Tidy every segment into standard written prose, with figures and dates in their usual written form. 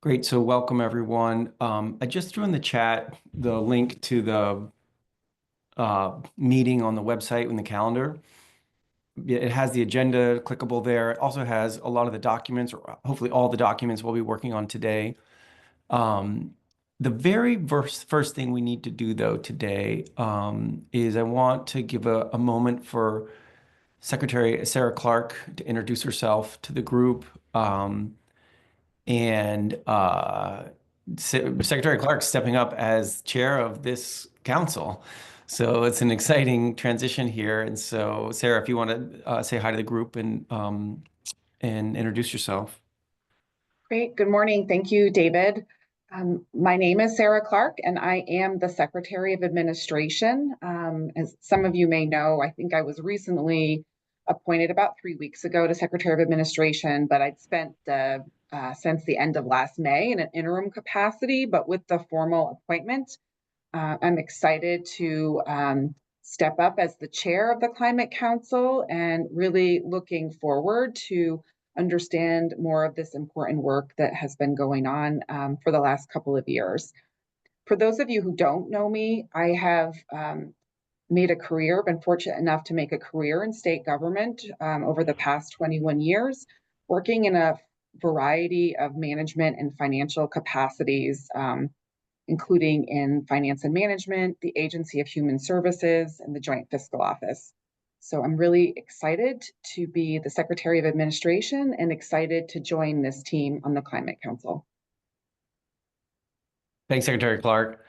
Great. So welcome, everyone. I just threw in the chat the link to the meeting on the website in the calendar. It has the agenda clickable there. It also has a lot of the documents, or hopefully all the documents we'll be working on today. The very first thing we need to do, though, today is I want to give a moment for Secretary Sarah Clark to introduce herself to the group. And Secretary Clark stepping up as chair of this council. So it's an exciting transition here. And so, Sarah, if you want to say hi to the group and introduce yourself. Great. Good morning. Thank you, David. My name is Sarah Clark, and I am the Secretary of Administration. As some of you may know, I think I was recently appointed about 3 weeks ago to Secretary of Administration, but I'd spent since the end of last May in an interim capacity. But with the formal appointment, I'm excited to step up as the chair of the Climate Council and really looking forward to understand more of this important work that has been going on for the last couple of years. For those of you who don't know me, I have made a career, been fortunate enough to make a career in state government over the past 21 years, working in a variety of management and financial capacities, including in finance and management, the Agency of Human Services, and the Joint Fiscal Office. So I'm really excited to be the Secretary of Administration and excited to join this team on the Climate Council. Thanks, Secretary Clark.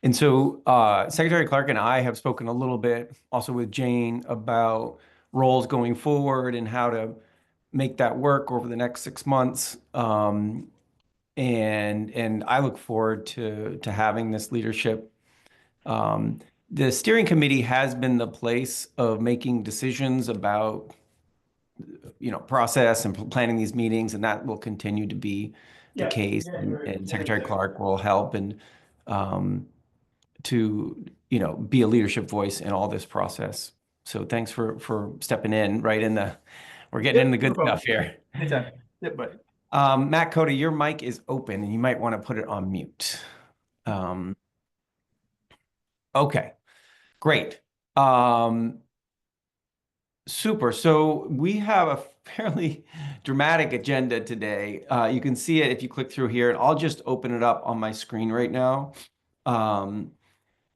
And so Secretary Clark and I have spoken a little bit also with Jane about roles going forward and how to make that work over the next 6 months. And I look forward to having this leadership. The steering committee has been the place of making decisions about, process and planning these meetings, and that will continue to be the case. And Secretary Clark will help and to be a leadership voice in all this process. So thanks for stepping in right in the. We're getting in the good stuff here. Anytime. Yep, bye. Matt Cody, your mic is open and you might want to put it on mute. Okay, great. Super. So we have a fairly dramatic agenda today. You can see it if you click through here, and I'll just open it up on my screen right now.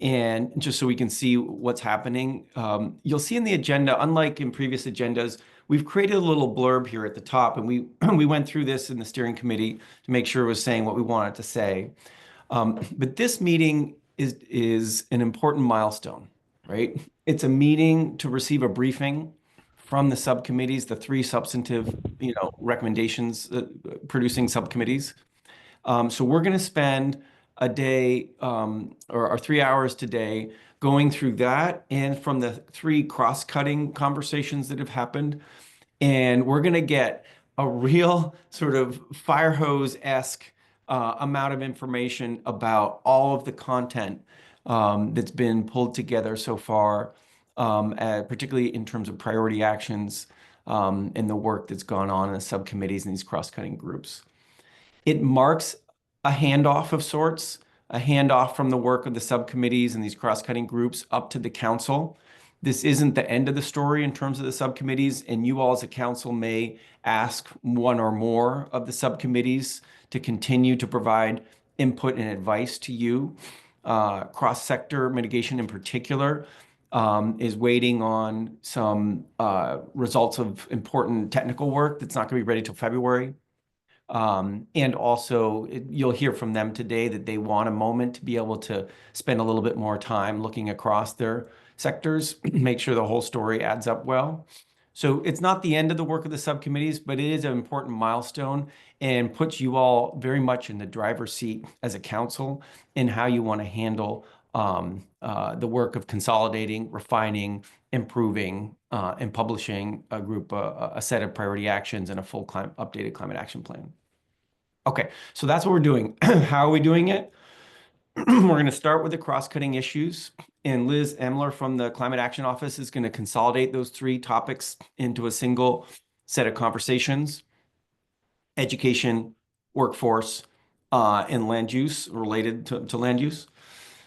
And just so we can see what's happening, you'll see in the agenda, unlike in previous agendas, we've created a little blurb here at the top, and we went through this in the steering committee to make sure it was saying what we wanted to say. But this meeting is an important milestone, right? It's a meeting to receive a briefing from the subcommittees, the three substantive, recommendations producing subcommittees. So we're going to spend a day or 3 hours today going through that and from the three cross-cutting conversations that have happened. And we're going to get a real sort of fire hose-esque amount of information about all of the content that's been pulled together so far, particularly in terms of priority actions and the work that's gone on in the subcommittees and these cross-cutting groups. It marks a handoff of sorts, a handoff from the work of the subcommittees and these cross-cutting groups up to the council. This isn't the end of the story in terms of the subcommittees, and you all as a council may ask one or more of the subcommittees to continue to provide input and advice to you. Cross-sector mitigation in particular is waiting on some results of important technical work that's not going to be ready till February. And also, you'll hear from them today that they want a moment to be able to spend a little bit more time looking across their sectors, make sure the whole story adds up well. So it's not the end of the work of the subcommittees, but it is an important milestone and puts you all very much in the driver's seat as a council in how you want to handle the work of consolidating, refining, improving, and publishing a set of priority actions and a full updated climate action plan. Okay, so that's what we're doing. How are we doing it? We're going to start with the cross-cutting issues, and Liz Emler from the Climate Action Office is going to consolidate those three topics into a single set of conversations: education, workforce, and land use related to land use.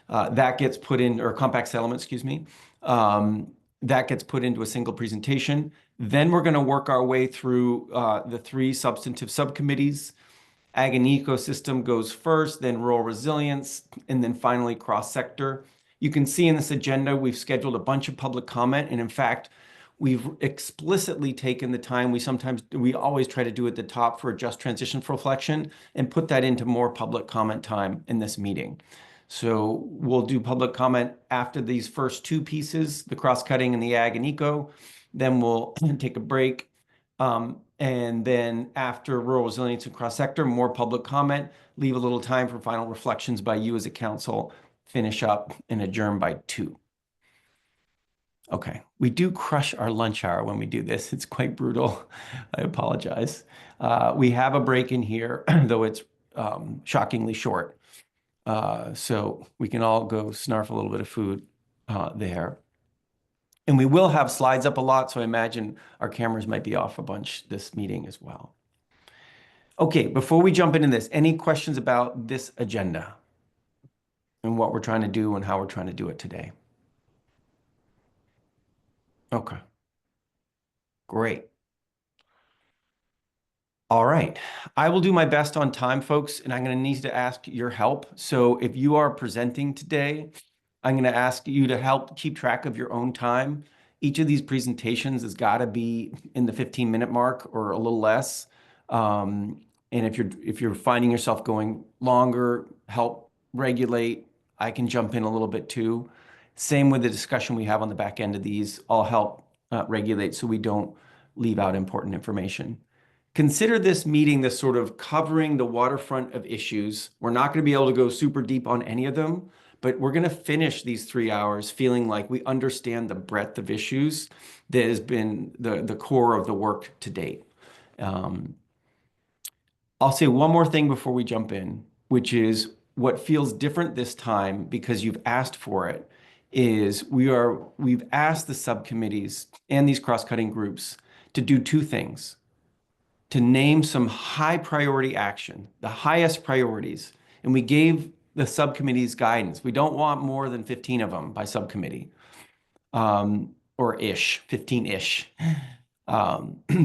That gets put in, or compact settlement, excuse me. That gets put into a single presentation. Then we're going to work our way through the three substantive subcommittees. Ag and ecosystem goes first, then rural resilience, and then finally cross-sector. You can see in this agenda, we've scheduled a bunch of public comment. And in fact, we've explicitly taken the time. We always try to do at the top for a just transition for reflection and put that into more public comment time in this meeting. So we'll do public comment after these first two pieces, the cross-cutting and the ag and eco. Then we'll take a break. And then after rural resilience and cross-sector, more public comment, leave a little time for final reflections by you as a council, finish up and adjourn by 2. Okay, we do crush our lunch hour when we do this. It's quite brutal. I apologize. We have a break in here, though it's shockingly short. So we can all go snarf a little bit of food there. And we will have slides up a lot, so I imagine our cameras might be off a bunch this meeting as well. Okay, before we jump into this, any questions about this agenda and what we're trying to do and how we're trying to do it today? Okay, great. All right, I will do my best on time, folks, and I'm going to need to ask your help. So if you are presenting today, I'm going to ask you to help keep track of your own time. Each of these presentations has got to be in the 15-minute mark or a little less. And if you're finding yourself going longer, help regulate. I can jump in a little bit too. Same with the discussion we have on the back end of these. I'll help regulate so we don't leave out important information. Consider this meeting this sort of covering the waterfront of issues. We're not going to be able to go super deep on any of them, but we're going to finish these 3 hours feeling like we understand the breadth of issues that has been the core of the work to date. I'll say one more thing before we jump in, which is what feels different this time because you've asked for it, is we've asked the subcommittees and these cross-cutting groups to do 2 things. To name some high priority action, the highest priorities. And we gave the subcommittees guidance. We don't want more than 15 of them by subcommittee, or 15-ish.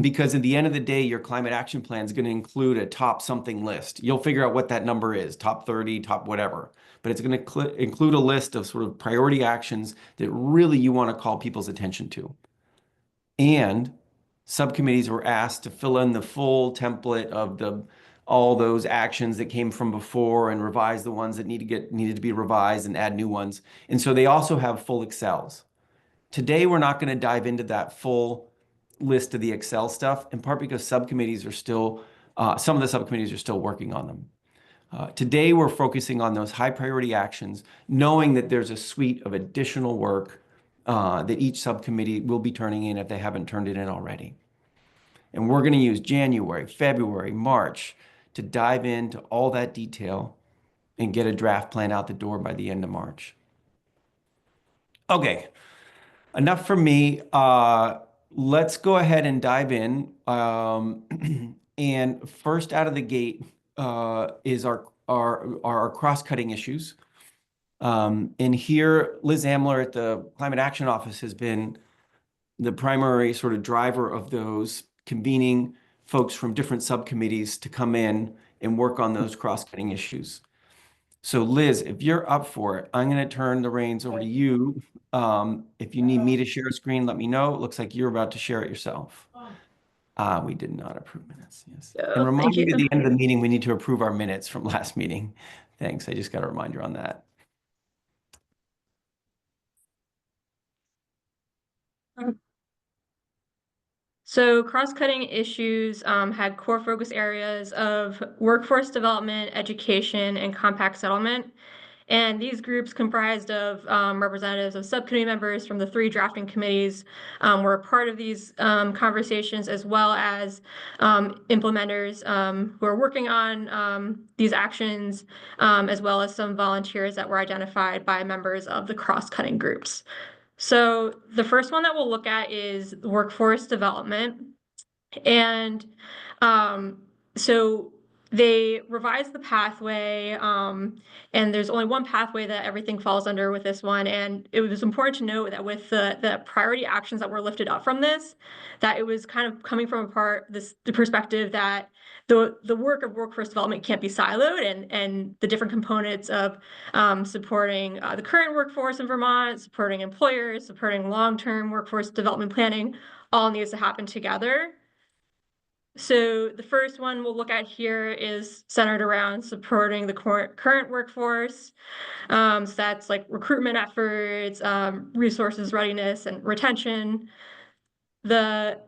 Because at the end of the day, your climate action plan is going to include a top something list. You'll figure out what that number is, top 30, top whatever. But it's going to include a list of sort of priority actions that really you want to call people's attention to. And subcommittees were asked to fill in the full template of all those actions that came from before and revise the ones that needed to be revised and add new ones. And so they also have full Excels. Today, we're not going to dive into that full list of the Excel stuff, in part because subcommittees are still, some of the subcommittees are still working on them. Today, we're focusing on those high priority actions, knowing that there's a suite of additional work that each subcommittee will be turning in if they haven't turned it in already. And we're going to use January, February, March to dive into all that detail and get a draft plan out the door by the end of March. Okay, enough from me. Let's go ahead and dive in. And first out of the gate is our cross-cutting issues. And here, Liz Amler at the Climate Action Office has been the primary sort of driver of those, convening folks from different subcommittees to come in and work on those cross-cutting issues. So Liz, if you're up for it, I'm going to turn the reins over to you. If you need me to share a screen, let me know. It looks like you're about to share it yourself. We did not approve minutes. Yes. And remind me at the end of the meeting, we need to approve our minutes from last meeting. Thanks. I just got a reminder on that. So cross-cutting issues had core focus areas of workforce development, education, and compact settlement. And these groups comprised of representatives of subcommittee members from the 3 drafting committees were a part of these conversations, as well as implementers who are working on these actions, as well as some volunteers that were identified by members of the cross-cutting groups. So the first one that we'll look at is workforce development. And so They revised the pathway, and there's only one pathway that everything falls under with this one. And it was important to note that with the priority actions that were lifted up from this, that it was kind of coming from the perspective that the work of workforce development can't be siloed, and the different components of supporting the current workforce in Vermont, supporting employers, supporting long-term workforce development planning, all needs to happen together. So the first one we'll look at here is centered around supporting the current workforce. So that's like recruitment efforts, resources readiness, and retention. The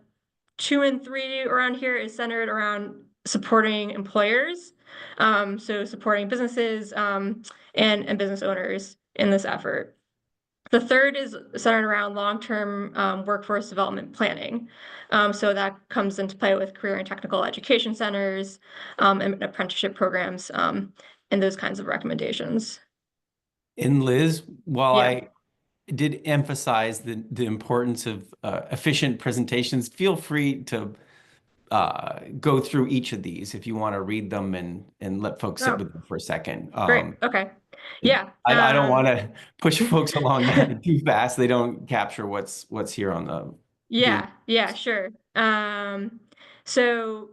2 and 3 around here is centered around supporting employers. So supporting businesses and business owners in this effort. The third is centered around long-term workforce development planning. So that comes into play with career and technical education centers and apprenticeship programs and those kinds of recommendations. And Liz, while Yeah. I did emphasize the importance of efficient presentations, feel free to go through each of these if you want to read them and let folks sit with them for a second. Great. Okay. Yeah. I don't want to push folks along too fast. They don't capture what's here on the. Yeah, sure. So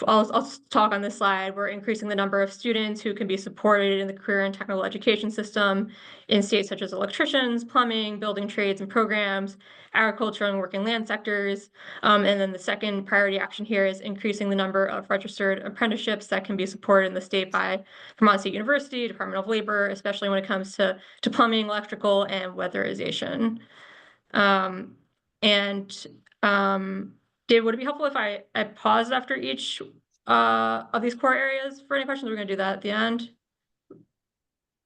I'll talk on this slide. We're increasing the number of students who can be supported in the career and technical education system in states such as electricians, plumbing, building trades and programs, agriculture and working land sectors. And then the second priority action here is increasing the number of registered apprenticeships that can be supported in the state by Vermont State University, Department of Labor, especially when it comes to plumbing, electrical, and weatherization. Dave, would it be helpful if I paused after each of these core areas for any questions? We're going to do that at the end.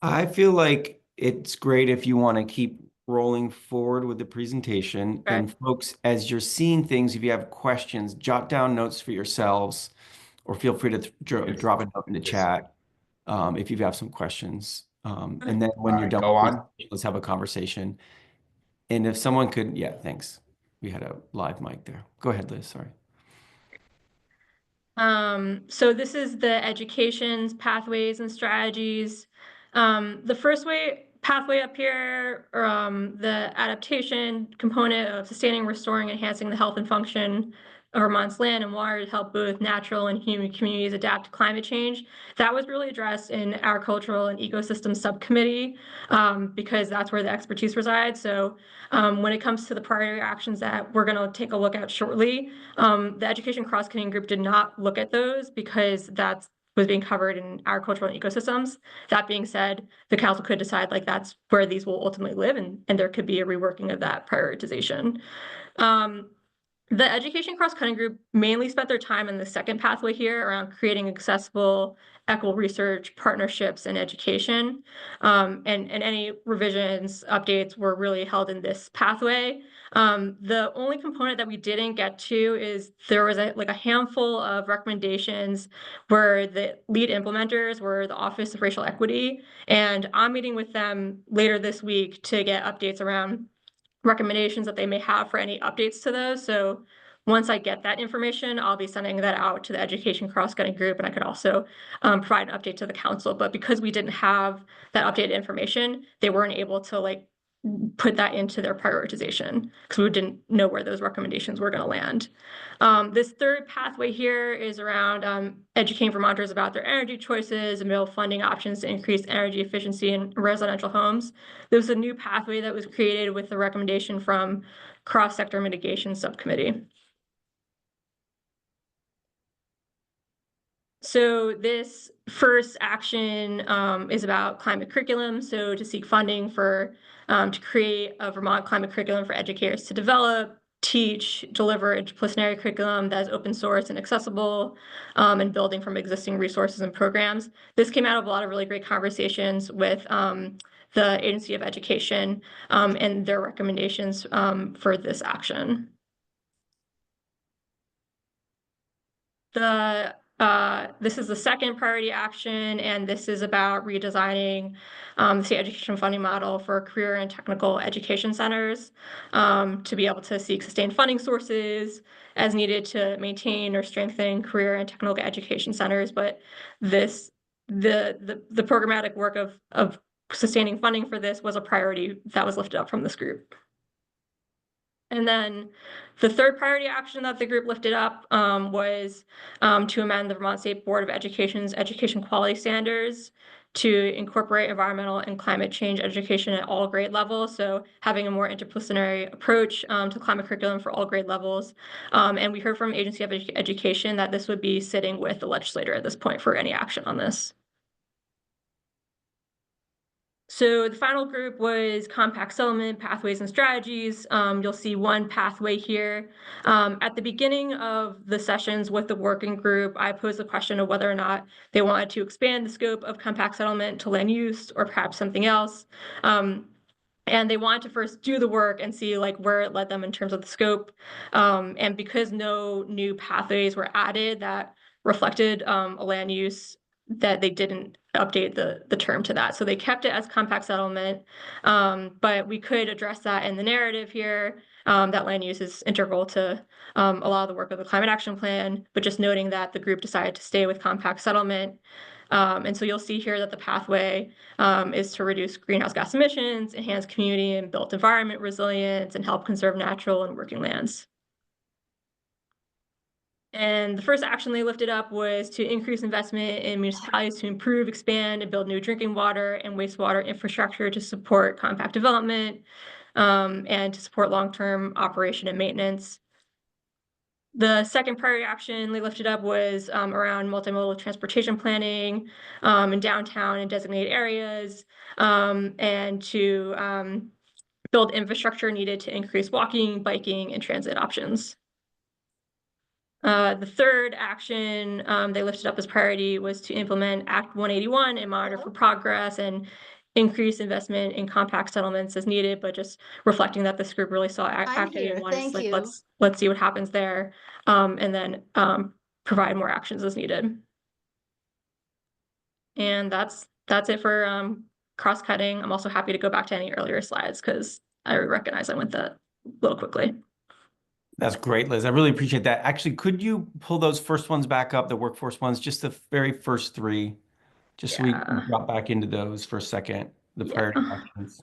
I feel like it's great if you want to keep rolling forward with the presentation. Okay. And folks, as you're seeing things, if you have questions, jot down notes for yourselves, or feel free to drop a note in the chat if you have some questions. And then when you're done, go on. let's have a conversation. And if someone could, yeah, thanks. We had a live mic there. Go ahead, Liz, sorry. So this is the education's pathways and strategies. The first pathway up here, the adaptation component of sustaining, restoring, enhancing the health and function of Vermont's land and water to help both natural and human communities adapt to climate change. That was really addressed in agricultural and ecosystem subcommittee because that's where the expertise resides. So when it comes to the priority actions that we're going to take a look at shortly, the education cross-cutting group did not look at those because that's was being covered in agricultural and ecosystems. That being said, the council could decide like that's where these will ultimately live, and there could be a reworking of that prioritization. The education cross-cutting group mainly spent their time in the second pathway here around creating accessible, equitable research, partnerships, and education. And any revisions, updates were really held in this pathway. The only component that we didn't get to is there was a handful of recommendations where the lead implementers were the Office of Racial Equity, and I'm meeting with them later this week to get updates around recommendations that they may have for any updates to those. So once I get that information, I'll be sending that out to the education cross-cutting group, and I could also provide an update to the council. But because we didn't have that updated information, they weren't able to put that into their prioritization because we didn't know where those recommendations were going to land. This third pathway here is around educating Vermonters about their energy choices and available funding options to increase energy efficiency in residential homes. There was a new pathway that was created with the recommendation from Cross-Sector Mitigation Subcommittee. So this first action is about climate curriculum. So to seek funding for to create a Vermont climate curriculum for educators to develop, teach, deliver interdisciplinary curriculum that is open source and accessible, and building from existing resources and programs. This came out of a lot of really great conversations with the Agency of Education and their recommendations for this action. The this is the second priority action, and this is about redesigning the state education funding model for career and technical education centers to be able to seek sustained funding sources as needed to maintain or strengthen career and technical education centers. But this, the programmatic work of sustaining funding for this was a priority that was lifted up from this group. And then the third priority action that the group lifted up was to amend the Vermont State Board of Education's education quality standards to incorporate environmental and climate change education at all grade levels. So having a more interdisciplinary approach to climate curriculum for all grade levels. And we heard from Agency of Education that this would be sitting with the legislator at this point for any action on this. So the final group was compact settlement, pathways, and strategies. You'll see one pathway here. At the beginning of the sessions with the working group, I posed the question of whether or not they wanted to expand the scope of compact settlement to land use or perhaps something else. And they wanted to first do the work and see like where it led them in terms of the scope. And because no new pathways were added that reflected a land use, that they didn't update the term to that. So they kept it as compact settlement, but we could address that in the narrative here, that land use is integral to a lot of the work of the climate action plan, but just noting that the group decided to stay with compact settlement. And so you'll see here that the pathway is to reduce greenhouse gas emissions, enhance community and built environment resilience, and help conserve natural and working lands. And the first action they lifted up was to increase investment in municipalities to improve, expand, and build new drinking water and wastewater infrastructure to support compact development and to support long-term operation and maintenance. The second priority action they lifted up was around multimodal transportation planning in downtown and designated areas, and to build infrastructure needed to increase walking, biking, and transit options. The third action they lifted up as priority was to implement Act 181 and monitor for progress and increase investment in compact settlements as needed, but just reflecting that this group really saw Act 181 as like, let's see what happens there, and then provide more actions as needed. And that's it for cross-cutting. I'm also happy to go back to any earlier slides because I recognize I went that a little quickly. That's great, Liz. I really appreciate that. Actually, could you pull those first ones back up, the workforce ones, just the very first three, just so we can drop back into those for a second, the priority actions.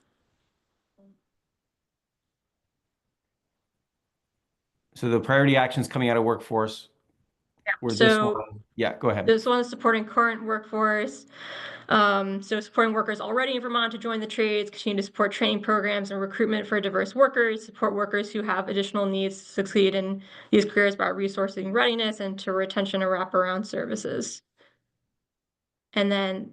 So the priority actions coming out of workforce. So go ahead. This one is supporting current workforce. So supporting workers already in Vermont to join the trades, continue to support training programs and recruitment for diverse workers, support workers who have additional needs to succeed in these careers by resourcing readiness and to retention and wraparound services. And then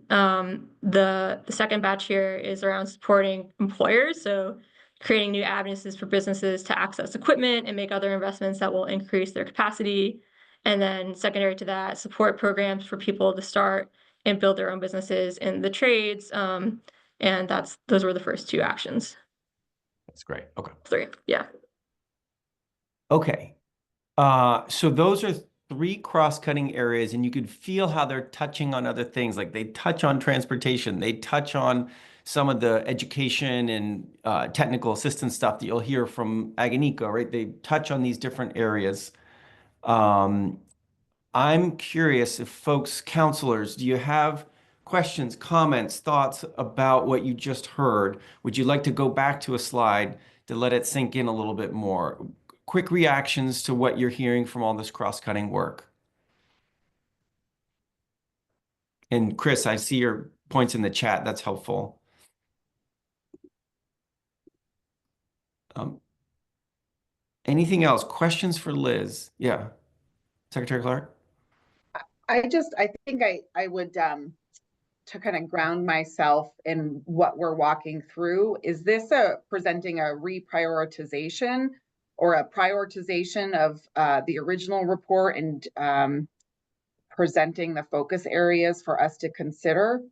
the second batch here is around supporting employers. So creating new avenues for businesses to access equipment and make other investments that will increase their capacity. And then secondary to that, support programs for people to start and build their own businesses in the trades. And those were the first two actions. That's great. Okay. Three, yeah. Okay. So those are three cross-cutting areas, and you could feel how they're touching on other things. Like they touch on transportation, they touch on some of the education and technical assistance stuff that you'll hear from Ag and Eco, right? They touch on these different areas. I'm curious if folks, counselors, do you have questions, comments, thoughts about what you just heard? Would you like to go back to a slide to let it sink in a little bit more? Quick reactions to what you're hearing from all this cross-cutting work. And Chris, I see your points in the chat. That's helpful. Anything else? Questions for Liz? Yeah. Secretary Clark? I think I would, to kind of ground myself in what we're walking through, is this presenting a reprioritization or a prioritization of the original report and presenting the focus areas for us to consider?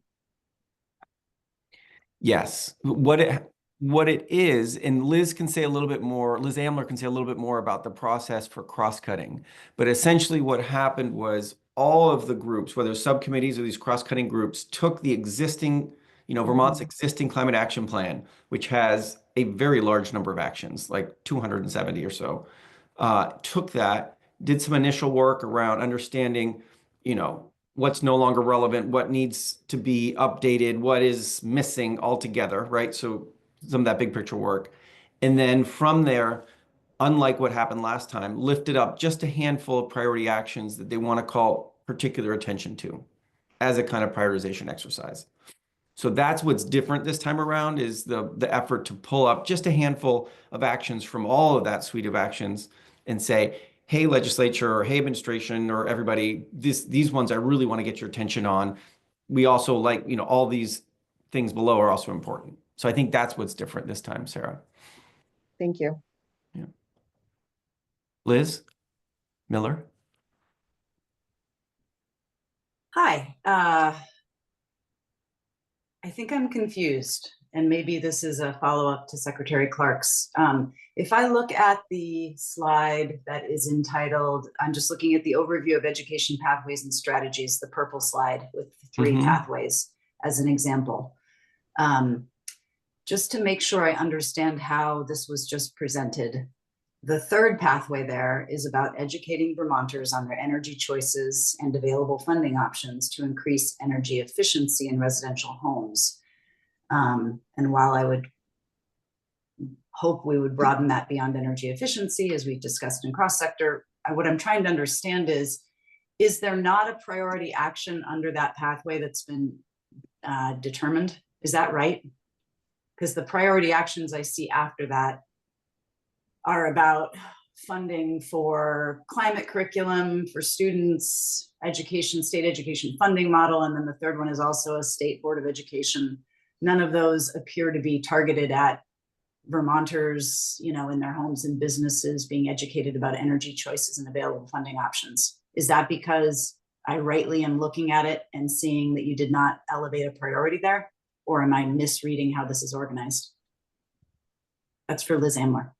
Yes. What it is, and Liz can say a little bit more, Liz Amler can say a little bit more about the process for cross-cutting. But essentially what happened was all of the groups, whether subcommittees or these cross-cutting groups, took the existing, Vermont's existing climate action plan, which has a very large number of actions, like 270 or so, took that, did some initial work around understanding, what's no longer relevant, what needs to be updated, what is missing altogether, right? So some of that big picture work. And then from there, unlike what happened last time, lifted up just a handful of priority actions that they want to call particular attention to as a kind of prioritization exercise. So that's what's different this time around is the effort to pull up just a handful of actions from all of that suite of actions and say, hey, legislature, or hey, administration, or everybody, these ones I really want to get your attention on. We also like, all these things below are also important. So I think that's what's different this time, Sarah. Thank you. Yeah. Liz Miller. Hi, I think I'm confused, and maybe this is a follow-up to Secretary Clark's. If I look at the slide that is entitled, I'm just looking at the overview of education pathways and strategies, the purple slide with the 3 pathways as an example. Just to make sure I understand how this was just presented, the 3rd pathway there is about educating Vermonters on their energy choices and available funding options to increase energy efficiency in residential homes. And while I would hope we would broaden that beyond energy efficiency, as we've discussed in cross-sector, what I'm trying to understand is there not a priority action under that pathway that's been determined? Is that right? Because the priority actions I see after that are about funding for climate curriculum for students, education, state education funding model, and then the 3rd one is also a state board of education. None of those appear to be targeted at Vermonters, in their homes and businesses being educated about energy choices and available funding options. Is that because I rightly am looking at it and seeing that you did not elevate a priority there? Or am I misreading how this is organized? That's for Liz Amler.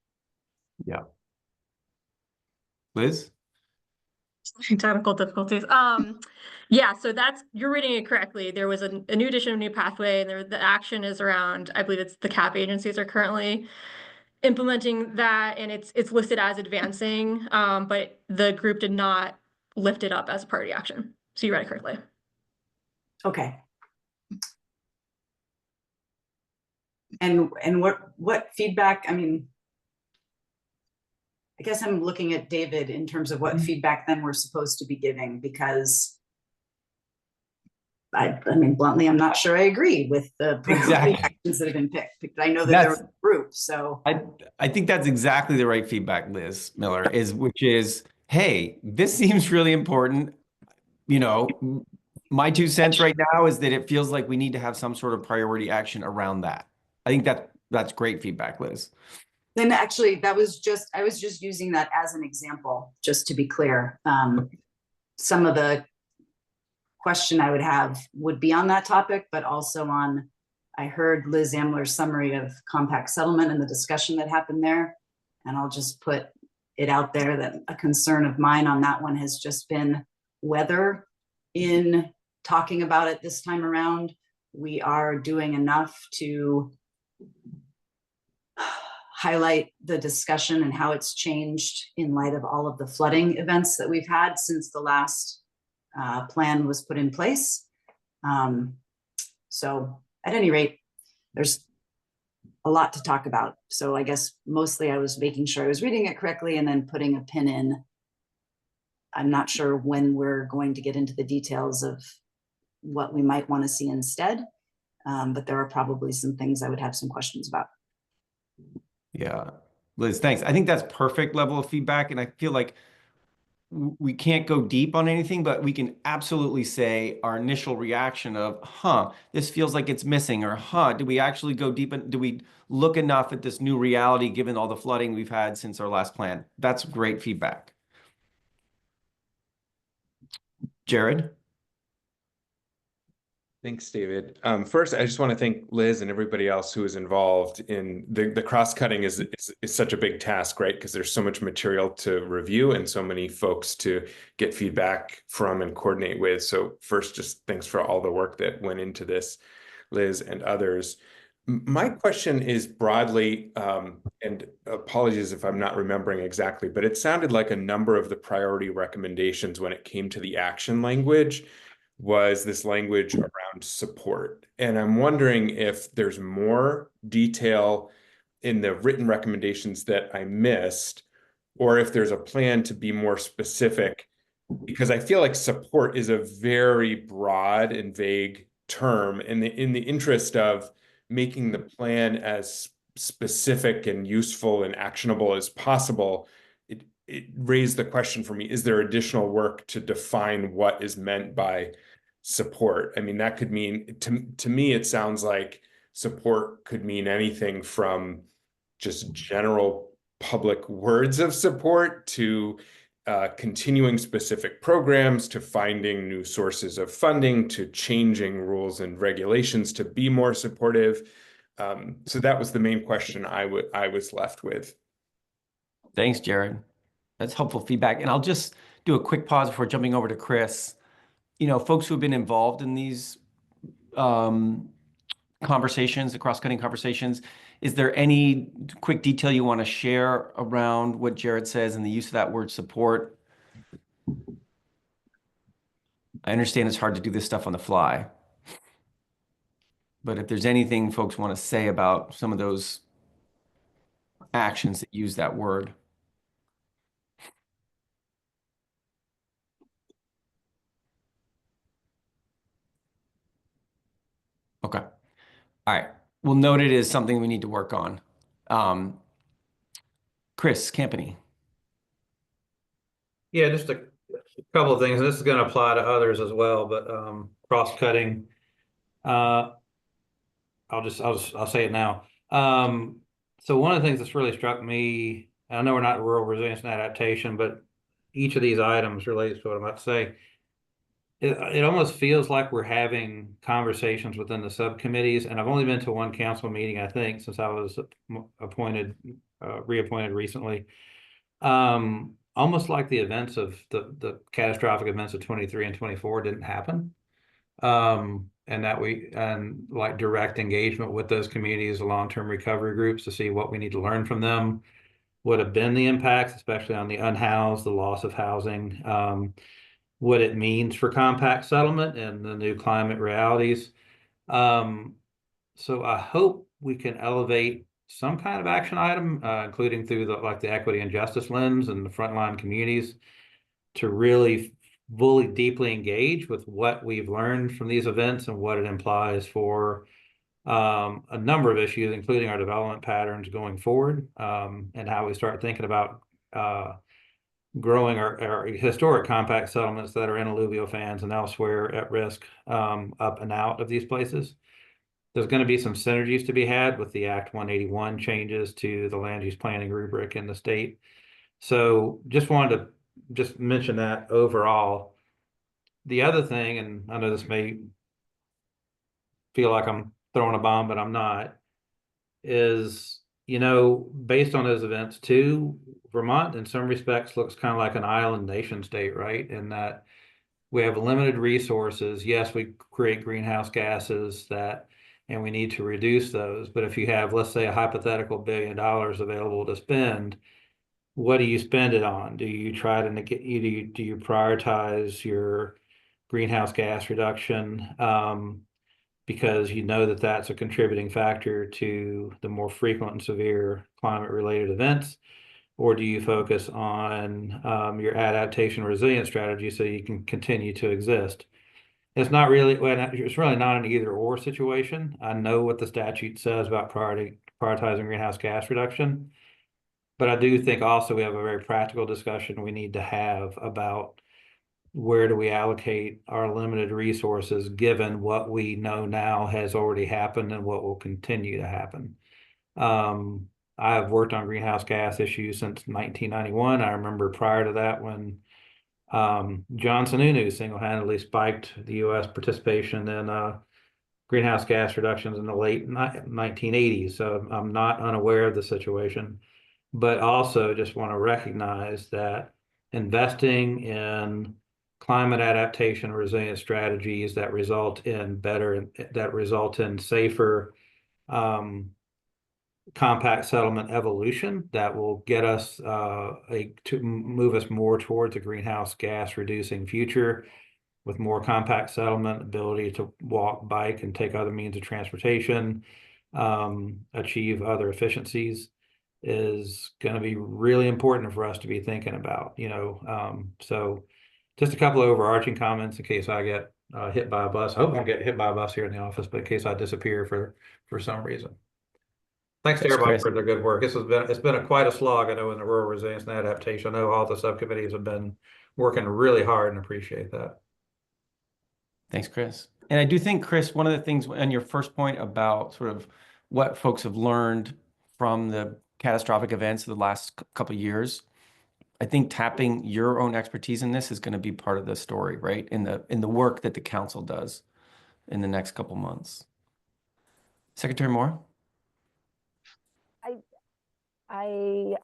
Yeah. Liz? Technical difficulties. Yeah, so you're reading it correctly. There was a new addition, a new pathway, and the action is around, I believe it's the CAP agencies are currently implementing that, and it's listed as advancing, but the group did not lift it up as a priority action. So you read it correctly. Okay. And what feedback, I guess I'm looking at David in terms of what feedback then we're supposed to be giving, because bluntly, I'm not sure I agree with the priority actions that have been picked. I know that there was a group, so. I think that's exactly the right feedback, Liz Miller, which is, hey, this seems really important. My 2 cents right now is that it feels like we need to have some sort of priority action around that. I think that's great feedback, Liz. Then actually, I was just using that as an example, just to be clear. Some of the question I would have would be on that topic, but also I heard Liz Amler's summary of compact settlement and the discussion that happened there. And I'll just put it out there that a concern of mine on that one has just been whether in talking about it this time around, we are doing enough to highlight the discussion and how it's changed in light of all of the flooding events that we've had since the last plan was put in place. So at any rate, there's a lot to talk about. So I guess mostly I was making sure I was reading it correctly and then putting a pin in. I'm not sure when we're going to get into the details of what we might want to see instead, but there are probably some things I would have some questions about. Yeah, Liz, thanks. I think that's perfect level of feedback. And I feel like we can't go deep on anything, but we can absolutely say our initial reaction of, this feels like it's missing, or do we actually go deep and do we look enough at this new reality given all the flooding we've had since our last plan? That's great feedback. Jared? Thanks, David. First, I just want to thank Liz and everybody else who is involved in the cross-cutting is such a big task, right? Because there's so much material to review and so many folks to get feedback from and coordinate with. So first, just thanks for all the work that went into this, Liz and others. My question is broadly, and apologies if I'm not remembering exactly, but it sounded like a number of the priority recommendations when it came to the action language was this language around support. And I'm wondering if there's more detail in the written recommendations that I missed, or if there's a plan to be more specific, because I feel like support is a very broad and vague term. In the interest of making the plan as specific and useful and actionable as possible, it raised the question for me, is there additional work to define what is meant by support? I mean, that could mean, to me, it sounds like support could mean anything from just general public words of support to continuing specific programs, to finding new sources of funding, to changing rules and regulations to be more supportive. So that was the main question I was left with. Thanks, Jared. That's helpful feedback. And I'll just do a quick pause before jumping over to Chris. Folks who have been involved in these conversations, the cross-cutting conversations, is there any quick detail you want to share around what Jared says and the use of that word support? I understand it's hard to do this stuff on the fly, but if there's anything folks want to say about some of those actions that use that word. Okay. All right. We'll note it as something we need to work on. Chris Campany. Yeah, just a couple of things. This is going to apply to others as well, but cross-cutting. I'll say it now. So one of the things that's really struck me, I know we're not rural resilience and adaptation, but each of these items relates to what I'm about to say. It almost feels like we're having conversations within the subcommittees, and I've only been to one council meeting, I think, since I was reappointed recently. Almost like the events of the catastrophic events of 23 and 24 didn't happen. And like direct engagement with those communities, the long-term recovery groups, to see what we need to learn from them, what have been the impacts, especially on the unhoused, the loss of housing, what it means for compact settlement and the new climate realities. So I hope we can elevate some kind of action item, including through the equity and justice lens and the frontline communities, to really fully deeply engage with what we've learned from these events and what it implies for a number of issues, including our development patterns going forward, and how we start thinking about growing our historic compact settlements that are in alluvial fans and elsewhere at risk, up and out of these places. There's going to be some synergies to be had with the Act 181 changes to the land use planning rubric in the state. So just wanted to just mention that overall. The other thing, and I know this may feel like I'm throwing a bomb, but I'm not, is, based on those events too, Vermont in some respects looks kind of like an island nation state, right? In that we have limited resources. Yes, we create greenhouse gases and we need to reduce those. But if you have, let's say, a hypothetical $1 billion available to spend, what do you spend it on? Do you try to do you prioritize your greenhouse gas reduction because you know that that's a contributing factor to the more frequent and severe climate-related events? Or do you focus on your adaptation resilience strategy so you can continue to exist? It's really not an either-or situation. I know what the statute says about prioritizing greenhouse gas reduction, but I do think also we have a very practical discussion we need to have about where do we allocate our limited resources given what we know now has already happened and what will continue to happen. I have worked on greenhouse gas issues since 1991. I remember prior to that when John Sununu single-handedly spiked the U.S. participation in greenhouse gas reductions in the late 1980s. So I'm not unaware of the situation, but also just want to recognize that investing in climate adaptation resilient strategies that result in safer compact settlement evolution that will get us to move us more towards a greenhouse gas reducing future with more compact settlement, ability to walk, bike, and take other means of transportation, achieve other efficiencies is going to be really important for us to be thinking about, so just a couple of overarching comments in case I get hit by a bus. I hope I don't get hit by a bus here in the office, but in case I disappear for some reason. Thanks to Thanks, everybody Chris. for their good work. It's been quite a slog, I know, in the rural resilience and adaptation. I know all the subcommittees have been working really hard and appreciate that. Thanks, Chris. And I do think, Chris, one of the things on your first point about sort of what folks have learned from the catastrophic events of the last couple of years, I think tapping your own expertise in this is going to be part of the story, right? In the work that the council does in the next couple months. Secretary Moore? I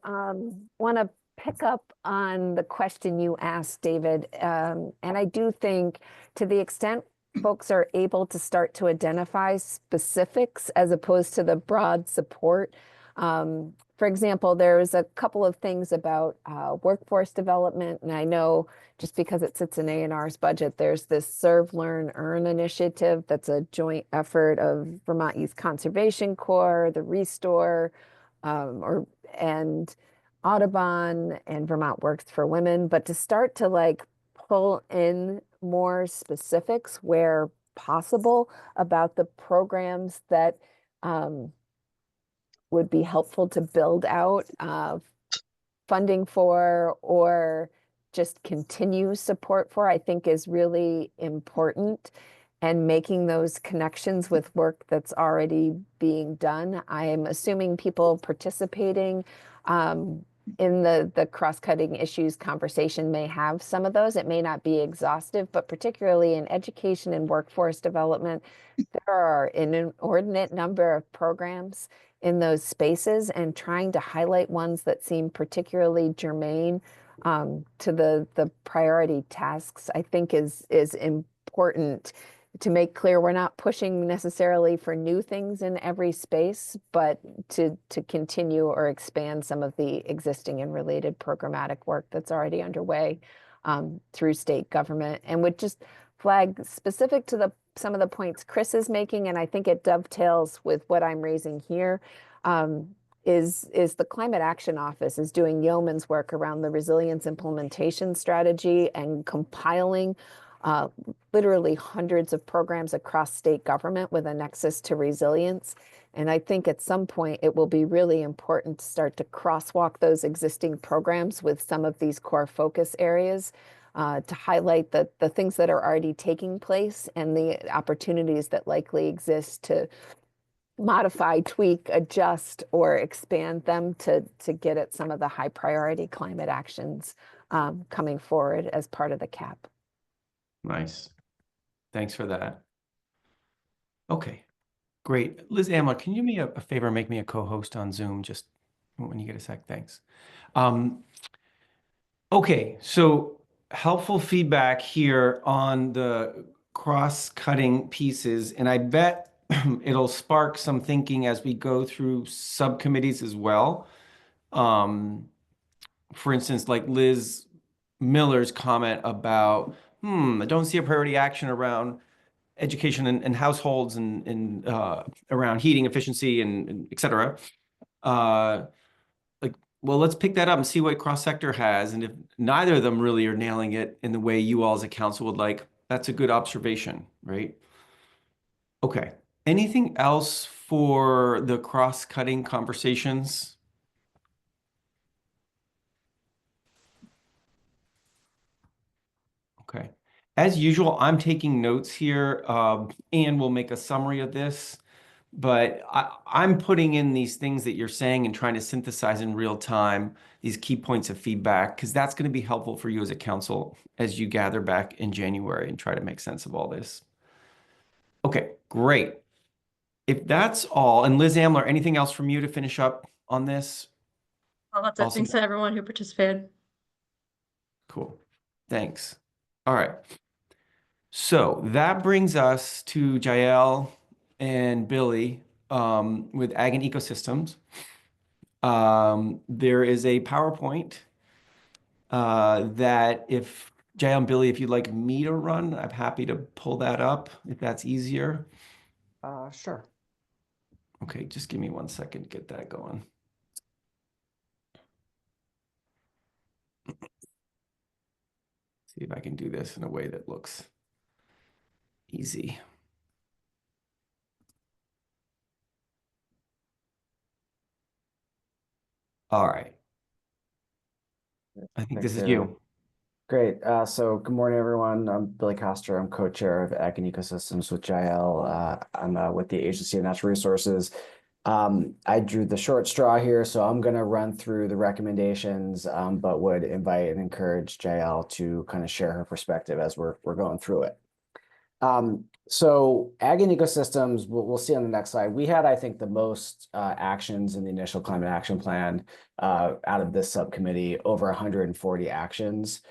want to pick up on the question you asked, David. And I do think to the extent folks are able to start to identify specifics as opposed to the broad support. For example, there's a couple of things about workforce development, and I know just because it sits in A&R's budget, there's this Serve, Learn, Earn initiative that's a joint effort of Vermont Youth Conservation Corps, the Restore, and Audubon and Vermont Works for Women, but to start to like pull in more specifics where possible about the programs that would be helpful to build out funding for or just continue support for, I think is really important. And making those connections with work that's already being done. I am assuming people participating in the cross-cutting issues conversation may have some of those. It may not be exhaustive, but particularly in education and workforce development, there are an inordinate number of programs in those spaces, and trying to highlight ones that seem particularly germane to the priority tasks, I think is important to make clear we're not pushing necessarily for new things in every space, but to continue or expand some of the existing and related programmatic work that's already underway through state government. And would just flag specific to some of the points Chris is making, and I think it dovetails with what I'm raising here, is the Climate Action Office is doing yeoman's work around the resilience implementation strategy and compiling literally hundreds of programs across state government with a nexus to resilience. And I think at some point it will be really important to start to crosswalk those existing programs with some of these core focus areas to highlight the things that are already taking place and the opportunities that likely exist to modify, tweak, adjust, or expand them to get at some of the high priority climate actions coming forward as part of the CAP. Nice. Thanks for that. Okay, great. Liz Amla, can you do me a favor and make me a co-host on Zoom just when you get a sec? Thanks. Okay, so helpful feedback here on the cross-cutting pieces, and I bet it'll spark some thinking as we go through subcommittees as well. For instance, like Liz Miller's comment about, I don't see a priority action around education and households and around heating efficiency and et cetera. Well, let's pick that up and see what cross-sector has. And if neither of them really are nailing it in the way you all as a council would like, that's a good observation, right? Okay. Anything else for the cross-cutting conversations? Okay. As usual, I'm taking notes here, and we'll make a summary of this. But I'm putting in these things that you're saying and trying to synthesize in real time these key points of feedback, because that's going to be helpful for you as a council as you gather back in January and try to make sense of all this. Okay, great. If that's all, and Liz Amler, anything else from you to finish up on this? Well, that's it. Awesome. Thanks to everyone who participated. Cool. Thanks. All right. So that brings us to Jael and Billy with Ag and Ecosystems. There is a PowerPoint that if Jael and Billy, if you'd like me to run, I'm happy to pull that up if that's easier. Sure. Okay, just give me 1 second to get that going. See if I can do this in a way that looks easy. All right. I think this is you. Great. So good morning, everyone. I'm Billy Coster. I'm co-chair of Ag and Ecosystems with Jael. I'm with the Agency of Natural Resources. I drew the short straw here, so I'm going to run through the recommendations, but would invite and encourage Jael to kind of share her perspective as we're going through it. So Ag and Ecosystems, we'll see on the next slide. We had, I think, the most actions in the initial climate action plan out of this subcommittee, over 140 actions.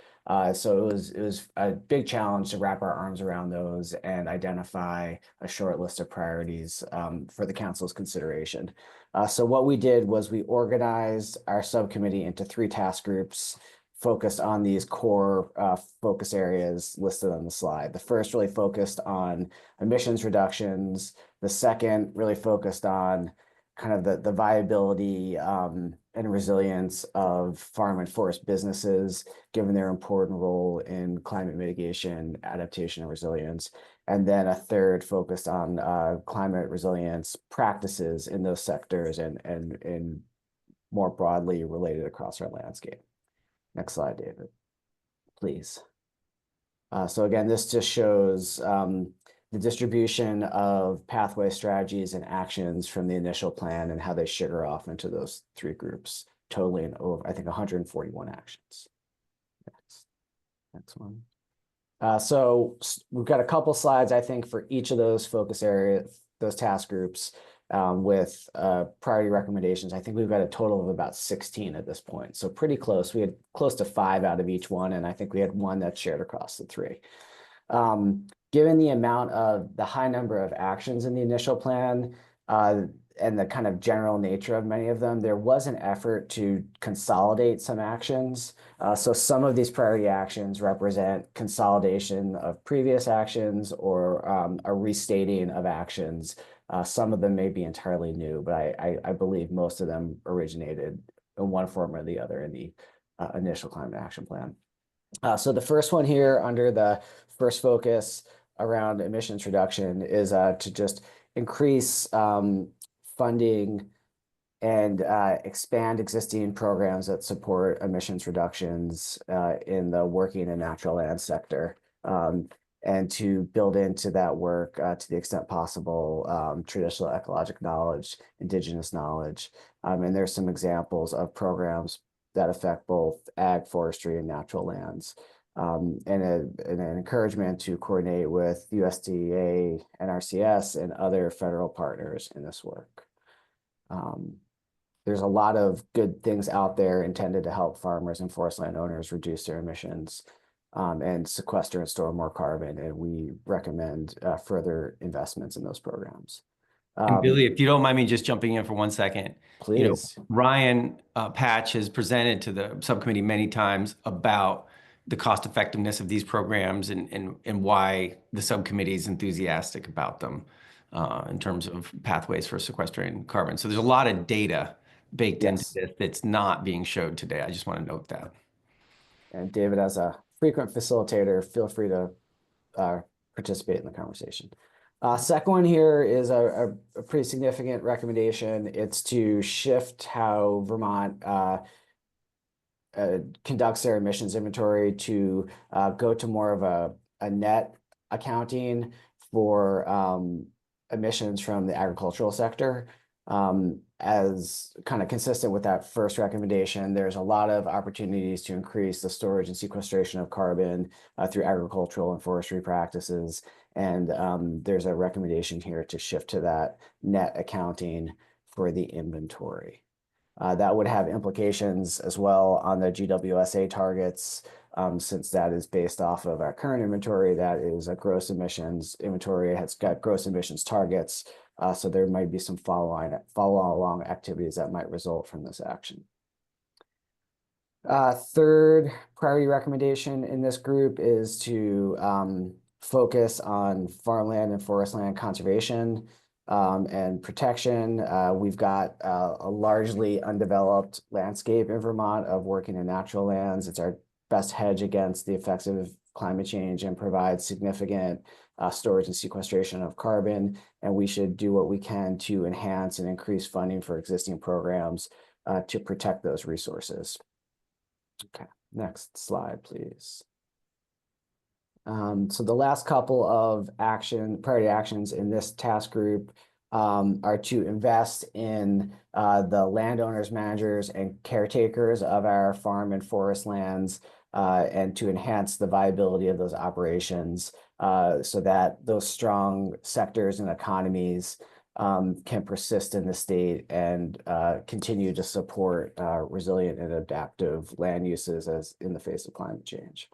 So it was a big challenge to wrap our arms around those and identify a short list of priorities for the council's consideration. So what we did was we organized our subcommittee into 3 task groups focused on these core focus areas listed on the slide. The first really focused on emissions reductions. The second really focused on kind of the viability and resilience of farm and forest businesses, given their important role in climate mitigation, adaptation, and resilience. And then a third focused on climate resilience practices in those sectors and more broadly related across our landscape. Next slide, David, please. So again, this just shows the distribution of pathway strategies and actions from the initial plan and how they sugar off into those 3 groups, totaling over, I think, 141 actions. Next one. So we've got a couple slides, I think, for each of those focus areas, those task groups, with priority recommendations. I think we've got a total of about 16 at this point. So pretty close. We had close to 5 out of each one, and I think we had 1 that's shared across the 3. Given the high number of actions in the initial plan, and the kind of general nature of many of them, there was an effort to consolidate some actions. So some of these priority actions represent consolidation of previous actions or a restating of actions. Some of them may be entirely new, but I believe most of them originated in one form or the other in the initial climate action plan. So the first one here under the first focus around emissions reduction is to just increase funding and expand existing programs that support emissions reductions in the working and natural land sector, and to build into that work to the extent possible traditional ecologic knowledge, indigenous knowledge. And there's some examples of programs that affect both ag, forestry, and natural lands. And an encouragement to coordinate with USDA, NRCS, and other federal partners in this work. There's a lot of good things out there intended to help farmers and forest land owners reduce their emissions and sequester and store more carbon, and we recommend further investments in those programs. And Billy, if you don't mind me just jumping in for 1 second. Please. Ryan Patch has presented to the subcommittee many times about the cost effectiveness of these programs and why the subcommittee is enthusiastic about them in terms of pathways for sequestering carbon. So there's a lot of data baked into this that's not being showed today. I just want to note that. And David, as a frequent facilitator, feel free to participate in the conversation. Second one here is a pretty significant recommendation. It's to shift how Vermont conducts their emissions inventory to go to more of a net accounting for emissions from the agricultural sector. As kind of consistent with that first recommendation, there's a lot of opportunities to increase the storage and sequestration of carbon through agricultural and forestry practices. And there's a recommendation here to shift to that net accounting for the inventory. That would have implications as well on the GWSA targets, since that is based off of our current inventory. That is a gross emissions inventory, has got gross emissions targets. So there might be some follow-along activities that might result from this action. Third priority recommendation in this group is to focus on farmland and forest land conservation and protection. We've got a largely undeveloped landscape in Vermont of working in natural lands. It's our best hedge against the effects of climate change and provides significant storage and sequestration of carbon. And we should do what we can to enhance and increase funding for existing programs to protect those resources. Okay, next slide, please. So the last couple of priority actions in this task group are to invest in the landowners, managers, and caretakers of our farm and forest lands, and to enhance the viability of those operations so that those strong sectors and economies can persist in the state and continue to support resilient and adaptive land uses as in the face of climate change.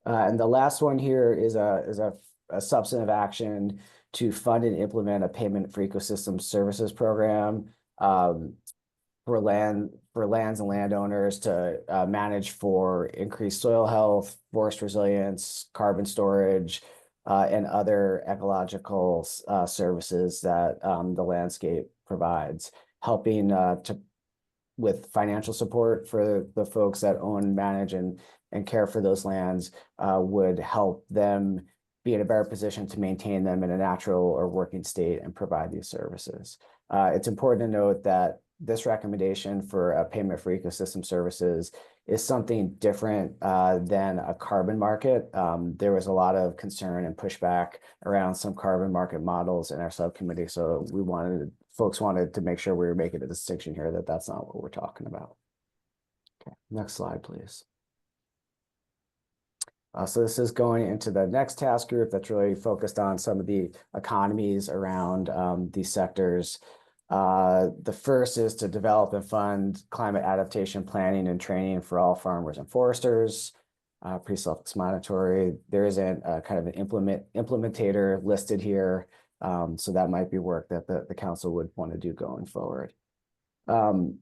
And the last one here is a substantive action to fund and implement a payment for ecosystem services program for lands and landowners to manage for increased soil health, forest resilience, carbon storage, and other ecological services that the landscape provides, helping with financial support for the folks that own, manage, and care for those lands would help them be in a better position to maintain them in a natural or working state and provide these services. It's important to note that this recommendation for a payment for ecosystem services is something different than a carbon market. There was a lot of concern and pushback around some carbon market models in our subcommittee, so folks wanted to make sure we were making a distinction here that that's not what we're talking about. Okay, next slide, please. So this is going into the next task group that's really focused on some of the economies around these sectors. The first is to develop and fund climate adaptation planning and training for all farmers and foresters. Pretty self-explanatory. There isn't kind of an implementator listed here, so that might be work that the council would want to do going forward. The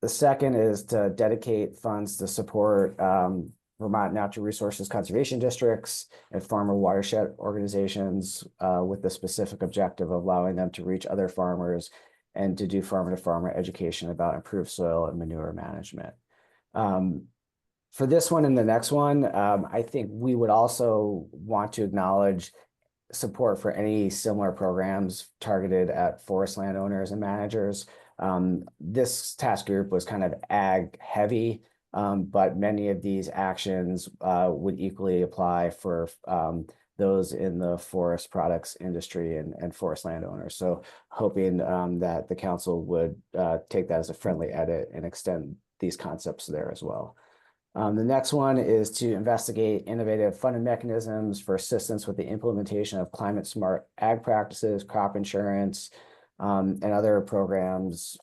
second is to dedicate funds to support Vermont natural resources conservation districts and farmer watershed organizations with the specific objective of allowing them to reach other farmers and to do farmer-to-farmer education about improved soil and manure management. For this one and the next one, I think we would also want to acknowledge support for any similar programs targeted at forest landowners and managers. This task group was kind of ag heavy, but many of these actions would equally apply for those in the forest products industry and forest landowners. So hoping that the council would take that as a friendly edit and extend these concepts there as well. The next one is to investigate innovative funding mechanisms for assistance with the implementation of climate smart ag practices, crop insurance, and other programs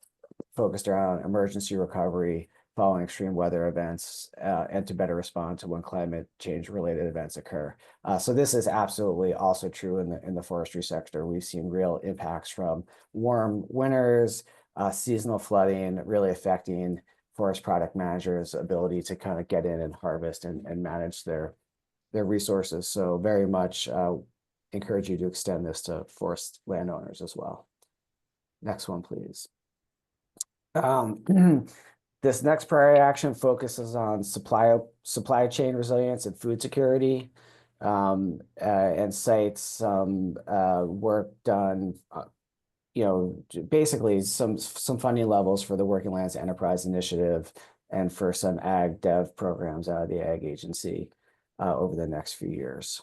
focused around emergency recovery following extreme weather events and to better respond to when climate change related events occur. So this is absolutely also true in the forestry sector. We've seen real impacts from warm winters, seasonal flooding, really affecting forest product managers' ability to kind of get in and harvest and manage their resources. So very much encourage you to extend this to forest landowners as well. Next one, please. This next priority action focuses on supply chain resilience and food security, and cites some work done, basically some funding levels for the Working Lands Enterprise Initiative and for some ag dev programs out of the Ag Agency over the next few years.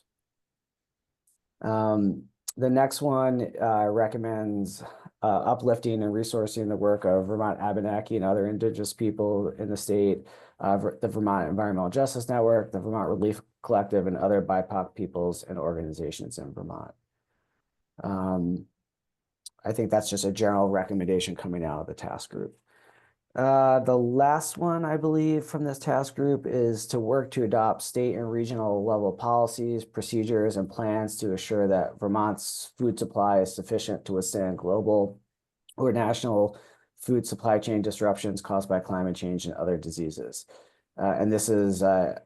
The next one recommends uplifting and resourcing the work of Vermont Abenaki and other Indigenous people in the state, the Vermont Environmental Justice Network, the Vermont Relief Collective, and other BIPOC peoples and organizations in Vermont. I think that's just a general recommendation coming out of the task group. The last one, I believe, from this task group is to work to adopt state and regional level policies, procedures, and plans to assure that Vermont's food supply is sufficient to withstand global or national food supply chain disruptions caused by climate change and other diseases. And this is an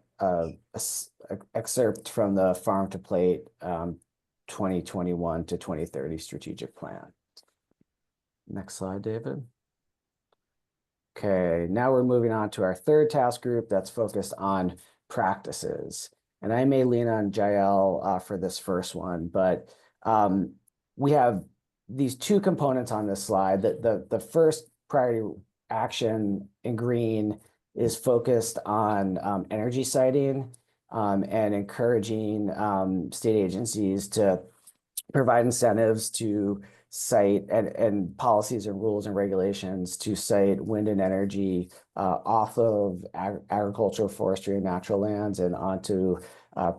excerpt from the Farm to Plate 2021 to 2030 strategic plan. Next slide, David. Okay, now we're moving on to our third task group that's focused on practices. And I may lean on Jael for this first one, but we have these two components on this slide. The first priority action in green is focused on energy siting and encouraging state agencies to provide incentives to site and policies and rules and regulations to site wind and energy off of agricultural, forestry, and natural lands and onto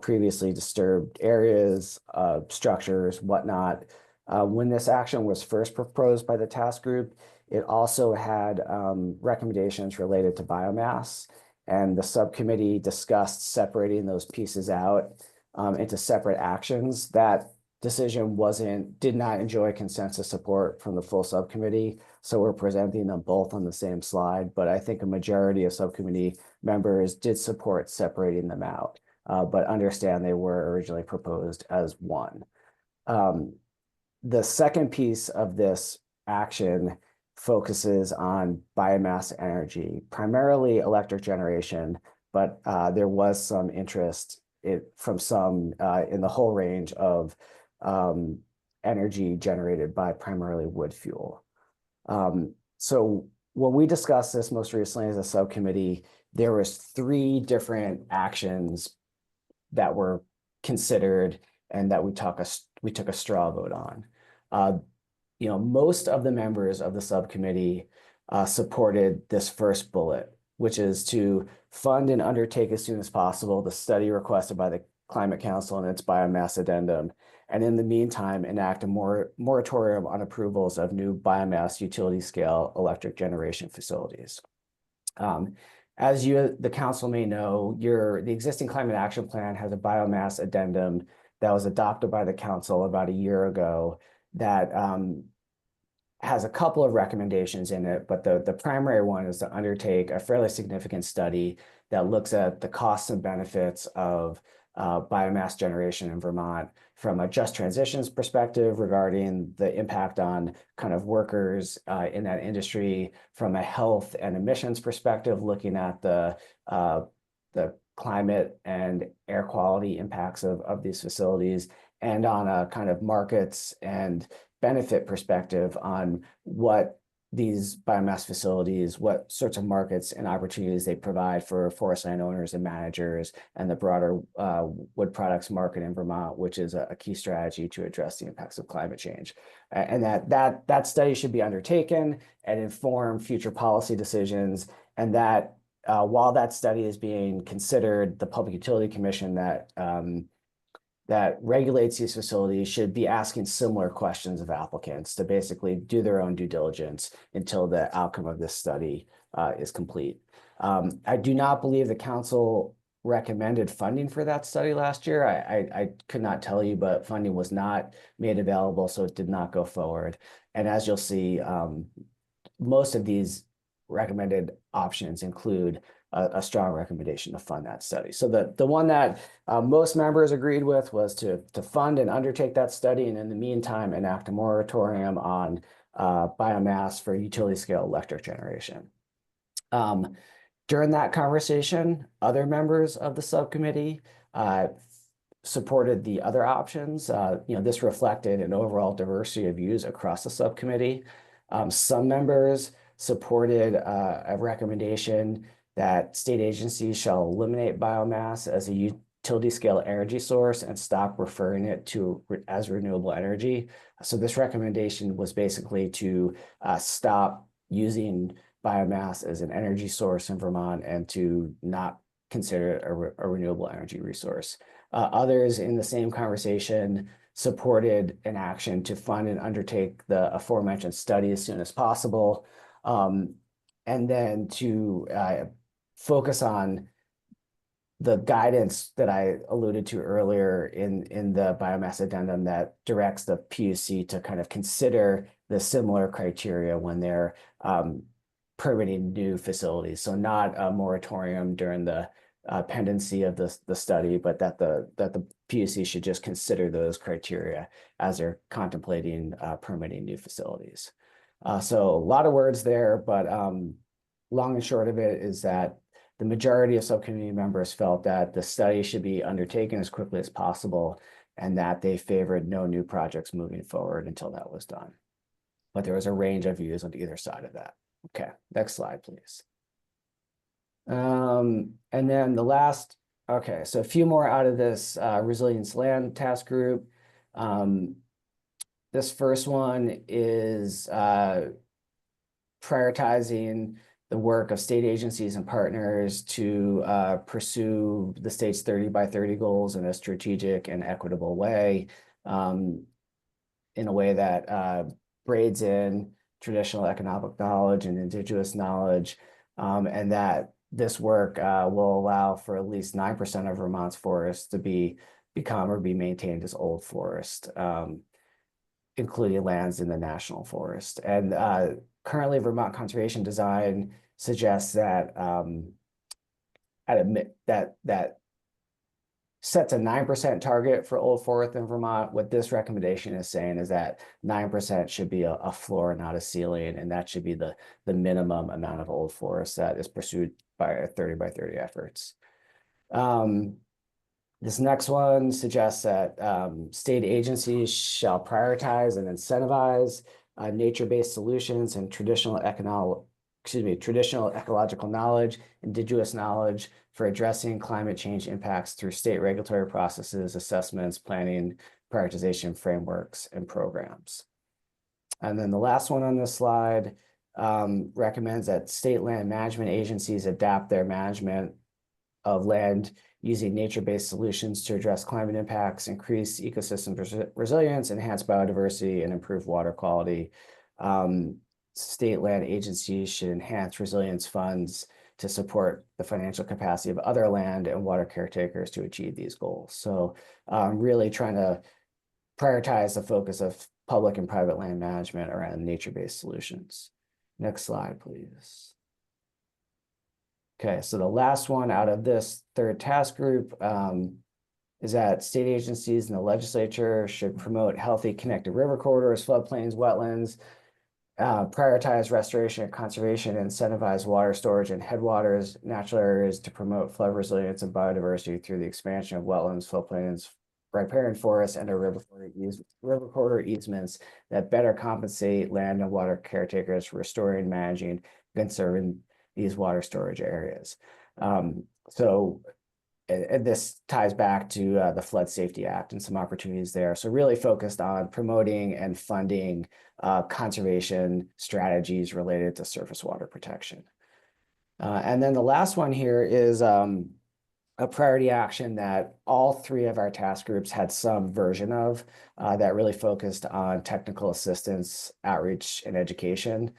previously disturbed areas, structures, whatnot. When this action was first proposed by the task group, it also had recommendations related to biomass, and the subcommittee discussed separating those pieces out into separate actions. That decision did not enjoy consensus support from the full subcommittee, so we're presenting them both on the same slide, but I think a majority of subcommittee members did support separating them out, but understand they were originally proposed as one. The second piece of this action focuses on biomass energy, primarily electric generation, but there was some interest from some in the whole range of energy generated by primarily wood fuel. So when we discussed this most recently as a subcommittee, there was 3 different actions that were considered and that we took a straw vote on. Most of the members of the subcommittee supported this first bullet, which is to fund and undertake as soon as possible the study requested by the Climate Council and its biomass addendum, and in the meantime, enact a moratorium on approvals of new biomass utility scale electric generation facilities. As the council may know, the existing climate action plan has a biomass addendum that was adopted by the council about a year ago that has a couple of recommendations in it, but the primary one is to undertake a fairly significant study that looks at the costs and benefits of biomass generation in Vermont from a just transitions perspective regarding the impact on kind of workers in that industry, from a health and emissions perspective, looking at the climate and air quality impacts of these facilities, and on a kind of markets and benefit perspective on what these biomass facilities, what sorts of markets and opportunities they provide for forest landowners and managers and the broader wood products market in Vermont, which is a key strategy to address the impacts of climate change. And that study should be undertaken and inform future policy decisions. And that while that study is being considered, the Public Utility Commission that regulates these facilities should be asking similar questions of applicants to basically do their own due diligence until the outcome of this study is complete. I do not believe the council recommended funding for that study last year. I could not tell you, but funding was not made available, so it did not go forward. And as you'll see, most of these recommended options include a strong recommendation to fund that study. So the one that most members agreed with was to fund and undertake that study, and in the meantime, enact a moratorium on biomass for utility scale electric generation. During that conversation, other members of the subcommittee supported the other options. This reflected an overall diversity of views across the subcommittee. Some members supported a recommendation that state agencies shall eliminate biomass as a utility scale energy source and stop referring it to as renewable energy. So this recommendation was basically to stop using biomass as an energy source in Vermont and to not consider it a renewable energy resource. Others in the same conversation supported an action to fund and undertake the aforementioned study as soon as possible, and then to focus on the guidance that I alluded to earlier in the biomass addendum that directs the PUC to kind of consider the similar criteria when they're permitting new facilities. So not a moratorium during the pendency of the study, but that the PUC should just consider those criteria as they're contemplating permitting new facilities. So a lot of words there, but long and short of it is that the majority of subcommittee members felt that the study should be undertaken as quickly as possible and that they favored no new projects moving forward until that was done. But there was a range of views on either side of that. Okay, next slide, please. And then the last, okay, so a few more out of this resilience land task group. This first one is prioritizing the work of state agencies and partners to pursue the state's 30 by 30 goals in a strategic and equitable way, in a way that braids in traditional economic knowledge and indigenous knowledge, and that this work will allow for at least 9% of Vermont's forests to become or be maintained as old forest, including lands in the national forest. And currently, Vermont conservation design suggests that that sets a 9% target for old forest in Vermont. What this recommendation is saying is that 9% should be a floor, not a ceiling, and that should be the minimum amount of old forest that is pursued by 30 by 30 efforts. This next one suggests that state agencies shall prioritize and incentivize nature-based solutions and traditional ecological knowledge, indigenous knowledge for addressing climate change impacts through state regulatory processes, assessments, planning, prioritization frameworks, and programs. And then the last one on this slide recommends that state land management agencies adapt their management of land using nature-based solutions to address climate impacts, increase ecosystem resilience, enhance biodiversity, and improve water quality. State land agencies should enhance resilience funds to support the financial capacity of other land and water caretakers to achieve these goals. So really trying to prioritize the focus of public and private land management around nature-based solutions. Next slide, please. Okay, so the last one out of this third task group is that state agencies and the legislature should promote healthy connected river corridors, floodplains, wetlands, prioritize restoration and conservation, and incentivize water storage in headwaters, natural areas to promote flood resilience and biodiversity through the expansion of wetlands, floodplains, riparian forests, and river corridor easements that better compensate land and water caretakers for restoring, managing, conserving these water storage areas. So this ties back to the Flood Safety Act and some opportunities there. So really focused on promoting and funding conservation strategies related to surface water protection. And then the last one here is a priority action that all three of our task groups had some version of that really focused on technical assistance, outreach, and education.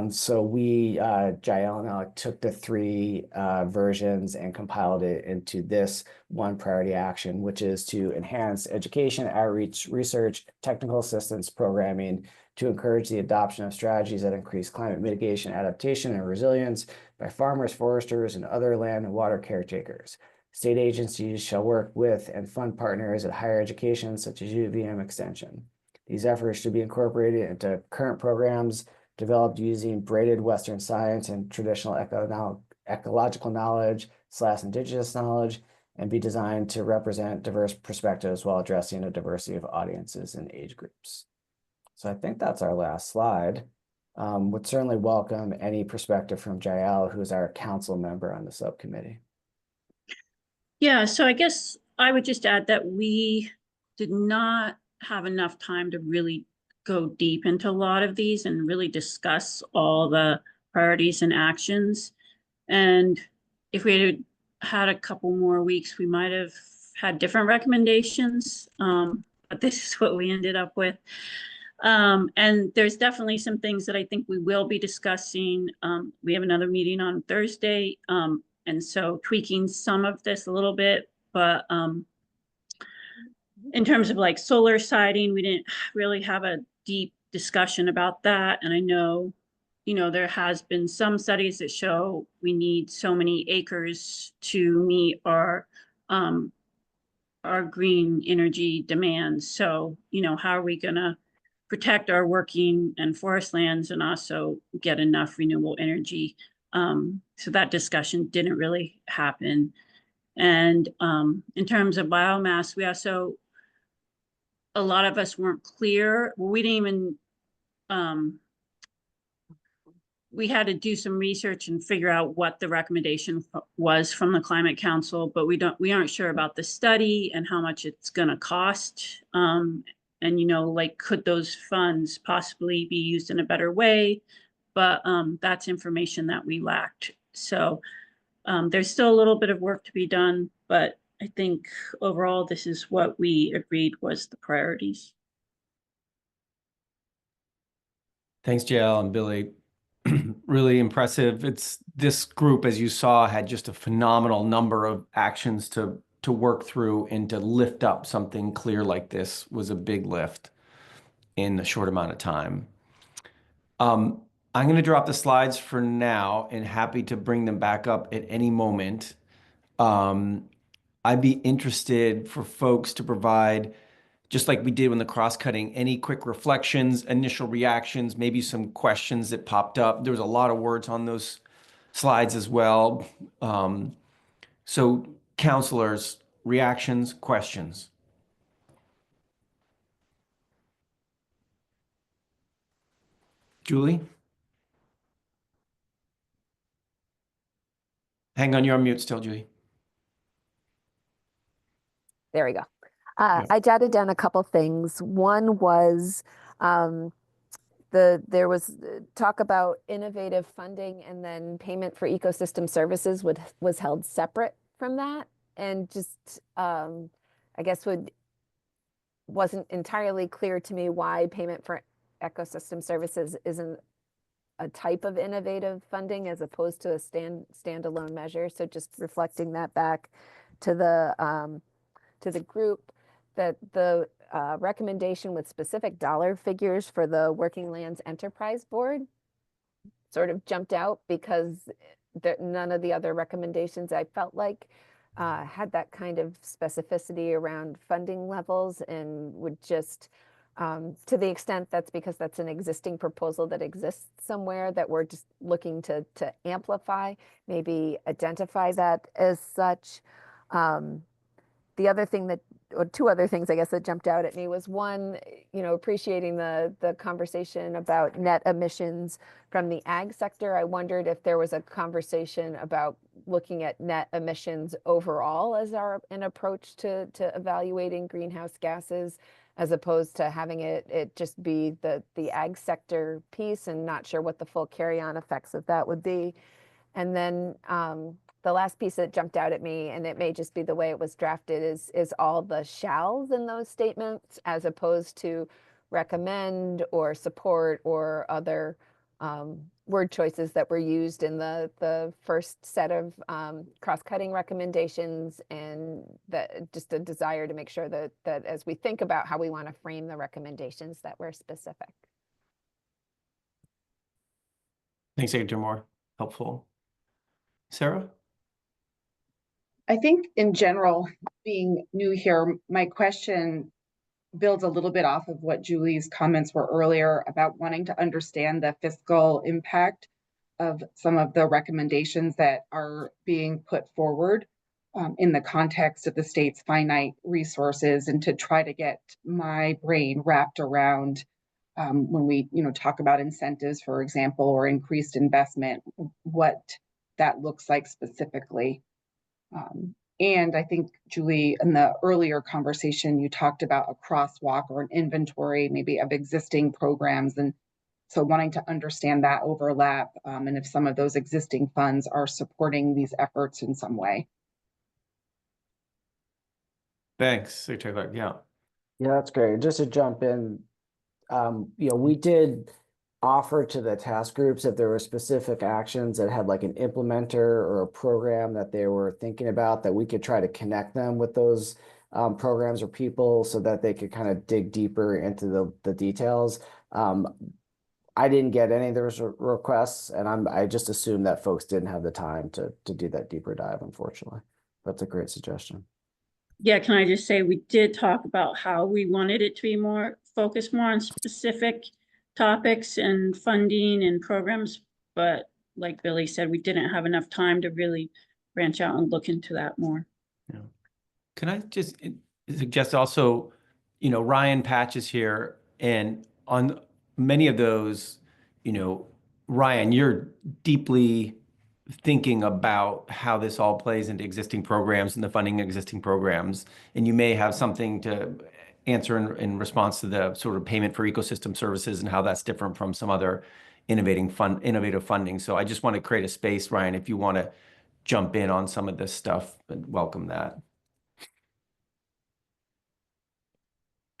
So we, Jael and I, took the three versions and compiled it into this one priority action, which is to enhance education, outreach, research, technical assistance programming to encourage the adoption of strategies that increase climate mitigation, adaptation, and resilience by farmers, foresters, and other land and water caretakers. State agencies shall work with and fund partners at higher education, such as UVM Extension. These efforts should be incorporated into current programs developed using braided Western science and traditional ecological knowledge / indigenous knowledge, and be designed to represent diverse perspectives while addressing a diversity of audiences and age groups. So I think that's our last slide. Would certainly welcome any perspective from Jael, who's our council member on the subcommittee. Yeah, so I guess I would just add that we did not have enough time to really go deep into a lot of these and really discuss all the priorities and actions. And if we had had a couple more weeks, we might have had different recommendations. But this is what we ended up with. And there's definitely some things that I think we will be discussing. We have another meeting on Thursday. And so tweaking some of this a little bit, but in terms of like solar siding, we didn't really have a deep discussion about that. And I know, there has been some studies that show we need so many acres to meet our green energy demands. So, how are we gonna protect our working and forest lands and also get enough renewable energy? So that discussion didn't really happen. And in terms of biomass, we also, a lot of us weren't clear. We didn't even, we had to do some research and figure out what the recommendation was from the Climate Council, but we aren't sure about the study and how much it's going to cost. And, like, could those funds possibly be used in a better way? But that's information that we lacked. So there's still a little bit of work to be done, but I think overall, this is what we agreed was the priorities. Thanks, JL and Billy. Really impressive. This group, as you saw, had just a phenomenal number of actions to work through, and to lift up something clear like this was a big lift in a short amount of time. I'm going to drop the slides for now and happy to bring them back up at any moment. I'd be interested for folks to provide, just like we did when the cross-cutting, any quick reflections, initial reactions, maybe some questions that popped up. There was a lot of words on those slides as well. So counselors, reactions, questions. Julie? Hang on, you're on mute still, Julie. There we go. Yeah. I jotted down a couple things. One was there was talk about innovative funding, and then payment for ecosystem services was held separate from that, and just I guess wasn't entirely clear to me why payment for ecosystem services isn't a type of innovative funding as opposed to a standalone measure. So just reflecting that back to the group, that the recommendation with specific dollar figures for the Working Lands Enterprise Board sort of jumped out, because none of the other recommendations I felt like had that kind of specificity around funding levels, and would just, to the extent that's because that's an existing proposal that exists somewhere that we're just looking to amplify, maybe identify that as such. The other thing or two other things, I guess, that jumped out at me was, one, appreciating the conversation about net emissions from the ag sector. I wondered if there was a conversation about looking at net emissions overall as an approach to evaluating greenhouse gases, as opposed to having it just be the ag sector piece, and not sure what the full carry-on effects of that would be. And then the last piece that jumped out at me, and it may just be the way it was drafted, is all the shalls in those statements, as opposed to recommend or support or other word choices that were used in the first set of cross-cutting recommendations, and just a desire to make sure that as we think about how we want to frame the recommendations, that we're specific. Thanks, Dr. Moore. Helpful. Sarah? I think in general, being new here, my question builds a little bit off of what Julie's comments were earlier about wanting to understand the fiscal impact of some of the recommendations that are being put forward in the context of the state's finite resources, and to try to get my brain wrapped around when we talk about incentives, for example, or increased investment, what that looks like specifically. And I think, Julie, in the earlier conversation, you talked about a crosswalk or an inventory maybe of existing programs. And so wanting to understand that overlap and if some of those existing funds are supporting these efforts in some way. Thanks, Secretary Clark. Yeah. Yeah, that's great. Just to jump in, we did offer to the task groups if there were specific actions that had like an implementer or a program that they were thinking about, that we could try to connect them with those programs or people so that they could kind of dig deeper into the details. I didn't get any of those requests, and I just assumed that folks didn't have the time to do that deeper dive, unfortunately. That's a great suggestion. Yeah, can I just say, we did talk about how we wanted it to be more focused more on specific topics and funding and programs, but like Billy said, we didn't have enough time to really branch out and look into that more. Yeah. Can I just suggest also, Ryan Patch is here, and on many of those, Ryan, you're deeply thinking about how this all plays into existing programs and the funding of existing programs, and you may have something to answer in response to the sort of payment for ecosystem services and how that's different from some other innovative funding. So I just want to create a space, Ryan, if you want to jump in on some of this stuff, and welcome that.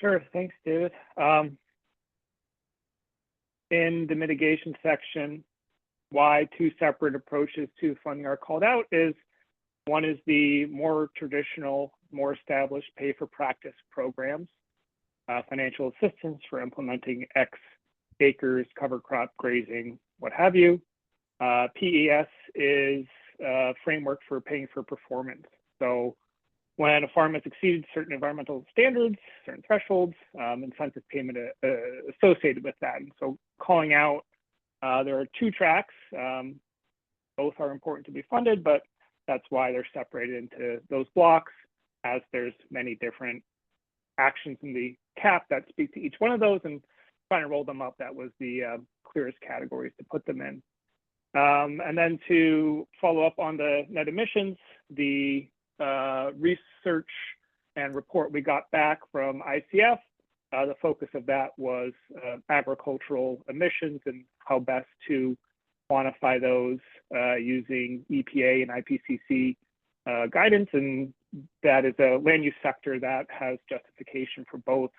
Sure, thanks, David. In the mitigation section, why two separate approaches to funding are called out is one is the more traditional, more established pay-for-practice programs, financial assistance for implementing X acres, cover crop grazing, what have you. PES is a framework for paying for performance. So when a farm has exceeded certain environmental standards, certain thresholds, incentive payment associated with that. And so calling out, there are two tracks. Both are important to be funded, but that's why they're separated into those blocks, as there's many different actions in the CAP that speak to each one of those, and trying to roll them up, that was the clearest categories to put them in. And then to follow up on the net emissions, the research and report we got back from ICF, the focus of that was agricultural emissions and how best to quantify those using EPA and IPCC guidance. And that is a land use sector that has justification for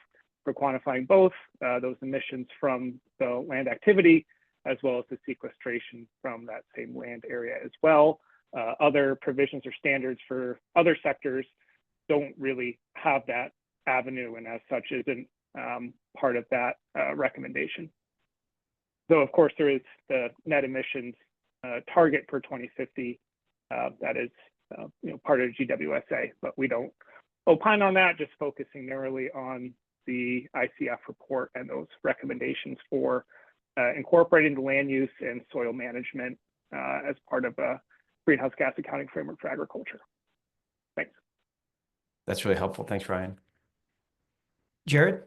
quantifying both those emissions from the land activity, as well as the sequestration from that same land area as well. Other provisions or standards for other sectors don't really have that avenue, and as such isn't part of that recommendation. Though of course there is the net emissions target for 2050 that is part of GWSA, but we don't opine on that, just focusing narrowly on the ICF report and those recommendations for incorporating the land use and soil management as part of a greenhouse gas accounting framework for agriculture. Thanks. That's really helpful. Thanks, Ryan. Jared?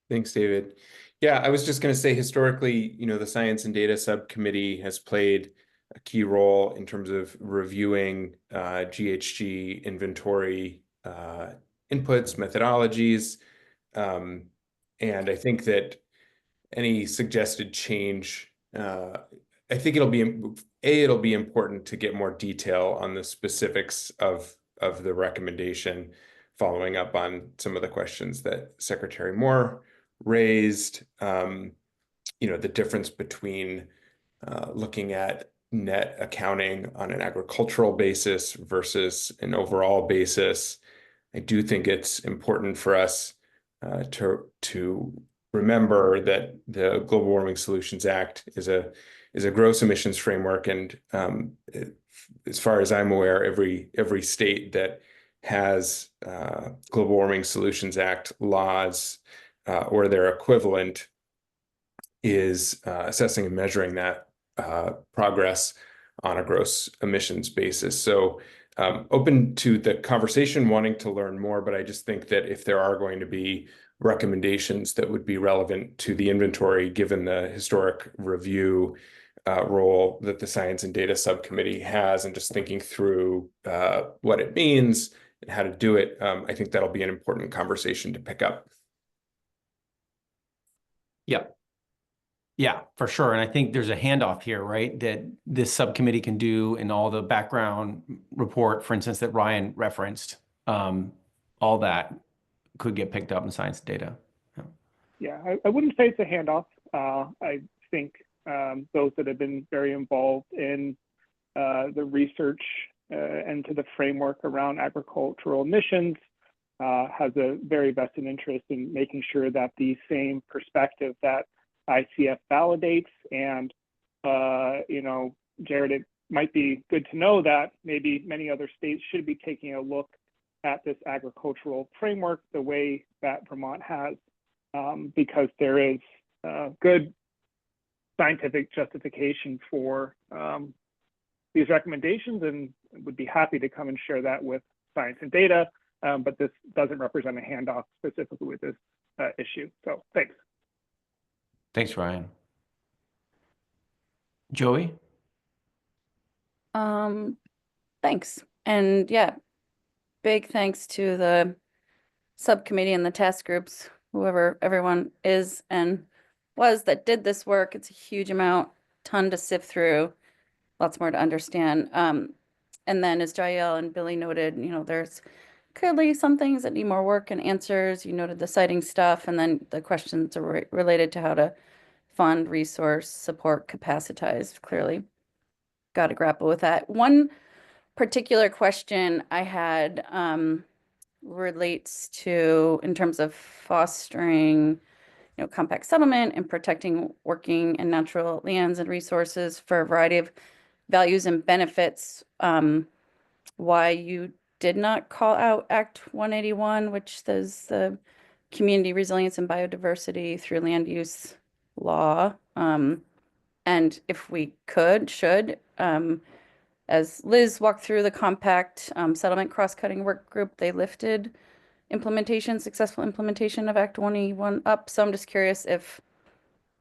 Thanks, David. Yeah, I was just going to say, historically, the Science and Data Subcommittee has played a key role in terms of reviewing GHG inventory inputs, methodologies, and I think that any suggested change, I think it'll be important to get more detail on the specifics of the recommendation, following up on some of the questions that Secretary Moore raised. The difference between looking at net accounting on an agricultural basis versus an overall basis. I do think it's important for us to remember that the Global Warming Solutions Act is a gross emissions framework, and as far as I'm aware, every state that has Global Warming Solutions Act laws or their equivalent is assessing and measuring that progress on a gross emissions basis. So open to the conversation, wanting to learn more, but I just think that if there are going to be recommendations that would be relevant to the inventory, given the historic review, role that the Science and Data Subcommittee has, and just thinking through what it means and how to do it. I think that'll be an important conversation to pick up. Yep. Yeah, for sure. And I think there's a handoff here, right, that this subcommittee can do in all the background report, for instance, that Ryan referenced. All that could get picked up in science data. Yeah, I wouldn't say it's a handoff. I think those that have been very involved in the research and to the framework around agricultural emissions has a very vested interest in making sure that the same perspective that ICF validates, and you know, Jared, it might be good to know that maybe many other states should be taking a look at this agricultural framework the way that Vermont has, because there is good scientific justification for these recommendations, and would be happy to come and share that with science and data, but this doesn't represent a handoff specifically with this issue. So thanks. Thanks, Ryan. Joey? Thanks. And yeah, big thanks to the subcommittee and the task groups, whoever everyone is and was that did this work. It's a huge amount, ton to sift through, lots more to understand. And then as Jael and Billy noted, you know, there's clearly some things that need more work and answers. You noted the citing stuff, and then the questions are related to how to fund, resource, support, capacitize. Clearly got to grapple with that. One particular question I had relates to, in terms of fostering, you know, compact settlement and protecting working and natural lands and resources for a variety of values and benefits, why you did not call out Act 181, which says the community resilience and biodiversity through land use law. And if we should, as Liz walked through the compact settlement cross-cutting work group, they lifted successful implementation of Act 181 up. So I'm just curious if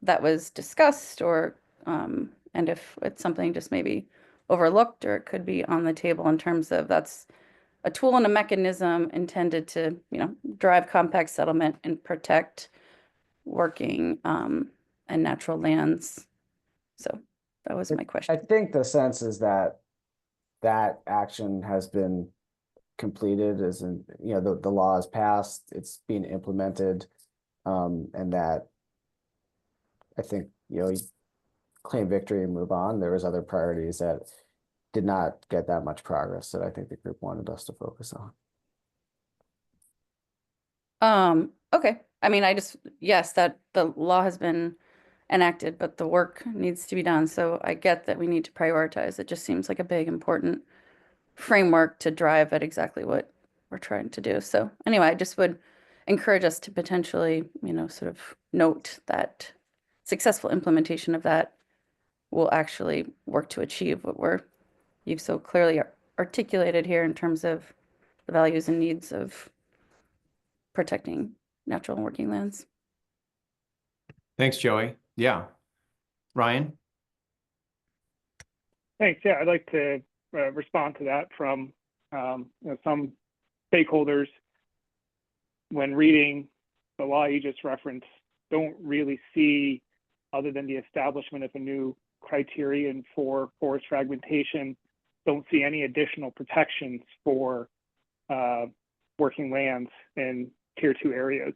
that was discussed, or and if it's something just maybe overlooked, or it could be on the table in terms of that's a tool and a mechanism intended to, you know, drive compact settlement and protect working and natural lands. So that was my question. I think the sense is that that action has been completed, as in, you know, the law is passed, it's being implemented, and that I think, you know, you claim victory and move on. There was other priorities that did not get that much progress that I think the group wanted us to focus on. Okay. I mean, yes, that the law has been enacted, but the work needs to be done. So I get that we need to prioritize. It just seems like a big, important framework to drive at exactly what we're trying to do. So anyway, I just would encourage us to potentially, you know, sort of note that successful implementation of that will actually work to achieve what you've so clearly articulated here in terms of the values and needs of protecting natural and working lands. Thanks, Joey. Yeah. Ryan? Thanks. Yeah, I'd like to respond to that from you know, some stakeholders. When reading the law you just referenced, don't really see, other than the establishment of a new criterion for forest fragmentation, don't see any additional protections for working lands in Tier 2 areas,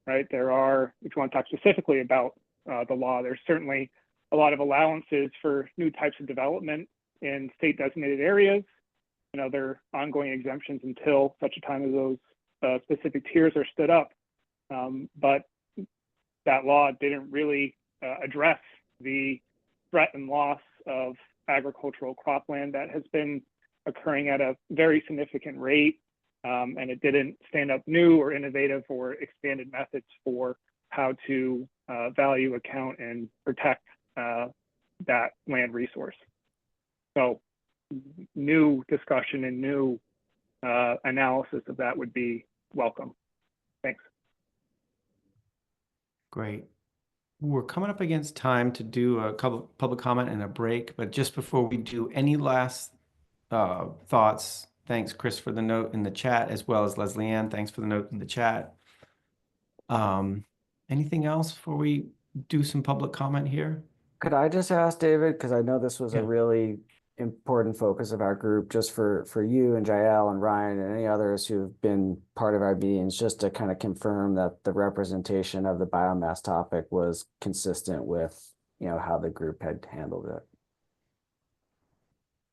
right? There are, if you want to talk specifically about the law, there's certainly a lot of allowances for new types of development in state designated areas and other ongoing exemptions until such a time as those specific tiers are stood up. But that law didn't really address the threat and loss of agricultural cropland that has been occurring at a very significant rate. And it didn't stand up new or innovative or expanded methods for how to value, account, and protect that land resource. So new discussion and new analysis of that would be welcome. Thanks. Great. We're coming up against time to do a couple public comment and a break, but just before we do, any last thoughts? Thanks, Chris, for the note in the chat, as well as Leslie Ann. Thanks for the note in the chat. Anything else before we do some public comment here? Could I just ask David, because I know this was Yeah. a really important focus of our group, just for you and Jael and Ryan and any others who've been part of our meetings, just to kind of confirm that the representation of the biomass topic was consistent with, how the group had handled it.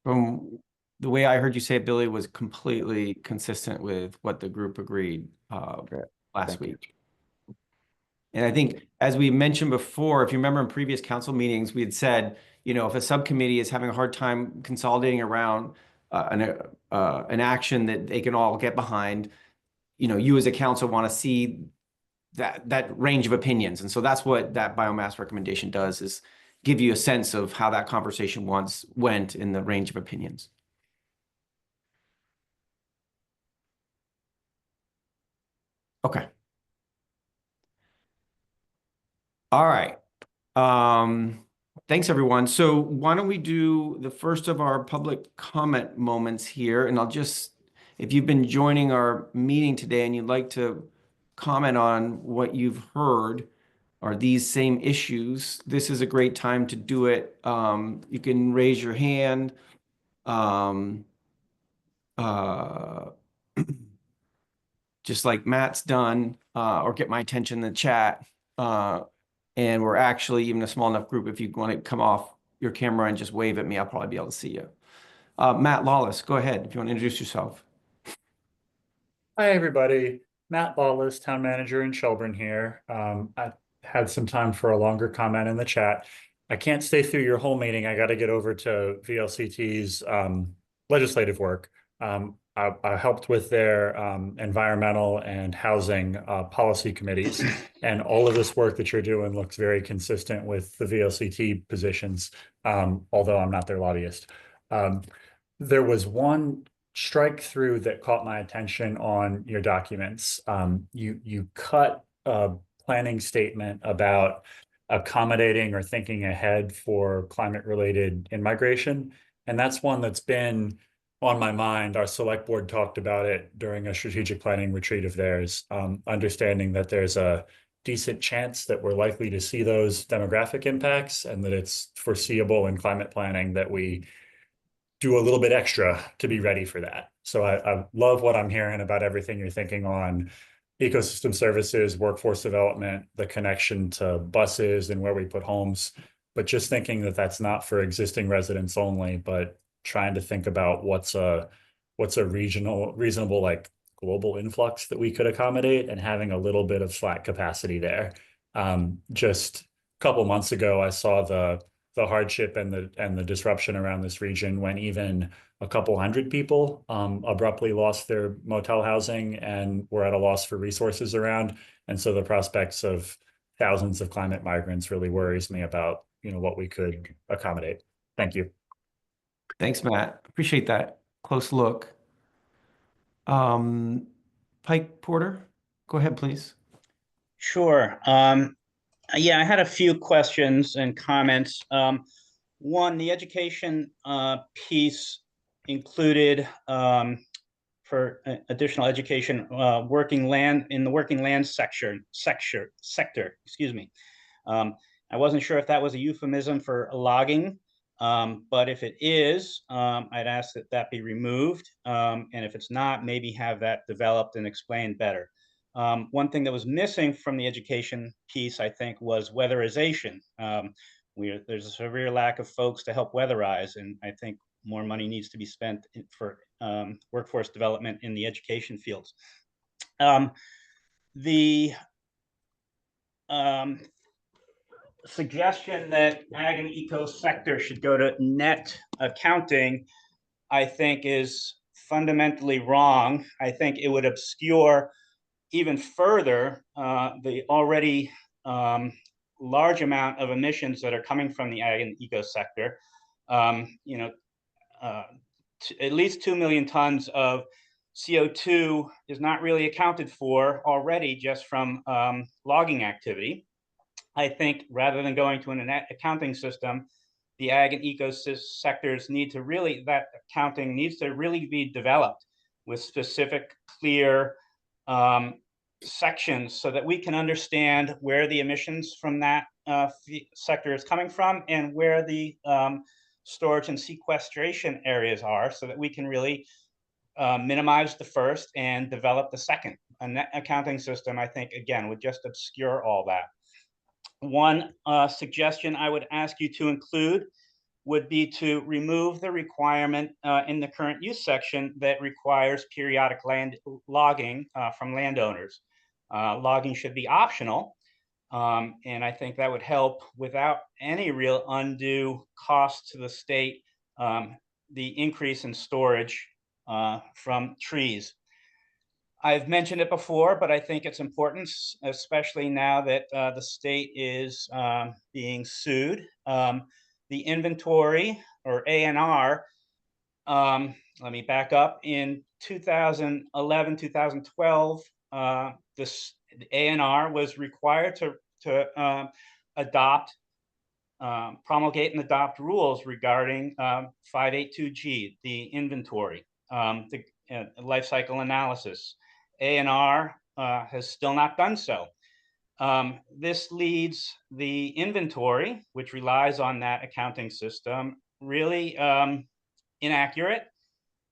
From the way I heard you say it, Billy, was completely consistent with what the group agreed Great. last Thank you. week. And I think, as we mentioned before, if you remember in previous council meetings, we had said, if a subcommittee is having a hard time consolidating around an action that they can all get behind, you as a council want to see that range of opinions. And so that's what that biomass recommendation does, is give you a sense of how that conversation once went in the range of opinions. Okay. All right. Thanks, everyone. So why don't we do the first of our public comment moments here? And if you've been joining our meeting today and you'd like to comment on what you've heard or these same issues, this is a great time to do it. You can raise your hand. Just like Matt's done, or get my attention in the chat. And we're actually even a small enough group. If you want to come off your camera and just wave at me, I'll probably be able to see you. Matt Lawless, go ahead if you want to introduce yourself. Hi, everybody. Matt Lawless, Town Manager in Shelburne here. I had some time for a longer comment in the chat. I can't stay through your whole meeting. I got to get over to VLCT's legislative work. I helped with their environmental and housing policy committees, and all of this work that you're doing looks very consistent with the VLCT positions, although I'm not their lobbyist. There was one strike through that caught my attention on your documents. You cut a planning statement about accommodating or thinking ahead for climate-related in-migration, and that's one that's been on my mind. Our select board talked about it during a strategic planning retreat of theirs, understanding that there's a decent chance that we're likely to see those demographic impacts, and that it's foreseeable in climate planning that we do a little bit extra to be ready for that. So I love what I'm hearing about everything you're thinking on ecosystem services, workforce development, the connection to buses and where we put homes, but just thinking that that's not for existing residents only, but trying to think about what's a reasonable, like global influx that we could accommodate, and having a little bit of slack capacity there. Just a couple months ago, I saw the hardship and the disruption around this region when even a couple hundred people abruptly lost their motel housing and were at a loss for resources around. And so the prospects of thousands of climate migrants really worries me about, what we could accommodate. Thank you. Thanks, Matt. Appreciate that close look. Pike Porter, go ahead, please. Sure. Yeah, I had a few questions and comments. One, the education piece included for additional education, working land in the working land sector. Excuse me. I wasn't sure if that was a euphemism for logging, but if it is, I'd ask that that be removed, and if it's not, maybe have that developed and explained better. One thing that was missing from the education piece, I think, was weatherization. There's a severe lack of folks to help weatherize, and I think more money needs to be spent for workforce development in the education fields. The suggestion that ag and eco sector should go to net accounting, I think, is fundamentally wrong. I think it would obscure even further the already large amount of emissions that are coming from the ag and eco sector. At least 2 million tons of CO2 is not really accounted for already just from logging activity. I think rather than going to an accounting system, the ag and eco sectors need to really, that accounting needs to really be developed with specific, clear sections so that we can understand where the emissions from that sector is coming from and where the storage and sequestration areas are, so that we can really minimize the first and develop the second. A net accounting system, I think, again, would just obscure all that. One suggestion I would ask you to include would be to remove the requirement in the current use section that requires periodic land logging from landowners. Logging should be optional, and I think that would help without any real undue cost to the state, the increase in storage from trees. I've mentioned it before, but I think it's important, especially now that the state is being sued. The inventory, or ANR, let me back up. In 2011, 2012, the ANR was required to adopt, promulgate and adopt rules regarding 582G, the inventory, the life cycle analysis. ANR has still not done so. This leads the inventory, which relies on that accounting system, really inaccurate,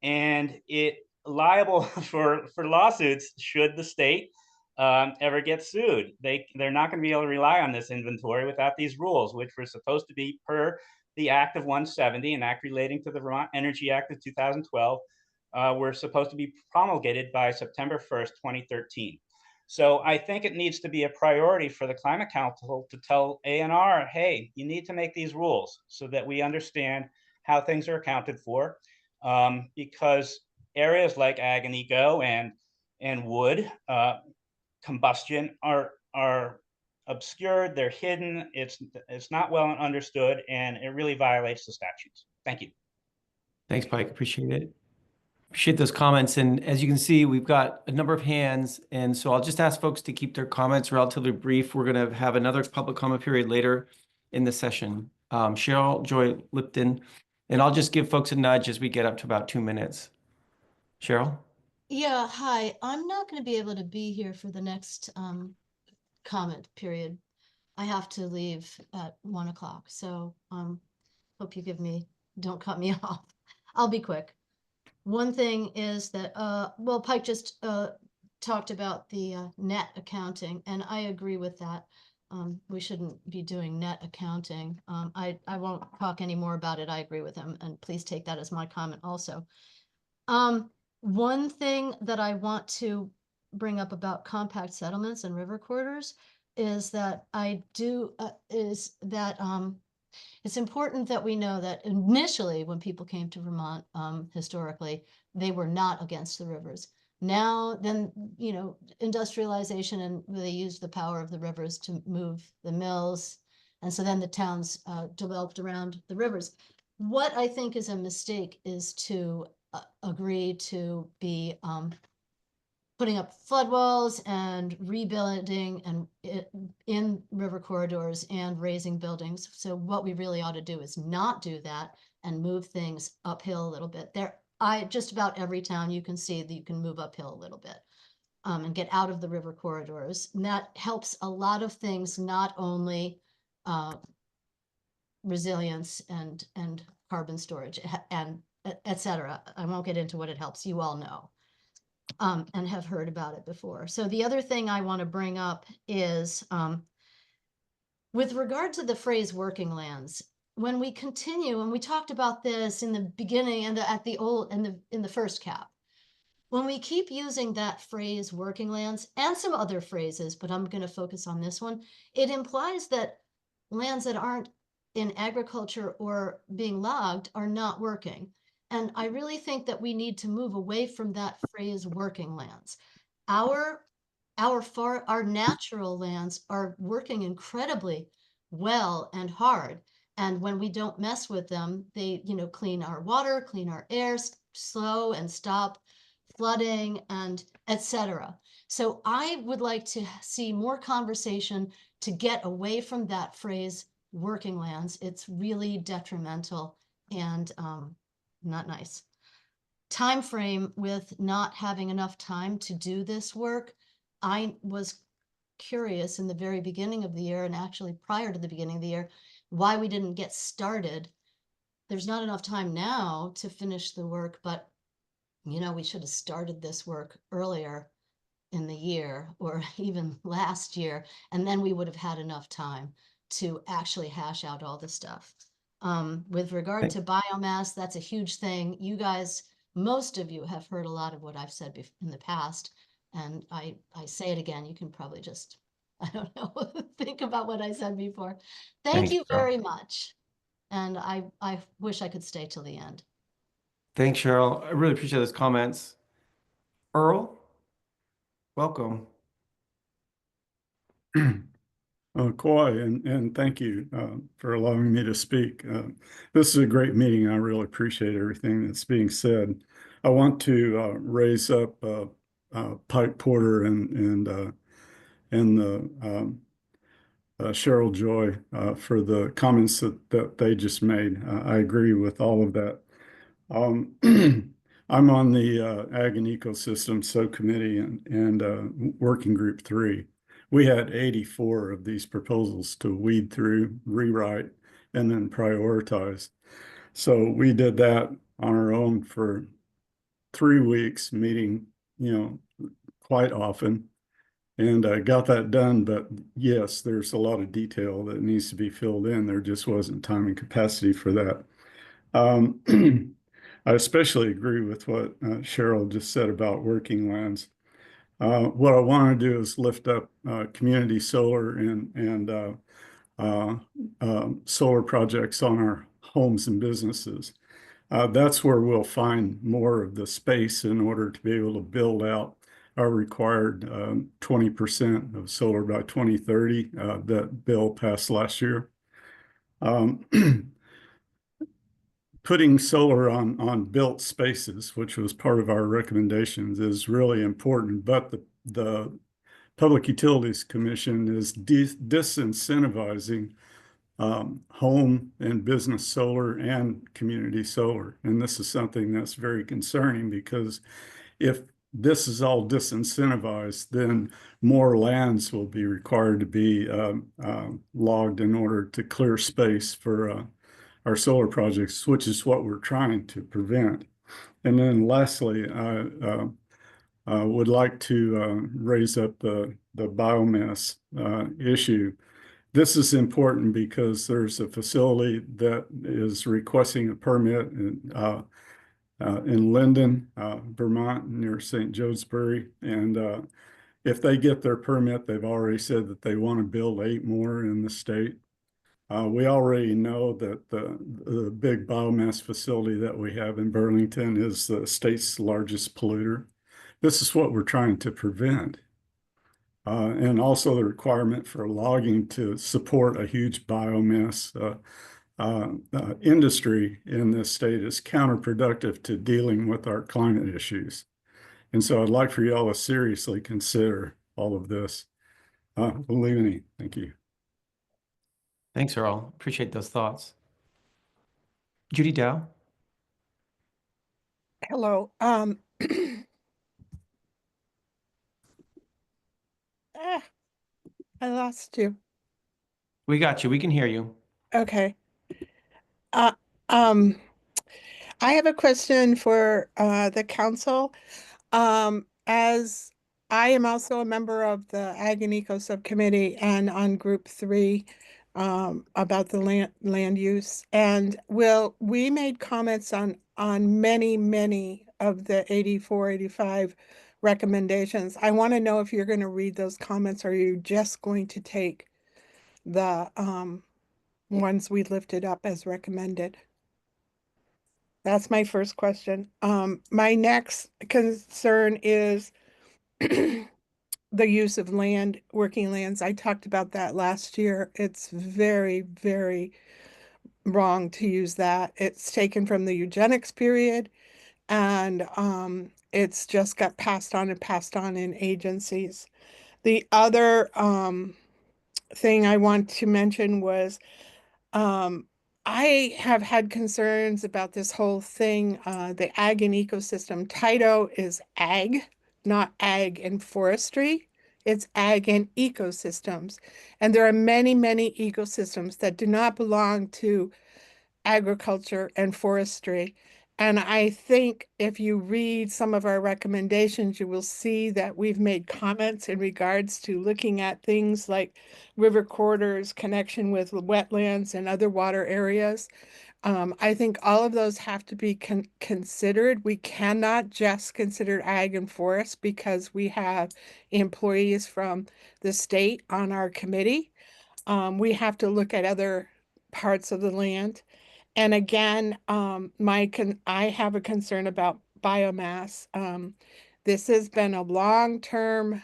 and it liable for lawsuits should the state ever get sued. They're not going to be able to rely on this inventory without these rules, which were supposed to be per the Act of 170, an act relating to the Vermont Energy Act of 2012, were supposed to be promulgated by September 1st, 2013. So I think it needs to be a priority for the Climate Council to tell ANR, hey, you need to make these rules so that we understand how things are accounted for, because areas like ag and eco and wood combustion are obscured, they're hidden, it's not well understood, and it really violates the statutes. Thank you. Thanks, Pike. Appreciate it. Appreciate those comments. And as you can see, we've got a number of hands. And so I'll just ask folks to keep their comments relatively brief. We're going to have another public comment period later in the session. Cheryl, Joy, Lipton, and I'll just give folks a nudge as we get up to about 2 minutes. Cheryl? Yeah, hi. I'm not going to be able to be here for the next comment period. I have to leave at 1 o'clock. So hope you don't cut me off. I'll be quick. One thing is that, well, Pike just talked about the net accounting, and I agree with that. We shouldn't be doing net accounting. I won't talk any more about it. I agree with him, and please take that as my comment also. One thing that I want to bring up about compact settlements and river corridors is that it's important that we know that initially when people came to Vermont, historically, they were not against the rivers. Now, then, industrialization, and they used the power of the rivers to move the mills. And so then the towns developed around the rivers. What I think is a mistake is to agree to be putting up flood walls and rebuilding and in river corridors and raising buildings. So what we really ought to do is not do that and move things uphill a little bit. Just about every town you can see that you can move uphill a little bit and get out of the river corridors. And that helps a lot of things, not only resilience and carbon storage and et cetera. I won't get into what it helps. You all know. And have heard about it before. So the other thing I want to bring up is with regard to the phrase working lands, when we continue, and we talked about this in the beginning and in the first cap, when we keep using that phrase working lands and some other phrases, but I'm going to focus on this one, it implies that lands that aren't in agriculture or being logged are not working. And I really think that we need to move away from that phrase working lands. Our natural lands are working incredibly well and hard. And when we don't mess with them, they, clean our water, clean our air, slow and stop flooding and etc. So I would like to see more conversation to get away from that phrase working lands. It's really detrimental and not nice. Time frame with not having enough time to do this work. I was curious in the very beginning of the year, and actually prior to the beginning of the year, why we didn't get started. There's not enough time now to finish the work, but you know, we should have started this work earlier in the year or even last year, and then we would have had enough time to actually hash out all the stuff. With regard to biomass, that's a huge thing. You guys, most of you have heard a lot of what I've said in the past, and I say it again. You can probably just, I don't know, think about what I said before. Thank you very much. And I wish I could stay till the end. Thanks, Cheryl. I really appreciate those comments. Earl, welcome. Kawhi, and thank you for allowing me to speak. This is a great meeting. I really appreciate everything that's being said. I want to raise up Pike Porter and Cheryl Joy for the comments that they just made. I agree with all of that. I'm on the Ag and Ecosystem Subcommittee and Working Group 3. We had 84 of these proposals to weed through, rewrite, and then prioritize. So we did that on our own for 3 weeks, meeting, quite often, and I got that done. But yes, there's a lot of detail that needs to be filled in. There just wasn't time and capacity for that. I especially agree with what Cheryl just said about working lands. What I want to do is lift up community solar and solar projects on our homes and businesses. That's where we'll find more of the space in order to be able to build out our required 20% of solar by 2030 that bill passed last year. Putting solar on built spaces, which was part of our recommendations, is really important. But the Public Utilities Commission is disincentivizing home and business solar and community solar. And this is something that's very concerning, because if this is all disincentivized, then more lands will be required to be logged in order to clear space for our solar projects, which is what we're trying to prevent. And then lastly, I would like to raise up the biomass issue. This is important because there's a facility that is requesting a permit in Linden, Vermont, near St. Jonesbury. And if they get their permit, they've already said that they want to build 8 more in the state. We already know that the big biomass facility that we have in Burlington is the state's largest polluter. This is what we're trying to prevent. And also the requirement for logging to support a huge biomass industry in this state is counterproductive to dealing with our climate issues. And so I'd like for you all to seriously consider all of this. Believe me, thank you. Thanks, Earl. Appreciate those thoughts. Judy Dow. Hello. I lost you. We got you. We can hear you. Okay. I have a question for the council. As I am also a member of the Ag and Eco Subcommittee and on Group 3 about the land use, and we made comments on many of the 84, 85 recommendations. I want to know if you're going to read those comments, or are you just going to take the ones we lifted up as recommended? That's my first question. My next concern is the use of land, working lands. I talked about that last year. It's very wrong to use that. It's taken from the eugenics period, and it's just got passed on and passed on in agencies. The other thing I want to mention was I have had concerns about this whole thing, the ag and ecosystem. TIDO is ag, not ag and forestry. It's ag and ecosystems. And there are many, many ecosystems that do not belong to agriculture and forestry. And I think if you read some of our recommendations, you will see that we've made comments in regards to looking at things like river corridors, connection with wetlands and other water areas. I think all of those have to be considered. We cannot just consider ag and forest because we have employees from the state on our committee. We have to look at other parts of the land. And again, I have a concern about biomass. This has been a long-term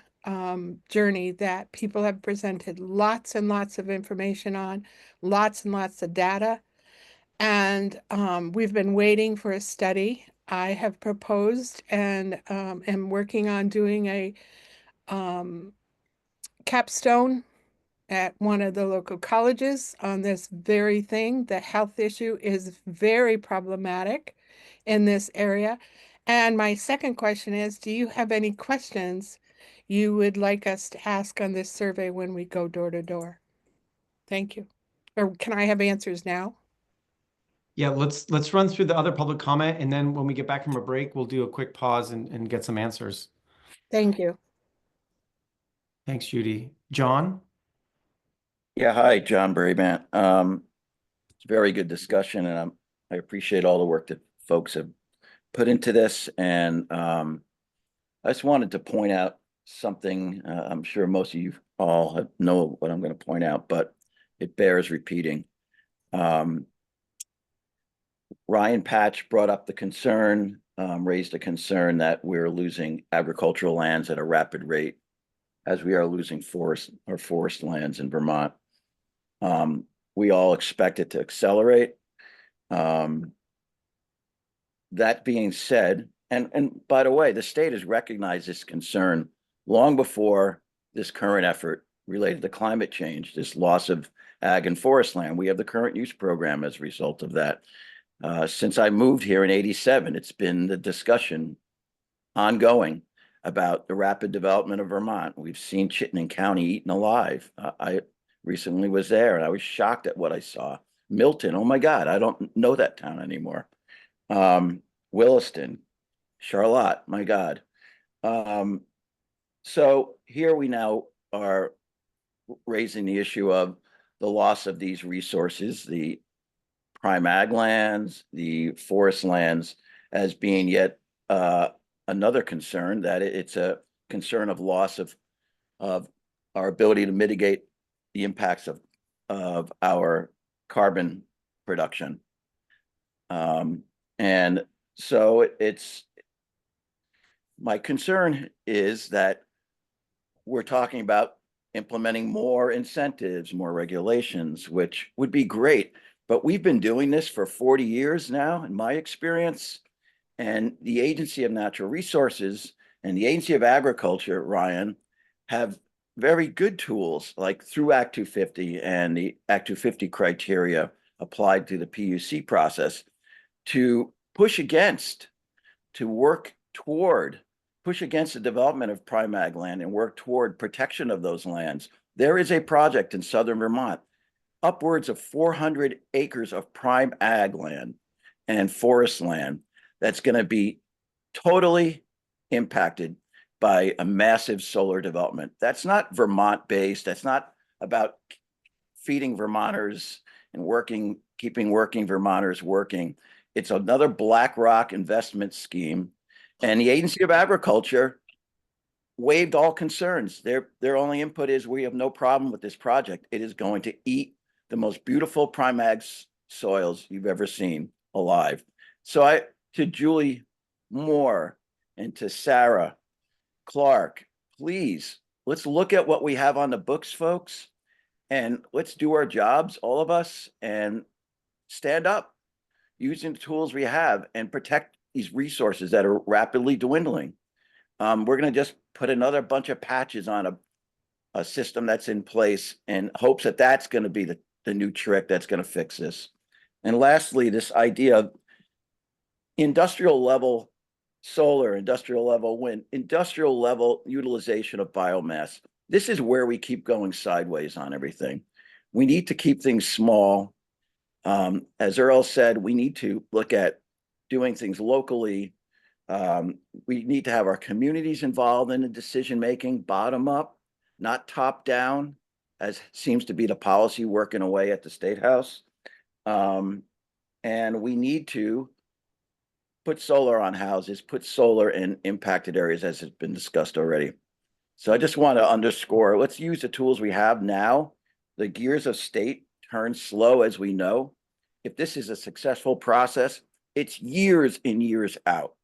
journey that people have presented lots and lots of information on, lots and lots of data. And we've been waiting for a study. I have proposed and am working on doing a capstone at one of the local colleges on this very thing. The health issue is very problematic in this area. And my second question is, do you have any questions you would like us to ask on this survey when we go door to door? Thank you. Or can I have answers now? Yeah, let's run through the other public comment, and then when we get back from a break, we'll do a quick pause and get some answers. Thank you. Thanks, Judy. John? Yeah, hi, John Brabant. It's a very good discussion, and I appreciate all the work that folks have put into this. And I just wanted to point out something. I'm sure most of you all know what I'm going to point out, but it bears repeating. Ryan Patch brought up the concern, raised a concern that we're losing agricultural lands at a rapid rate as we are losing forest lands in Vermont. We all expect it to accelerate. That being said, and by the way, the state has recognized this concern long before this current effort related to climate change, this loss of ag and forest land. We have the current use program as a result of that. Since I moved here in '87, it's been the discussion ongoing about the rapid development of Vermont. We've seen Chittenden County eaten alive. I recently was there and I was shocked at what I saw. Milton, oh my God, I don't know that town anymore. Williston, Charlotte, my God. So here we now are raising the issue of the loss of these resources, the prime ag lands, the forest lands, as being yet another concern, that it's a concern of loss of our ability to mitigate the impacts of our carbon production. And so my concern is that we're talking about implementing more incentives, more regulations, which would be great. But we've been doing this for 40 years now, in my experience. And the Agency of Natural Resources and the Agency of Agriculture, Ryan, have very good tools, like through Act 250 and the Act 250 criteria applied to the PUC process, to push against the development of prime ag land and work toward protection of those lands. There is a project in southern Vermont, upwards of 400 acres of prime ag land and forest land, that's going to be totally impacted by a massive solar development. That's not Vermont based. That's not about feeding Vermonters and keeping working Vermonters working. It's another BlackRock investment scheme. And the Agency of Agriculture waived all concerns. Their only input is, we have no problem with this project. It is going to eat the most beautiful prime ag soils you've ever seen alive. So to Julie Moore and to Sarah Clark, please, let's look at what we have on the books, folks, and let's do our jobs, all of us, and stand up using the tools we have and protect these resources that are rapidly dwindling. We're going to just put another bunch of patches on a system that's in place and hopes that that's going to be the new trick that's going to fix this. And lastly, this idea of industrial level solar, industrial level wind, industrial level utilization of biomass. This is where we keep going sideways on everything. We need to keep things small. As Earl said, we need to look at doing things locally. We need to have our communities involved in the decision-making, bottom up, not top down, as seems to be the policy working away at the State House. And we need to put solar on houses, put solar in impacted areas, as has been discussed already. So I just want to underscore, let's use the tools we have now. The gears of state turn slow, as we know. If this is a successful process, it's years and years out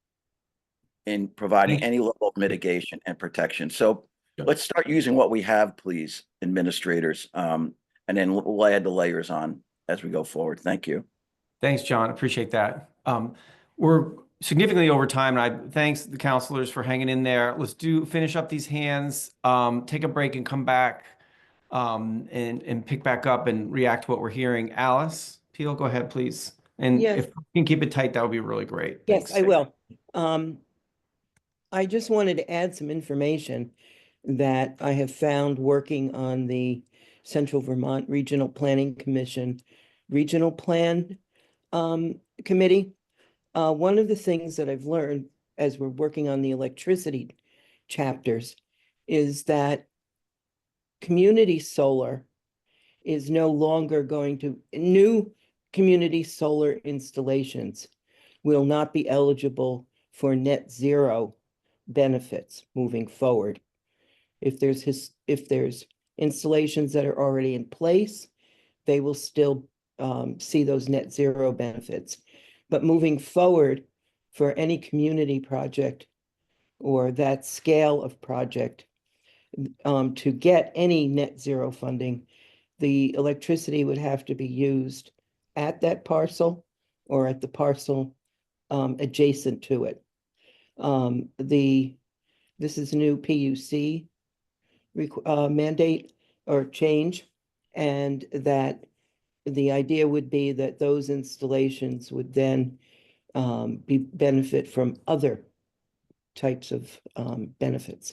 in providing any level of mitigation and protection. So let's start using what we have, please, administrators, and then we'll add the layers on as we go forward. Thank you. Thanks, John. Appreciate that. We're significantly over time, and I thanks the counselors for hanging in there. Let's finish up these hands, take a break, and come back and pick back up and react to what we're hearing. Alice Peel, go ahead, please. And Yes. if you can keep it tight, that would be really great. Yes, Thanks. I will. I just wanted to add some information that I have found working on the Central Vermont Regional Planning Commission Regional Plan Committee. One of the things that I've learned as we're working on the electricity chapters is that community solar is no longer new community solar installations will not be eligible for net zero benefits moving forward. If there's installations that are already in place, they will still see those net zero benefits. But moving forward, for any community project or that scale of project, to get any net zero funding, the electricity would have to be used at that parcel or at the parcel adjacent to it. This is new PUC mandate or change, and that the idea would be that those installations would then benefit from other types of benefits.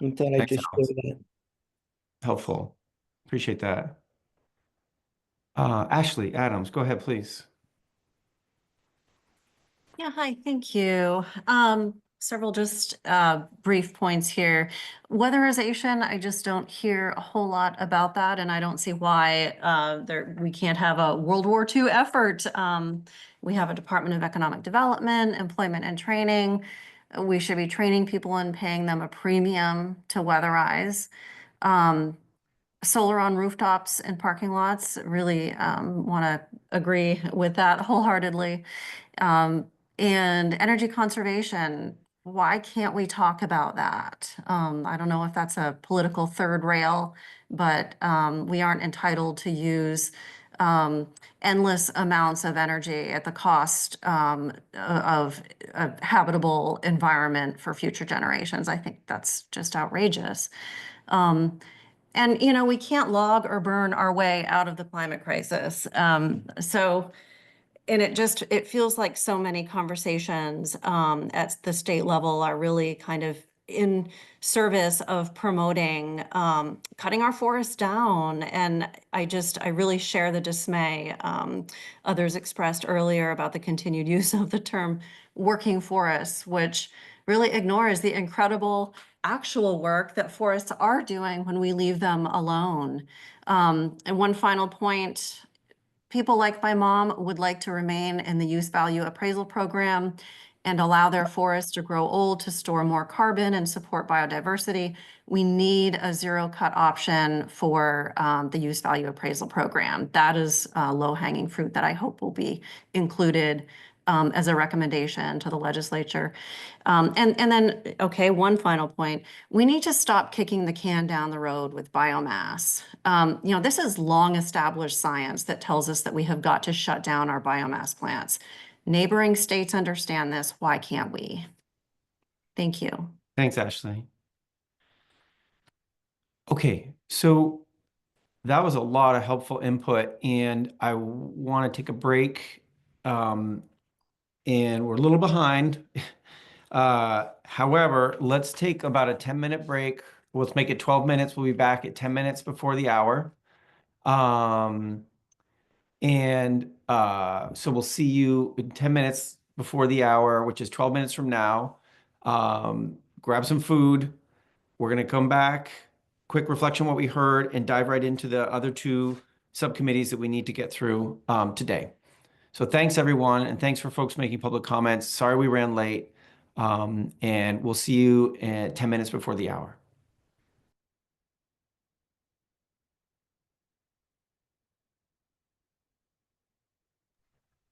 I thought I'd just share that. Helpful. Appreciate that. Ashley Adams, go ahead, please. Yeah, hi, thank you. Several just brief points here. Weatherization, I just don't hear a whole lot about that, and I don't see why we can't have a World War II effort. We have a Department of Economic Development, Employment and Training. We should be training people and paying them a premium to weatherize. Solar on rooftops and parking lots, really want to agree with that wholeheartedly. And energy conservation, why can't we talk about that? I don't know if that's a political third rail, but we aren't entitled to use endless amounts of energy at the cost of a habitable environment for future generations. I think that's just outrageous. And, you know, we can't log or burn our way out of the climate crisis. And it feels like so many conversations at the state level are really kind of in service of promoting cutting our forests down. And I really share the dismay others expressed earlier about the continued use of the term working forests, which really ignores the incredible actual work that forests are doing when we leave them alone. And one final point, people like my mom would like to remain in the use value appraisal program and allow their forests to grow old to store more carbon and support biodiversity. We need a zero cut option for the use value appraisal program. That is low-hanging fruit that I hope will be included as a recommendation to the legislature. And then, okay, one final point. We need to stop kicking the can down the road with biomass. You know, this is long established science that tells us that we have got to shut down our biomass plants. Neighboring states understand this. Why can't we? Thank you. Thanks, Ashley. Okay, so that was a lot of helpful input, and I want to take a break. And we're a little behind. However, let's take about a 10-minute break. Let's make it 12 minutes. We'll be back at 10 minutes before the hour. So we'll see you in 10 minutes before the hour, which is 12 minutes from now. Grab some food. We're going to come back, quick reflection on what we heard, and dive right into the other two subcommittees that we need to get through today. So thanks, everyone, and thanks for folks making public comments. Sorry we ran late, and we'll see you in 10 minutes before the hour.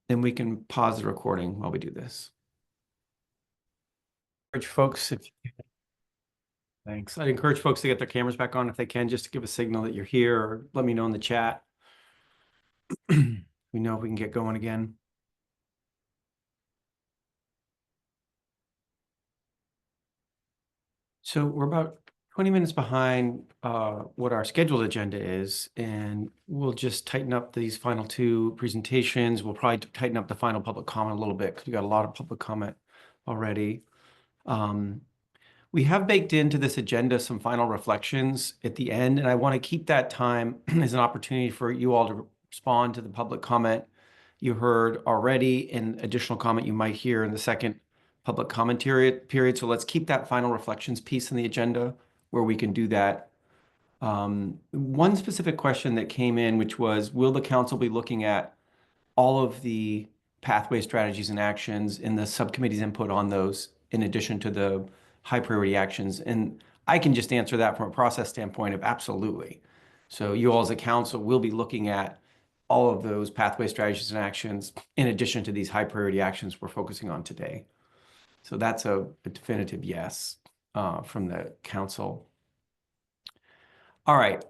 Then we can pause the recording while we do this. Encourage folks, thanks. I'd encourage folks to get their cameras back on if they can, just to give a signal that you're here, or let me know in the chat. We know if we can get going again. So we're about 20 minutes behind what our scheduled agenda is, and we'll just tighten up these final two presentations. We'll probably tighten up the final public comment a little bit because we got a lot of public comment already. We have baked into this agenda some final reflections at the end, and I want to keep that time as an opportunity for you all to respond to the public comment you heard already and additional comment you might hear in the second public commentary period. So let's keep that final reflections piece in the agenda where we can do that. One specific question that came in, which was, will the council be looking at all of the pathway strategies and actions and the subcommittee's input on those in addition to the high priority actions? And I can just answer that from a process standpoint of absolutely. So you all as a council will be looking at all of those pathway strategies and actions in addition to these high priority actions we're focusing on today. So that's a definitive yes from the council. All right.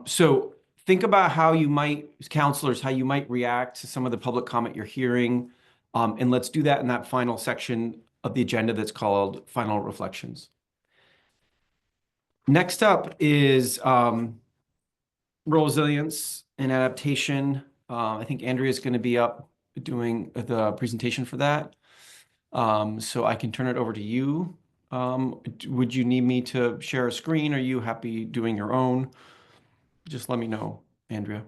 So think about how you might, counselors, how you might react to some of the public comment you're hearing. And let's do that in that final section of the agenda that's called Final Reflections. Next up is rural resilience and adaptation. I think Andrea is going to be up doing the presentation for that. So I can turn it over to you. Would you need me to share a screen? Are you happy doing your own? Just let me know, Andrea.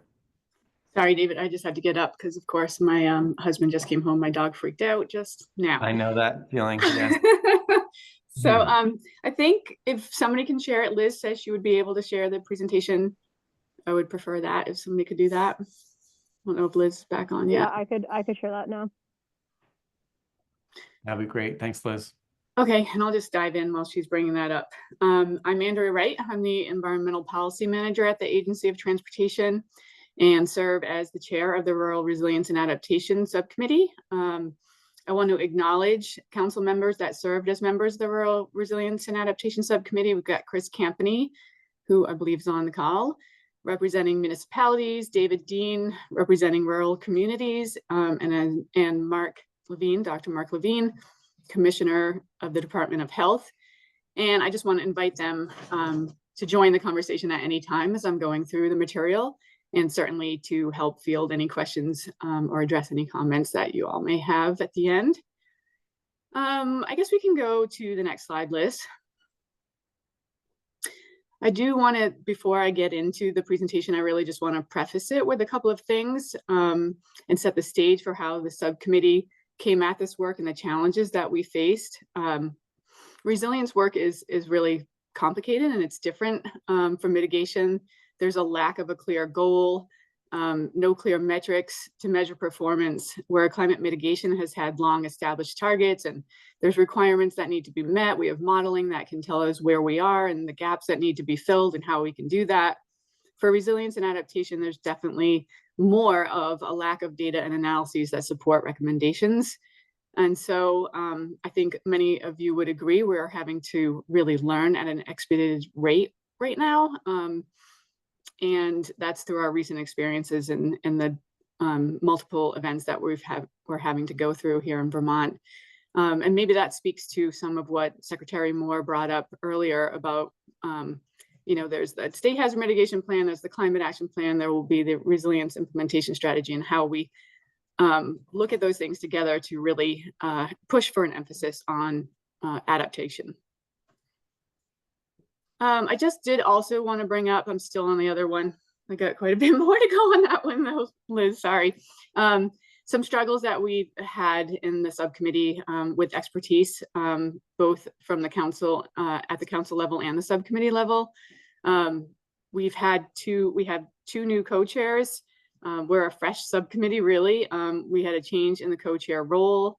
Sorry, David, I just had to get up because, of course, my husband just came home. My dog freaked out just now. I know that feeling, yes. So I think if somebody can share it, Liz says she would be able to share the presentation. I would prefer that if somebody could do that. I don't know if Liz is back on yet. Yeah, I could share that now. That'd be great. Thanks, Liz. Okay, and I'll just dive in while she's bringing that up. I'm Andrea Wright. I'm the Environmental Policy Manager at the Agency of Transportation and serve as the chair of the Rural Resilience and Adaptation Subcommittee. I want to acknowledge council members that served as members of the Rural Resilience and Adaptation Subcommittee. We've got Chris Campany, who I believe is on the call, representing municipalities, David Dean, representing rural communities, and Mark Levine, Dr. Mark Levine, Commissioner of the Department of Health. And I just want to invite them to join the conversation at any time as I'm going through the material, and certainly to help field any questions or address any comments that you all may have at the end. I guess we can go to the next slide, Liz. I do want to, before I get into the presentation, I really just want to preface it with a couple of things and set the stage for how the subcommittee came at this work and the challenges that we faced. Resilience work is really complicated and it's different from mitigation. There's a lack of a clear goal, no clear metrics to measure performance, where climate mitigation has had long established targets and there's requirements that need to be met. We have modeling that can tell us where we are and the gaps that need to be filled and how we can do that. For resilience and adaptation, there's definitely more of a lack of data and analyses that support recommendations. And so I think many of you would agree we're having to really learn at an expedited rate right now. And that's through our recent experiences in the multiple events that we're having to go through here in Vermont. And maybe that speaks to some of what Secretary Moore brought up earlier about, there's the state hazard mitigation plan, there's the climate action plan, there will be the resilience implementation strategy, and how we look at those things together to really push for an emphasis on adaptation. I just did also want to bring up, I'm still on the other one. I got quite a bit more to go on that one though, Liz, sorry. Some struggles that we've had in the subcommittee with expertise, both from the council, at the council level and the subcommittee level. We have two new co-chairs. We're a fresh subcommittee, really. We had a change in the co-chair role.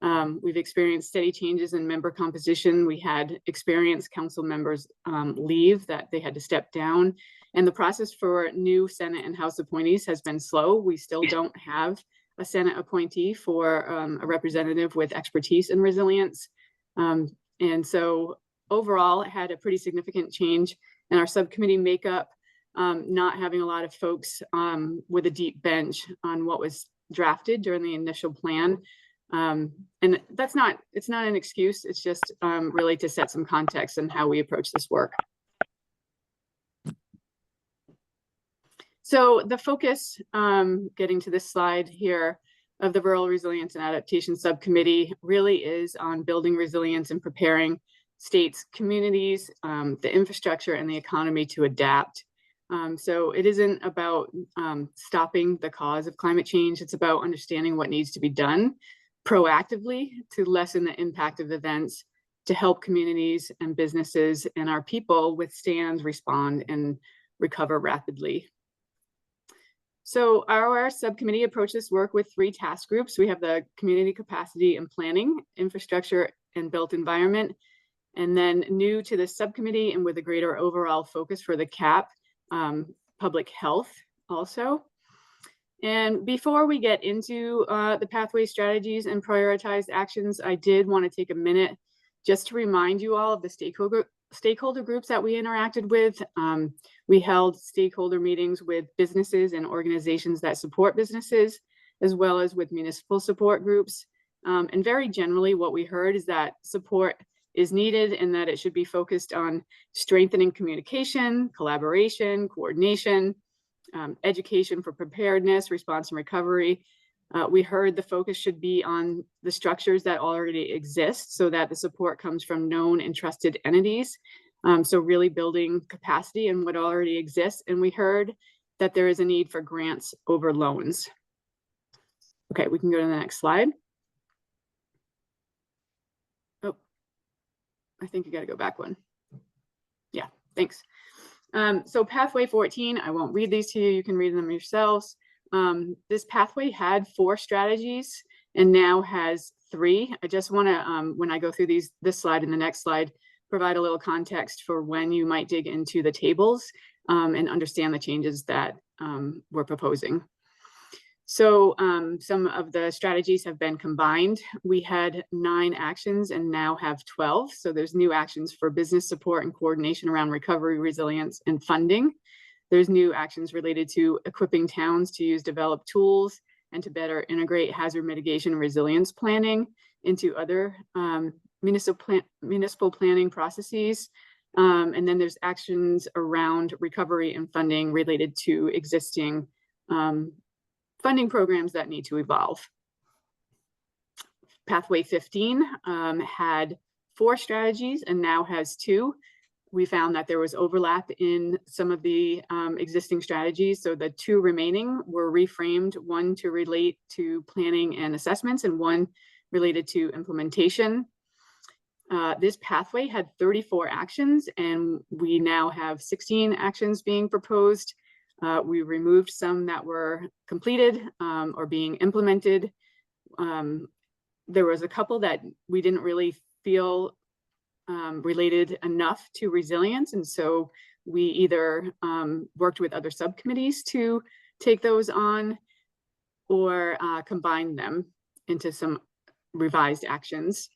We've experienced steady changes in member composition. We had experienced council members leave, that they had to step down. And the process for new Senate and House appointees has been slow. We still don't have a Senate appointee for a representative with expertise in resilience. And so overall, it had a pretty significant change in our subcommittee makeup, not having a lot of folks with a deep bench on what was drafted during the initial plan. And it's not an excuse, it's just really to set some context on how we approach this work. So the focus, getting to this slide here, of the Rural Resilience and Adaptation Subcommittee really is on building resilience and preparing states, communities, the infrastructure and the economy to adapt. So it isn't about stopping the cause of climate change. It's about understanding what needs to be done proactively to lessen the impact of events, to help communities and businesses and our people withstand, respond, and recover rapidly. So our subcommittee approached this work with 3 task groups. We have the community capacity and planning, infrastructure and built environment, and then new to the subcommittee and with a greater overall focus for the CAP, public health also. And before we get into the pathway strategies and prioritized actions, I did want to take a minute just to remind you all of the stakeholder groups that we interacted with. We held stakeholder meetings with businesses and organizations that support businesses, as well as with municipal support groups. And very generally, what we heard is that support is needed and that it should be focused on strengthening communication, collaboration, coordination, education for preparedness, response and recovery. We heard the focus should be on the structures that already exist so that the support comes from known and trusted entities. So really building capacity in what already exists. And we heard that there is a need for grants over loans. Okay, we can go to the next slide. Oh, I think you got to go back one. Yeah, thanks. So pathway 14, I won't read these to you. You can read them yourselves. This pathway had 4 strategies and now has 3. I just want to, when I go through this slide and the next slide, provide a little context for when you might dig into the tables and understand the changes that we're proposing. So some of the strategies have been combined. We had 9 actions and now have 12. So there's new actions for business support and coordination around recovery, resilience, and funding. There's new actions related to equipping towns to use developed tools and to better integrate hazard mitigation and resilience planning into other municipal planning processes. And then there's actions around recovery and funding related to existing funding programs that need to evolve. Pathway 15 had 4 strategies and now has 2. We found that there was overlap in some of the existing strategies. So the 2 remaining were reframed, one to relate to planning and assessments and one related to implementation. This pathway had 34 actions and we now have 16 actions being proposed. We removed some that were completed or being implemented. There was a couple that we didn't really feel related enough to resilience. And so we either worked with other subcommittees to take those on or combine them into some revised actions.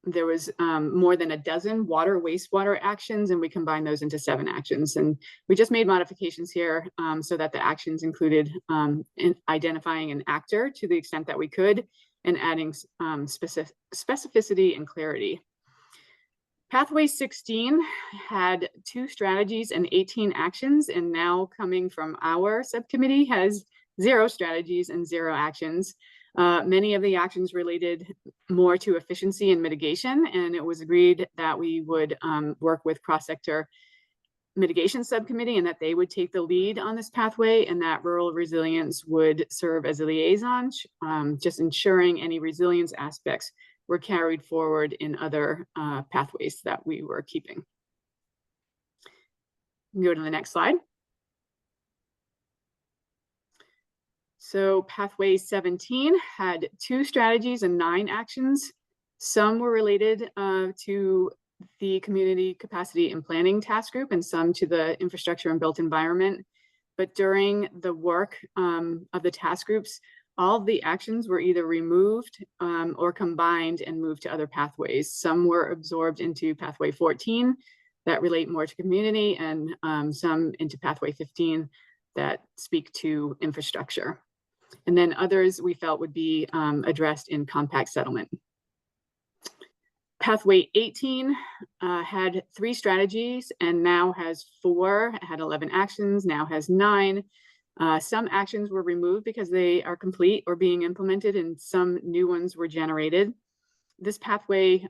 there was more than a dozen water wastewater actions, and we combined those into 7 actions. And we just made modifications here so that the actions included in identifying an actor to the extent that we could, and adding specificity and clarity. Pathway 16 had 2 strategies and 18 actions, and now coming from our subcommittee has 0 strategies and 0 actions. Many of the actions related more to efficiency and mitigation, and it was agreed that we would work with cross-sector mitigation subcommittee and that they would take the lead on this pathway, and that rural resilience would serve as a liaison, just ensuring any resilience aspects were carried forward in other pathways that we were keeping. Go to the next slide. So pathway 17 had 2 strategies and 9 actions. Some were related to the community capacity and planning task group, and some to the infrastructure and built environment. But during the work of the task groups, all of the actions were either removed or combined and moved to other pathways. Some were absorbed into pathway 14 that relate more to community, and some into pathway 15 that speak to infrastructure. And then others we felt would be addressed in compact settlement. Pathway 18 had 3 strategies and now has 4, had 11 actions, now has 9. Some actions were removed because they are complete or being implemented, and some new ones were generated. This pathway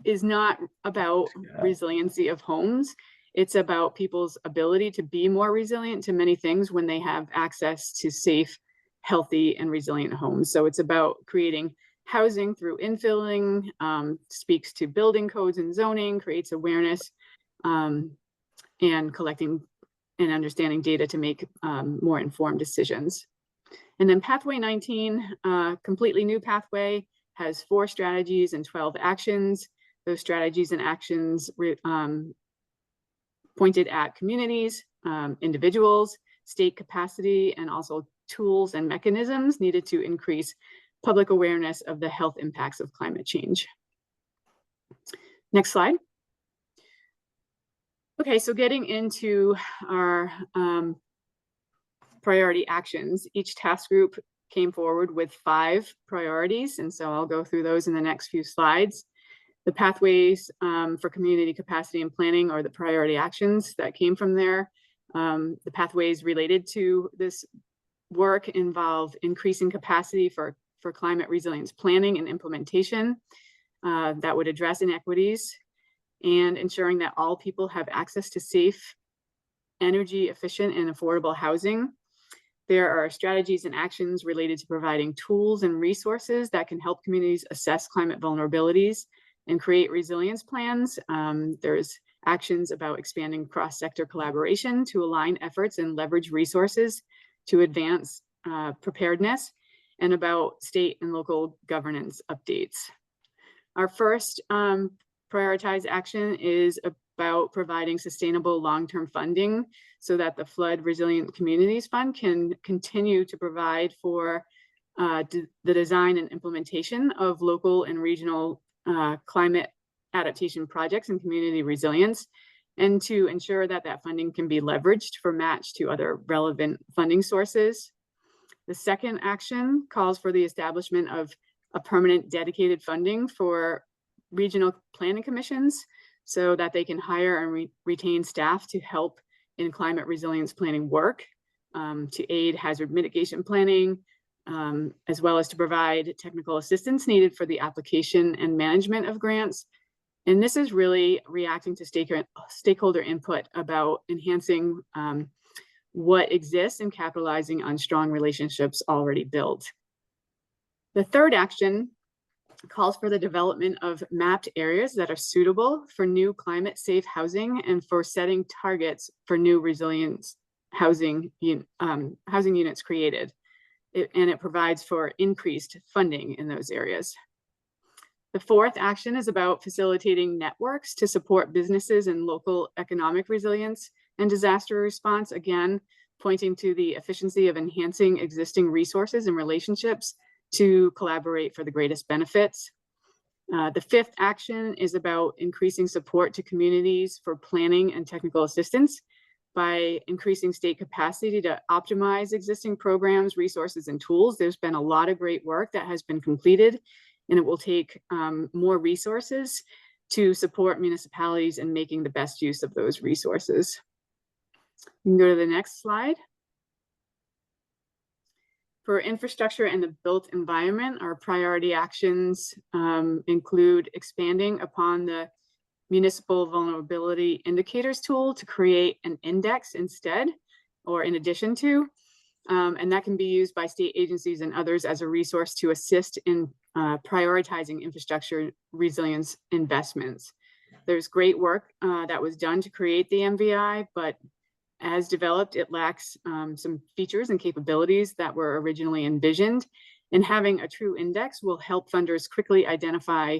is not about resiliency of homes. It's about people's ability to be more resilient to many things when they have access to safe, healthy, and resilient homes. So it's about creating housing through infilling, speaks to building codes and zoning, creates awareness, and collecting and understanding data to make more informed decisions. And then pathway 19, completely new pathway, has 4 strategies and 12 actions. Those strategies and actions pointed at communities, individuals, state capacity, and also tools and mechanisms needed to increase public awareness of the health impacts of climate change. Next slide. Okay, so getting into our priority actions, each task group came forward with 5 priorities, and so I'll go through those in the next few slides. The pathways for community capacity and planning are the priority actions that came from there. The pathways related to this work involve increasing capacity for climate resilience planning and implementation that would address inequities, and ensuring that all people have access to safe, energy efficient, and affordable housing. There are strategies and actions related to providing tools and resources that can help communities assess climate vulnerabilities and create resilience plans. There's actions about expanding cross-sector collaboration to align efforts and leverage resources to advance preparedness, and about state and local governance updates. Our first prioritized action is about providing sustainable long-term funding so that the Flood Resilient Communities Fund can continue to provide for the design and implementation of local and regional climate adaptation projects and community resilience, and to ensure that that funding can be leveraged for match to other relevant funding sources. The second action calls for the establishment of a permanent dedicated funding for regional planning commissions so that they can hire and retain staff to help in climate resilience planning work, to aid hazard mitigation planning, as well as to provide technical assistance needed for the application and management of grants. And this is really reacting to stakeholder input about enhancing what exists and capitalizing on strong relationships already built. The third action calls for the development of mapped areas that are suitable for new climate safe housing and for setting targets for new resilience housing units created. And it provides for increased funding in those areas. The fourth action is about facilitating networks to support businesses and local economic resilience and disaster response, again, pointing to the efficiency of enhancing existing resources and relationships to collaborate for the greatest benefits. The fifth action is about increasing support to communities for planning and technical assistance by increasing state capacity to optimize existing programs, resources, and tools. There's been a lot of great work that has been completed, and it will take more resources to support municipalities in making the best use of those resources. You can go to the next slide. For infrastructure and the built environment, our priority actions include expanding upon the municipal vulnerability indicators tool to create an index instead or in addition to, and that can be used by state agencies and others as a resource to assist in prioritizing infrastructure resilience investments. There's great work that was done to create the MVI, but as developed, it lacks some features and capabilities that were originally envisioned. And having a true index will help funders quickly identify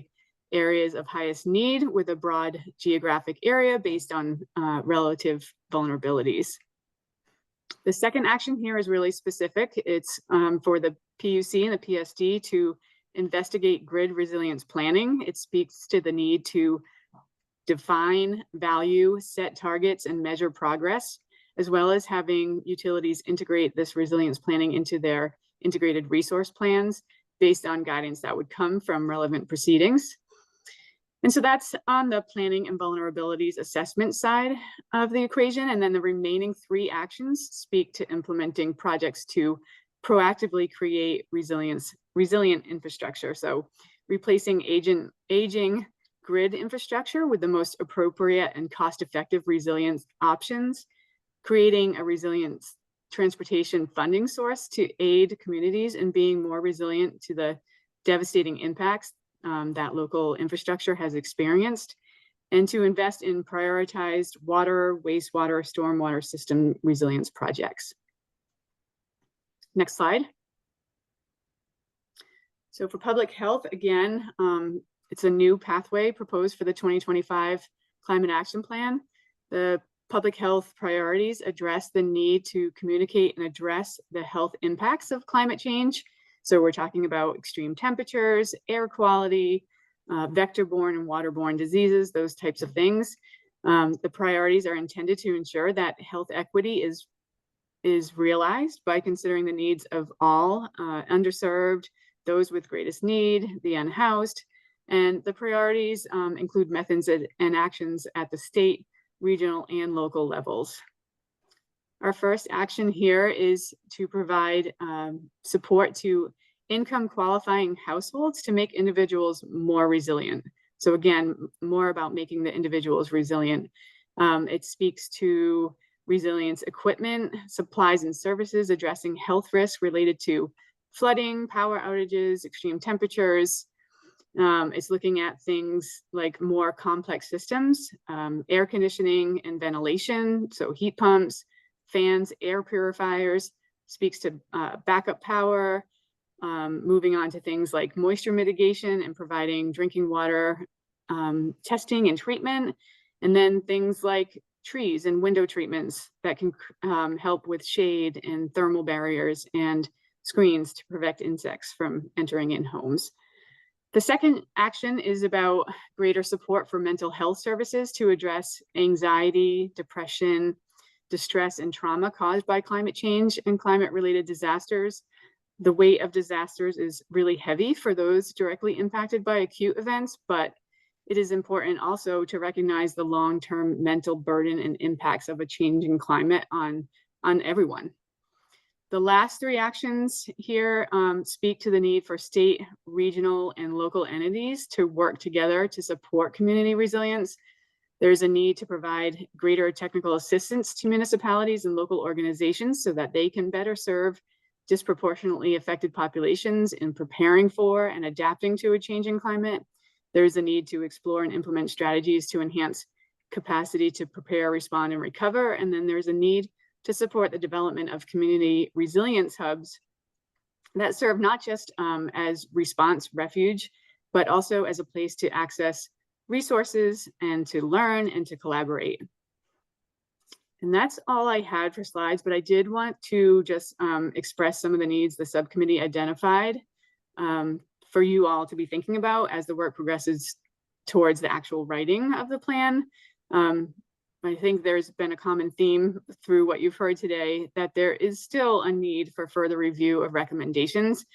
areas of highest need with a broad geographic area based on relative vulnerabilities. The second action here is really specific. It's for the PUC and the PSD to investigate grid resilience planning. It speaks to the need to define, value, set targets, and measure progress, as well as having utilities integrate this resilience planning into their integrated resource plans based on guidance that would come from relevant proceedings. And so that's on the planning and vulnerabilities assessment side of the equation. And then the remaining three actions speak to implementing projects to proactively create resilient infrastructure. So replacing aging grid infrastructure with the most appropriate and cost-effective resilience options, creating a resilience transportation funding source to aid communities in being more resilient to the devastating impacts that local infrastructure has experienced, and to invest in prioritized water, wastewater, stormwater system resilience projects. Next slide. So for public health, again, it's a new pathway proposed for the 2025 Climate Action Plan. The public health priorities address the need to communicate and address the health impacts of climate change. So we're talking about extreme temperatures, air quality, vector-borne and waterborne diseases, those types of things. The priorities are intended to ensure that health equity is realized by considering the needs of all underserved, those with greatest need, the unhoused, and the priorities include methods and actions at the state, regional, and local levels. Our first action here is to provide support to income qualifying households to make individuals more resilient. So again, more about making the individuals resilient. It speaks to resilience equipment, supplies and services addressing health risks related to flooding, power outages, extreme temperatures. It's looking at things like more complex systems, air conditioning and ventilation, so heat pumps, fans, air purifiers, speaks to backup power, moving on to things like moisture mitigation and providing drinking water testing and treatment, and then things like trees and window treatments that can help with shade and thermal barriers and screens to prevent insects from entering in homes. The second action is about greater support for mental health services to address anxiety, depression, distress, and trauma caused by climate change and climate-related disasters. The weight of disasters is really heavy for those directly impacted by acute events, but it is important also to recognize the long-term mental burden and impacts of a changing climate on everyone. The last three actions here speak to the need for state, regional, and local entities to work together to support community resilience. There's a need to provide greater technical assistance to municipalities and local organizations so that they can better serve disproportionately affected populations in preparing for and adapting to a changing climate. There's a need to explore and implement strategies to enhance capacity to prepare, respond, and recover. And then there's a need to support the development of community resilience hubs that serve not just as response refuge, but also as a place to access resources and to learn and to collaborate. And that's all I had for slides, but I did want to just express some of the needs the subcommittee identified for you all to be thinking about as the work progresses towards the actual writing of the plan. I think there's been a common theme through what you've heard today that there is still a need for further review of recommendations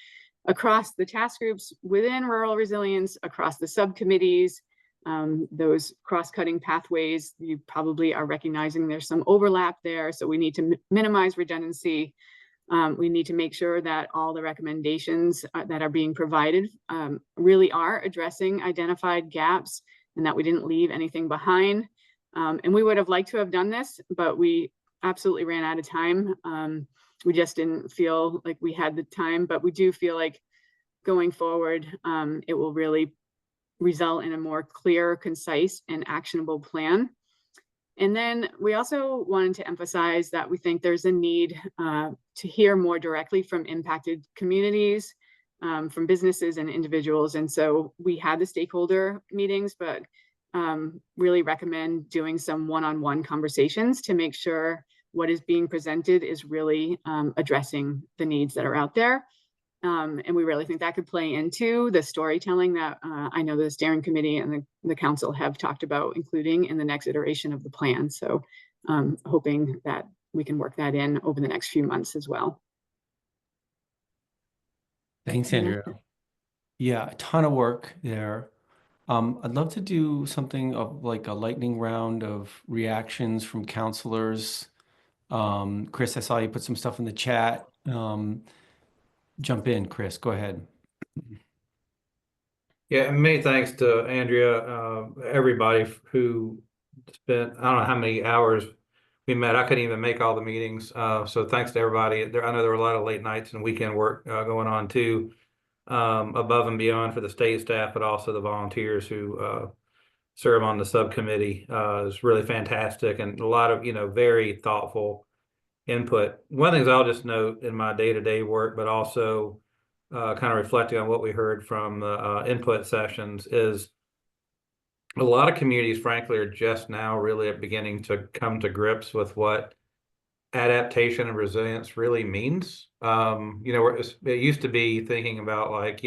across the task groups within rural resilience, across the subcommittees, those cross-cutting pathways. You probably are recognizing there's some overlap there, so we need to minimize redundancy. We need to make sure that all the recommendations that are being provided really are addressing identified gaps and that we didn't leave anything behind. And we would have liked to have done this, but we absolutely ran out of time. We just didn't feel like we had the time, but we do feel like going forward, it will really result in a more clear, concise, and actionable plan. And then we also wanted to emphasize that we think there's a need to hear more directly from impacted communities, from businesses and individuals. And so we had the stakeholder meetings, but really recommend doing some one-on-one conversations to make sure what is being presented is really addressing the needs that are out there. And we really think that could play into the storytelling that I know the steering committee and the council have talked about including in the next iteration of the plan. So hoping that we can work that in over the next few months as well. Thanks, Andrea. Yeah, a ton of work there. I'd love to do something of like a lightning round of reactions from counselors. Chris, I saw you put some stuff in the chat. Jump in, Chris, go ahead. Yeah, and many thanks to Andrea, everybody who spent, I don't know how many hours we met. I couldn't even make all the meetings. So thanks to everybody. I know there were a lot of late nights and weekend work going on too, above and beyond for the state staff, but also the volunteers who serve on the subcommittee. Is really fantastic and a lot of, very thoughtful input. One of the things I'll just note in my day-to-day work, but also kind of reflecting on what we heard from the input sessions is a lot of communities, frankly, are just now really beginning to come to grips with what adaptation and resilience really means. It used to be thinking about like,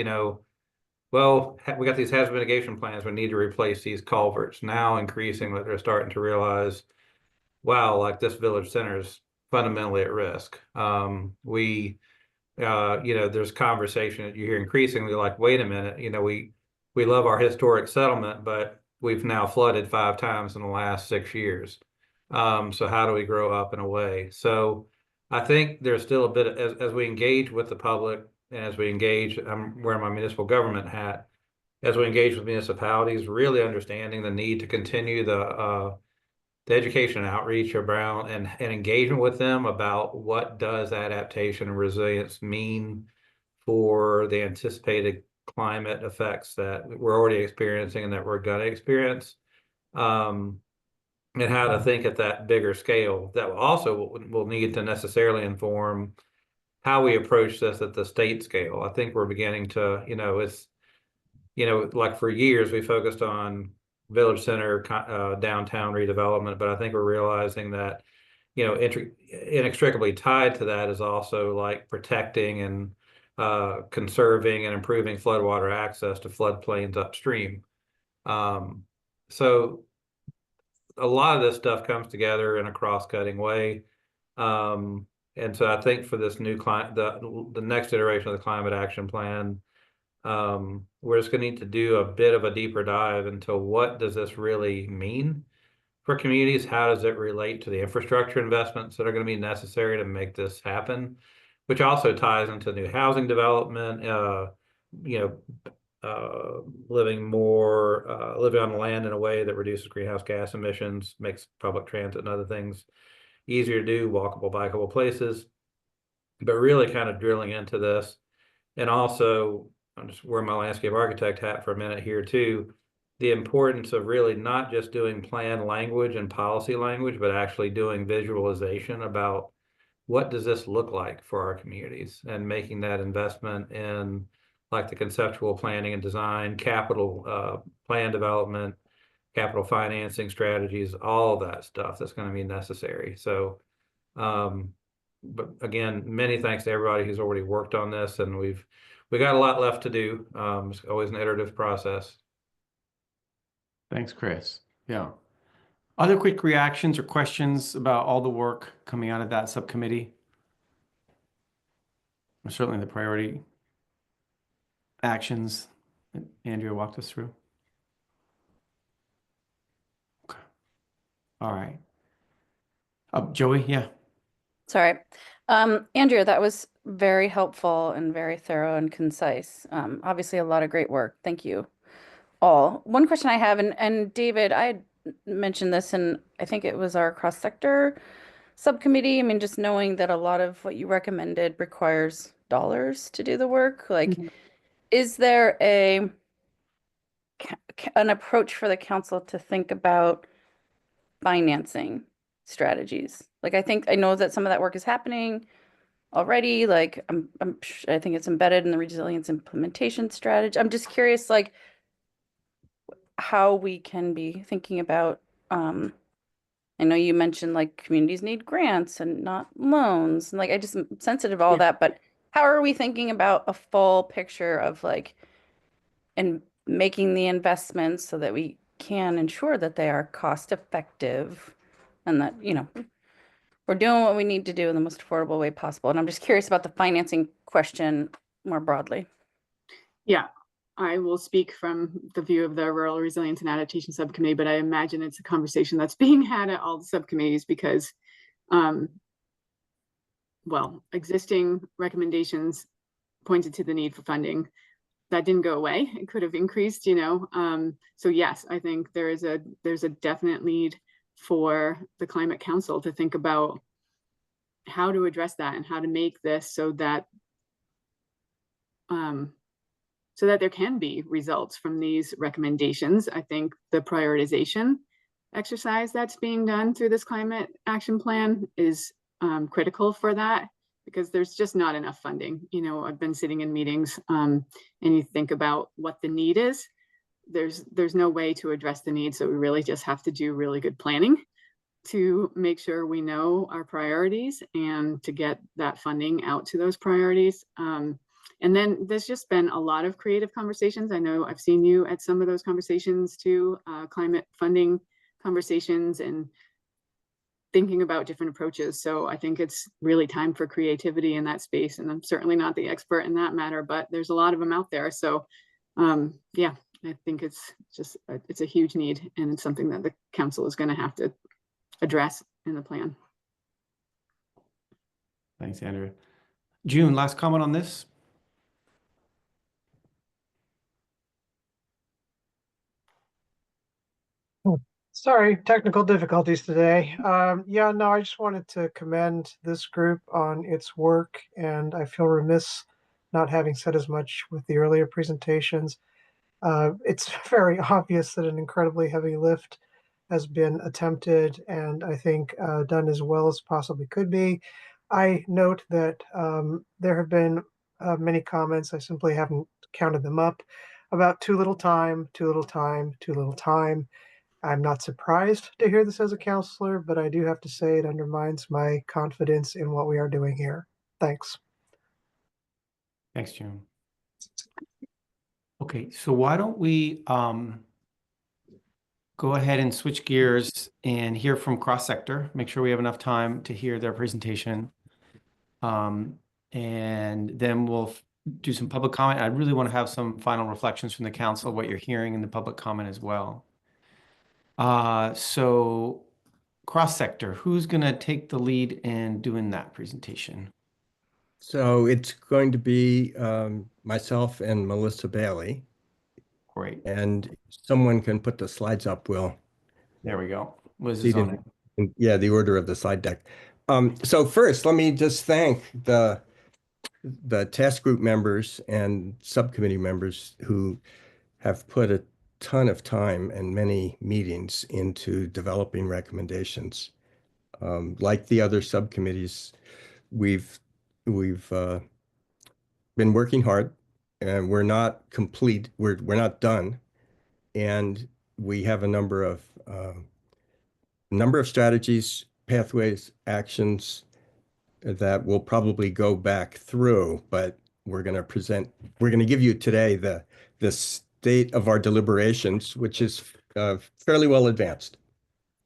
well, we got these hazard mitigation plans, we need to replace these culverts. Now increasingly, they're starting to realize, wow, like this village center is fundamentally at risk. There's conversation that you hear increasingly like, wait a minute, we love our historic settlement, but we've now flooded 5 times in the last 6 years. So how do we grow up in a way? So I think there's still a bit as we engage with the public and as we engage, I'm wearing my municipal government hat, as we engage with municipalities, really understanding the need to continue the education and outreach around and engagement with them about what does adaptation and resilience mean for the anticipated climate effects that we're already experiencing and that we're going to experience, and how to think at that bigger scale. That also will need to necessarily inform how we approach this at the state scale. I think we're beginning to, like for years we focused on village center, downtown redevelopment, but I think we're realizing that, inextricably tied to that is also like protecting and conserving and improving floodwater access to floodplains upstream. So a lot of this stuff comes together in a cross-cutting way. And so I think for this new the next iteration of the climate action plan, we're just going to need to do a bit of a deeper dive into what does this really mean for communities? How does it relate to the infrastructure investments that are going to be necessary to make this happen? Which also ties into new housing development, living on the land in a way that reduces greenhouse gas emissions, makes public transit and other things easier to do, walkable, bikeable places, but really kind of drilling into this. And also, I'm just wearing my landscape architect hat for a minute here too, the importance of really not just doing plan language and policy language, but actually doing visualization about what does this look like for our communities and making that investment in like the conceptual planning and design, capital plan development, capital financing strategies, all of that stuff that's going to be necessary. So, but again, many thanks to everybody who's already worked on this, and we've we got a lot left to do. It's always an iterative process. Thanks, Chris. Yeah. Other quick reactions or questions about all the work coming out of that subcommittee? Or certainly the priority actions that Andrea walked us through. Okay. All right. Joey, yeah. Sorry. Andrea, that was very helpful and very thorough and concise. Obviously a lot of great work. Thank you all. One question I have, and David, I had mentioned this, and I think it was our cross-sector subcommittee. I mean, just knowing that a lot of what you recommended requires dollars to do the work. Like, is there an approach for the council to think about financing strategies? Like, I know that some of that work is happening already. Like, I think it's embedded in the resilience implementation strategy. I'm just curious, like, how we can be thinking about, I know you mentioned like communities need grants and not loans. And like, I just am sensitive to all that, but how are we thinking about a full picture of like, and making the investments so that we can ensure that they are cost effective and that, we're doing what we need to do in the most affordable way possible. And I'm just curious about the financing question more broadly. Yeah, I will speak from the view of the Rural Resilience and Adaptation Subcommittee, but I imagine it's a conversation that's being had at all the subcommittees because, well, existing recommendations pointed to the need for funding. That didn't go away. It could have increased, So yes, I think there's a definite need for the Climate Council to think about how to address that and how to make this so that there can be results from these recommendations. I think the prioritization exercise that's being done through this climate action plan is critical for that because there's just not enough funding. I've been sitting in meetings and you think about what the need is. There's no way to address the need. So we really just have to do really good planning to make sure we know our priorities and to get that funding out to those priorities. And then there's just been a lot of creative conversations. I know I've seen you at some of those conversations too, climate funding conversations and thinking about different approaches. So I think it's really time for creativity in that space. And I'm certainly not the expert in that matter, but there's a lot of them out there. So yeah, I think it's a huge need and it's something that the council is going to have to address in the plan. Thanks, Andrea. June, last comment on this? Sorry, technical difficulties today. Yeah, no, I just wanted to commend this group on its work, and I feel remiss not having said as much with the earlier presentations. It's very obvious that an incredibly heavy lift has been attempted, and I think done as well as possibly could be. I note that there have been many comments, I simply haven't counted them up, about too little time, too little time, too little time. I'm not surprised to hear this as a counselor, but I do have to say it undermines my confidence in what we are doing here. Thanks. Thanks, June. Okay, so why don't we go ahead and switch gears and hear from cross-sector, make sure we have enough time to hear their presentation. And then we'll do some public comment. I really want to have some final reflections from the council, what you're hearing in the public comment as well. So cross-sector, who's going to take the lead in doing that presentation? So it's going to be myself and Melissa Bailey. Great. And someone can put the slides up, Will. There we go. Liz is on it. Yeah, the order of the slide deck. So first, let me just thank the task group members and subcommittee members who have put a ton of time and many meetings into developing recommendations. Like the other subcommittees, we've been working hard, and we're not complete. We're not done, and we have a number of strategies, pathways, actions that we'll probably go back through. But we're going to give you today the state of our deliberations, which is fairly well advanced.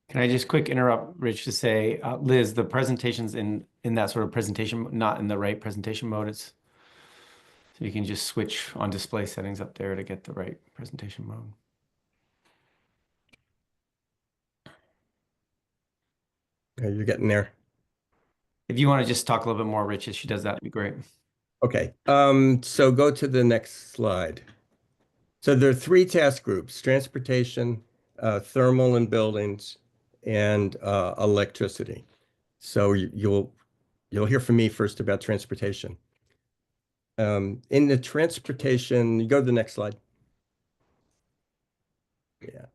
Can I just quick interrupt, Rich, to say, Liz, the presentation's in that sort of presentation, not in the right presentation mode. So you can just switch on display settings up there to get the right presentation mode. You're getting there. If you want to just talk a little bit more, Rich, as she does that, would be great. Okay, so go to the next slide. So there are three task groups: transportation, thermal and buildings, and electricity. So you'll hear from me first about transportation. In the transportation, you go to the next slide. Yeah.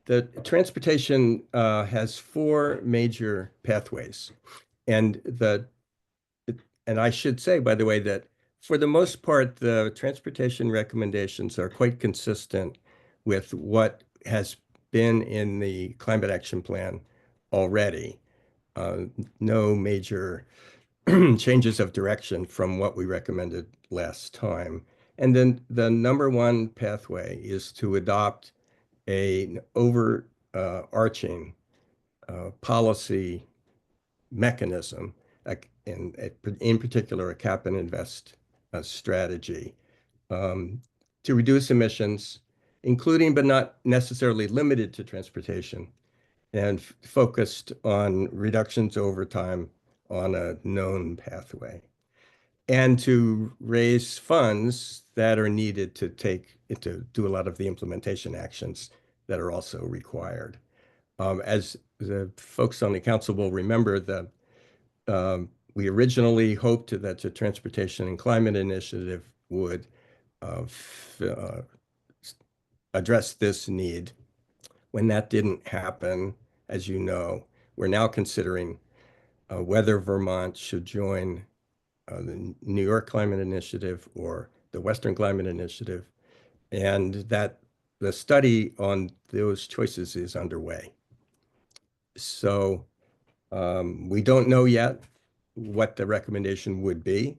The transportation has four major pathways. And I should say, by the way, that for the most part, the transportation recommendations are quite consistent with what has been in the climate action plan already. No major changes of direction from what we recommended last time. And then the number one pathway is to adopt an overarching policy mechanism, in particular, a cap and invest strategy to reduce emissions, including but not necessarily limited to transportation, and focused on reductions over time on a known pathway, and to raise funds that are needed to do a lot of the implementation actions that are also required. As the folks on the council will remember, we originally hoped that the Transportation and Climate Initiative would address this need. When that didn't happen, as you know, we're now considering whether Vermont should join the New York Climate Initiative or the Western Climate Initiative, and that the study on those choices is underway. So we don't know yet what the recommendation would be,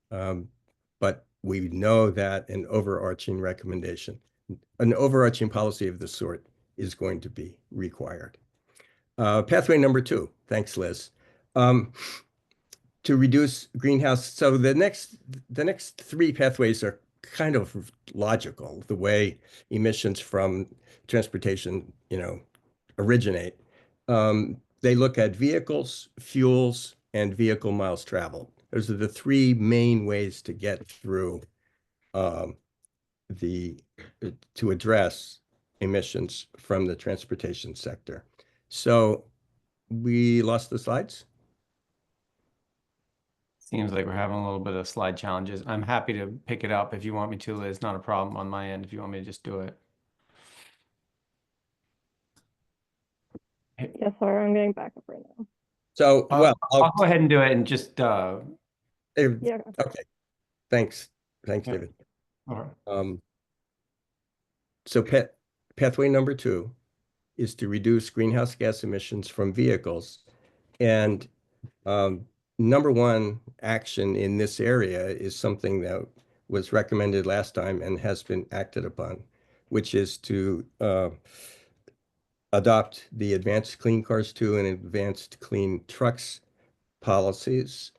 but we know that an overarching policy of this sort is going to be required. Pathway number two, thanks, Liz. To reduce greenhouse, so the next three pathways are kind of logical, the way emissions from transportation, originate. They look at vehicles, fuels, and vehicle miles traveled. Those are the three main ways to get through to address emissions from the transportation sector. So we lost the slides. Seems like we're having a little bit of slide challenges. I'm happy to pick it up if you want me to, Liz. Not a problem on my end if you want me to just do it. Yeah, sorry, I'm getting back up right now. So, well, I'll go ahead and do it and just Yeah. Okay. Thanks, Yeah. David. All right. So pathway number two is to reduce greenhouse gas emissions from vehicles. And number one action in this area is something that was recommended last time and has been acted upon, which is to adopt the Advanced Clean Cars 2 and Advanced Clean Trucks policies.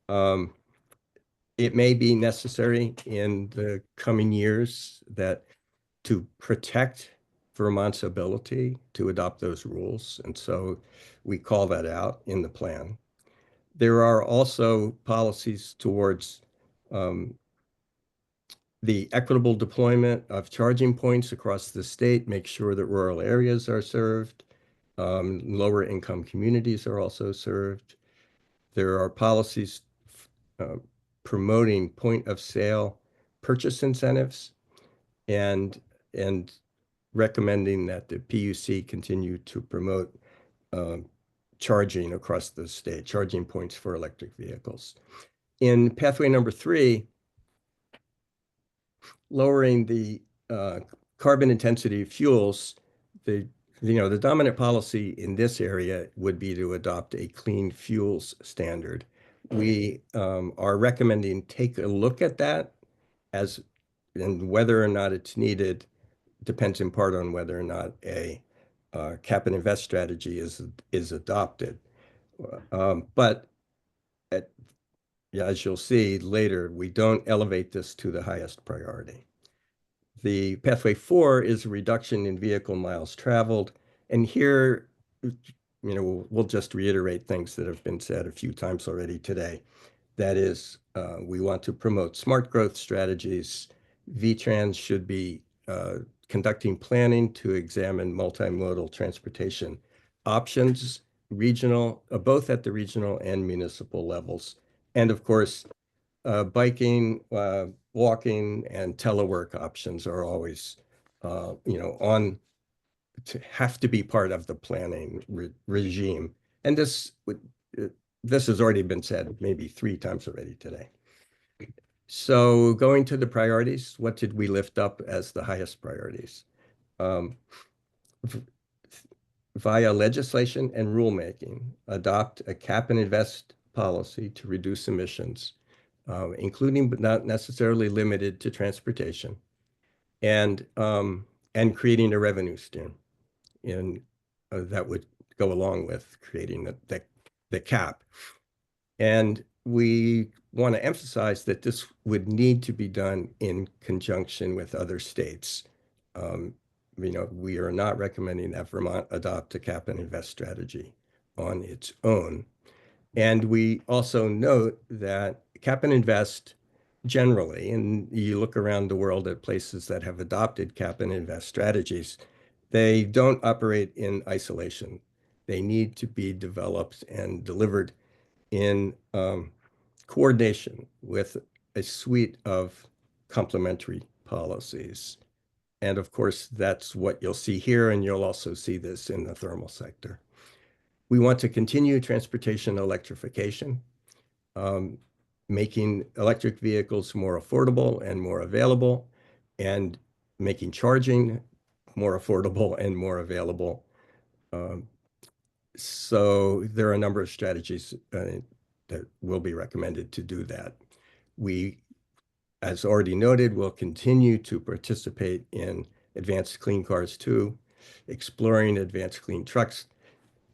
It may be necessary in the coming years to protect Vermont's ability to adopt those rules. And so we call that out in the plan. There are also policies towards the equitable deployment of charging points across the state, make sure that rural areas are served. Lower income communities are also served. There are policies promoting point of sale purchase incentives and recommending that the PUC continue to promote charging across the state, charging points for electric vehicles. In pathway number three, lowering the carbon intensity of fuels, the dominant policy in this area would be to adopt a clean fuels standard, we are recommending take a look at that as, and whether or not it's needed depends in part on whether or not a cap and invest strategy is adopted. But as you'll see later, we don't elevate this to the highest priority. The pathway 4 is a reduction in vehicle miles traveled. And here, we'll just reiterate things that have been said a few times already today. That is, we want to promote smart growth strategies. VTrans should be conducting planning to examine multimodal transportation options, both at the regional and municipal levels. And of course, biking, walking, and telework options are always, have to be part of the planning regime. And this has already been said maybe 3 times already today. So going to the priorities, what did we lift up as the highest priorities? Via legislation and rulemaking, adopt a cap and invest policy to reduce emissions, including but not necessarily limited to transportation, and creating a revenue stream that would go along with creating the cap. And we want to emphasize that this would need to be done in conjunction with other states. We are not recommending that Vermont adopt a cap and invest strategy on its own. And we also note that cap and invest generally, and you look around the world at places that have adopted cap and invest strategies, they don't operate in isolation. They need to be developed and delivered in coordination with a suite of complementary policies. And of course, that's what you'll see here, and you'll also see this in the thermal sector. We want to continue transportation electrification, making electric vehicles more affordable and more available, and making charging more affordable and more available. So there are a number of strategies that will be recommended to do that. We, as already noted, will continue to participate in Advanced Clean Cars 2, exploring advanced clean trucks,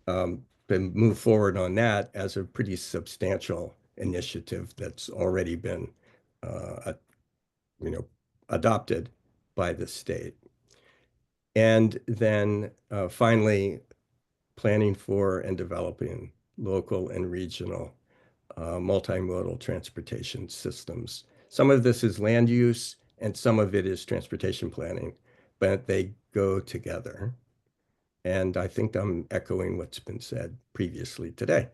and move forward on that as a pretty substantial initiative that's already been adopted by the state. And then finally, planning for and developing local and regional multimodal transportation systems. Some of this is land use and some of it is transportation planning, but they go together. And I think I'm echoing what's been said previously today.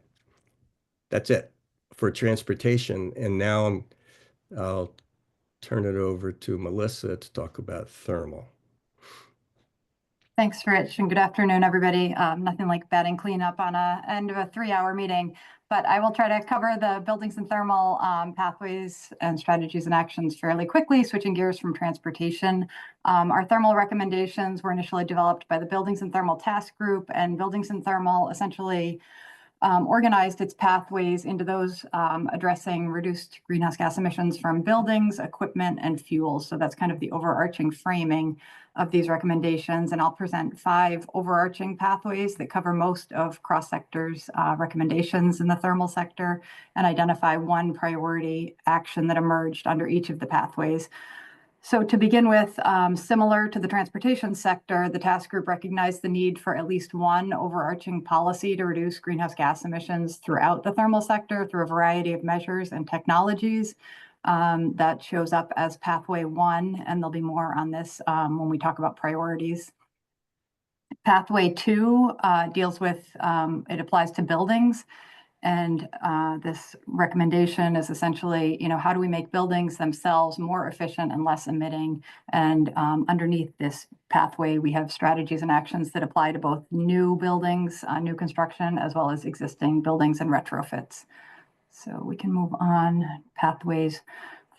That's it for transportation. And now I'll turn it over to Melissa to talk about thermal. Thanks, Rich, and good afternoon, everybody. Nothing like batting cleanup on a end of a 3-hour meeting, but I will try to cover the buildings and thermal pathways and strategies and actions fairly quickly, switching gears from transportation. Our thermal recommendations were initially developed by the Buildings and Thermal Task Group, and Buildings and Thermal essentially organized its pathways into those addressing reduced greenhouse gas emissions from buildings, equipment, and fuels. So that's kind of the overarching framing of these recommendations. And I'll present 5 overarching pathways that cover most of cross sectors recommendations in the thermal sector and identify one priority action that emerged under each of the pathways. So to begin with, similar to the transportation sector, the task group recognized the need for at least one overarching policy to reduce greenhouse gas emissions throughout the thermal sector through a variety of measures and technologies. That shows up as pathway 1, and there'll be more on this when we talk about priorities. Pathway 2 deals with, it applies to buildings. And this recommendation is essentially, how do we make buildings themselves more efficient and less emitting? And underneath this pathway, we have strategies and actions that apply to both new buildings, new construction, as well as existing buildings and retrofits. So we can move on. Pathways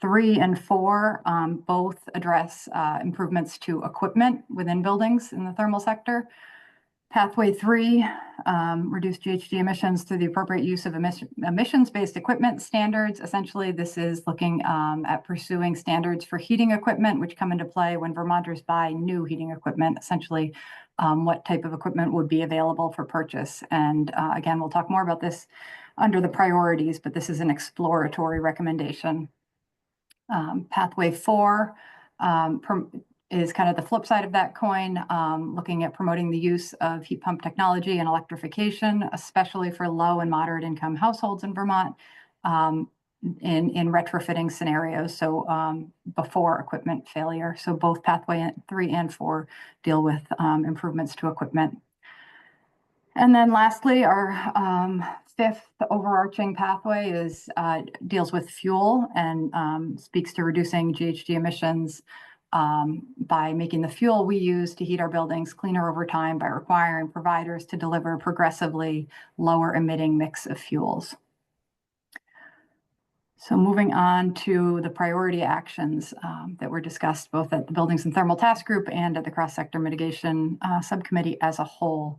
3 and 4 both address improvements to equipment within buildings in the thermal sector. Pathway 3, reduce GHG emissions through the appropriate use of emissions-based equipment standards. Essentially, this is looking at pursuing standards for heating equipment, which come into play when Vermonters buy new heating equipment. Essentially, what type of equipment would be available for purchase. And again, we'll talk more about this under the priorities, but this is an exploratory recommendation. Pathway 4, is kind of the flip side of that coin, looking at promoting the use of heat pump technology and electrification, especially for low and moderate income households in Vermont, in retrofitting scenarios, so before equipment failure. So both pathway 3 and 4 deal with improvements to equipment. And then lastly, our fifth overarching pathway deals with fuel and speaks to reducing GHG emissions by making the fuel we use to heat our buildings cleaner over time by requiring providers to deliver progressively lower emitting mix of fuels. So moving on to the priority actions that were discussed both at the Buildings and Thermal Task Group and at the Cross-Sector Mitigation Subcommittee as a whole.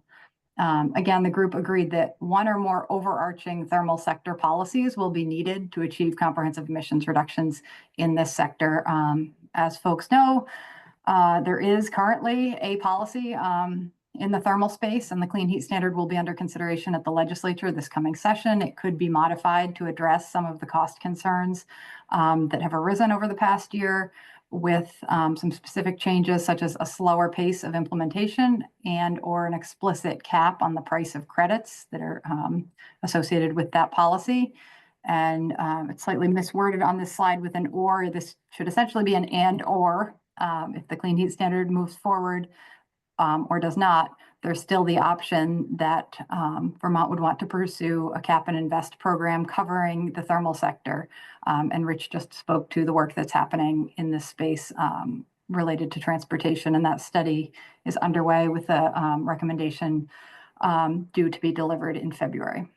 Again, the group agreed that one or more overarching thermal sector policies will be needed to achieve comprehensive emissions reductions in this sector. As folks know, there is currently a policy in the thermal space, and the Clean Heat Standard will be under consideration at the legislature this coming session. It could be modified to address some of the cost concerns that have arisen over the past year, with some specific changes such as a slower pace of implementation and or an explicit cap on the price of credits that are associated with that policy. And it's slightly misworded on this slide with an or. This should essentially be an and or. If the Clean Heat Standard moves forward or does not, there's still the option that Vermont would want to pursue a cap and invest program covering the thermal sector. And Rich just spoke to the work that's happening in this space related to transportation, and that study is underway with a recommendation due to be delivered in February.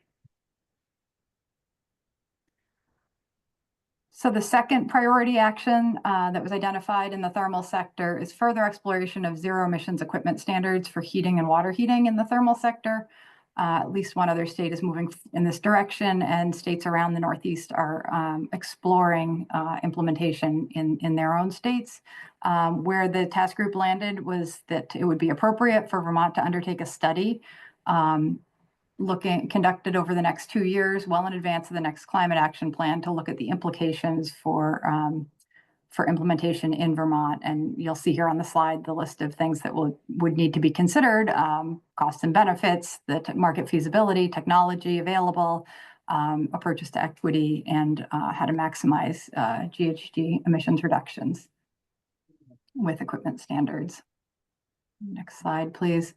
So the second priority action that was identified in the thermal sector is further exploration of zero emissions equipment standards for heating and water heating in the thermal sector. At least one other state is moving in this direction, and states around the Northeast are exploring implementation in their own states. Where the task group landed was that it would be appropriate for Vermont to undertake a study conducted over the next 2 years, well in advance of the next climate action plan, to look at the implications for implementation in Vermont. And you'll see here on the slide the list of things that would need to be considered: costs and benefits, the market feasibility, technology available, approaches to equity, and how to maximize GHG emissions reductions with equipment standards. Next slide, please.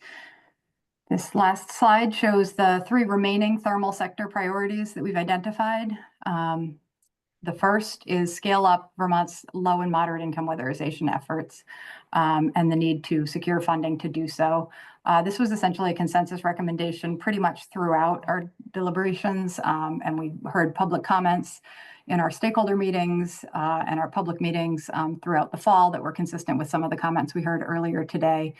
This last slide shows the 3 remaining thermal sector priorities that we've identified. The first is scale up Vermont's low and moderate income weatherization efforts and the need to secure funding to do so. This was essentially a consensus recommendation pretty much throughout our deliberations, and we heard public comments in our stakeholder meetings and our public meetings throughout the fall that were consistent with some of the comments we heard earlier today.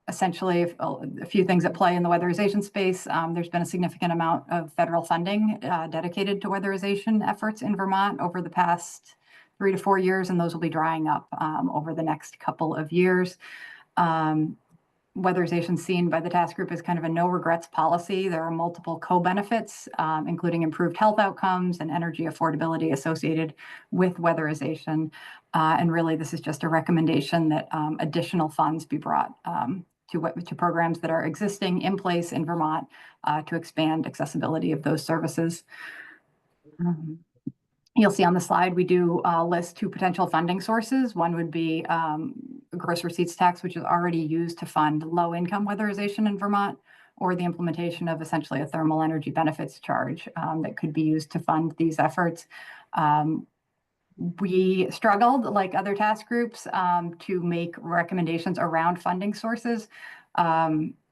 Essentially, a few things at play in the weatherization space. There's been a significant amount of federal funding dedicated to weatherization efforts in Vermont over the past 3 to 4 years, and those will be drying up over the next couple of years. Weatherization seen by the task group is kind of a no regrets policy. There are multiple co-benefits, including improved health outcomes and energy affordability associated with weatherization. And really, this is just a recommendation that additional funds be brought to programs that are existing in place in Vermont to expand accessibility of those services. You'll see on the slide, we do list 2 potential funding sources. One would be gross receipts tax, which is already used to fund low-income weatherization in Vermont, or the implementation of essentially a thermal energy benefits charge that could be used to fund these efforts. We struggled, like other task groups, to make recommendations around funding sources.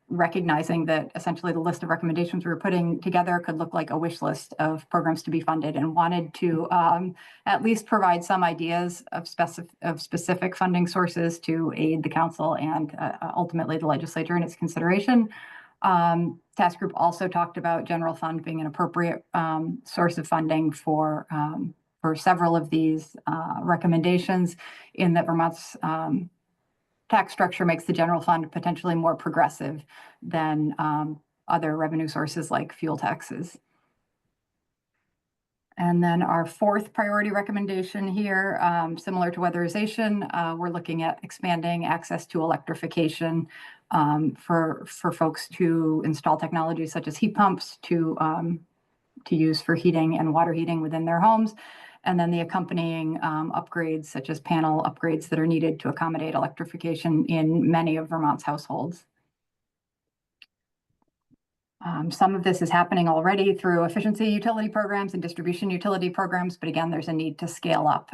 recognizing that essentially the list of recommendations we were putting together could look like a wish list of programs to be funded, and wanted to at least provide some ideas of specific funding sources to aid the council and ultimately the legislature in its consideration. Task group also talked about general fund being an appropriate source of funding for several of these recommendations, in that Vermont's tax structure makes the general fund potentially more progressive than other revenue sources like fuel taxes. And then our fourth priority recommendation here, similar to weatherization, we're looking at expanding access to electrification for folks to install technologies such as heat pumps to use for heating and water heating within their homes. And then the accompanying upgrades, such as panel upgrades that are needed to accommodate electrification in many of Vermont's households. Some of this is happening already through efficiency utility programs and distribution utility programs, but again, there's a need to scale up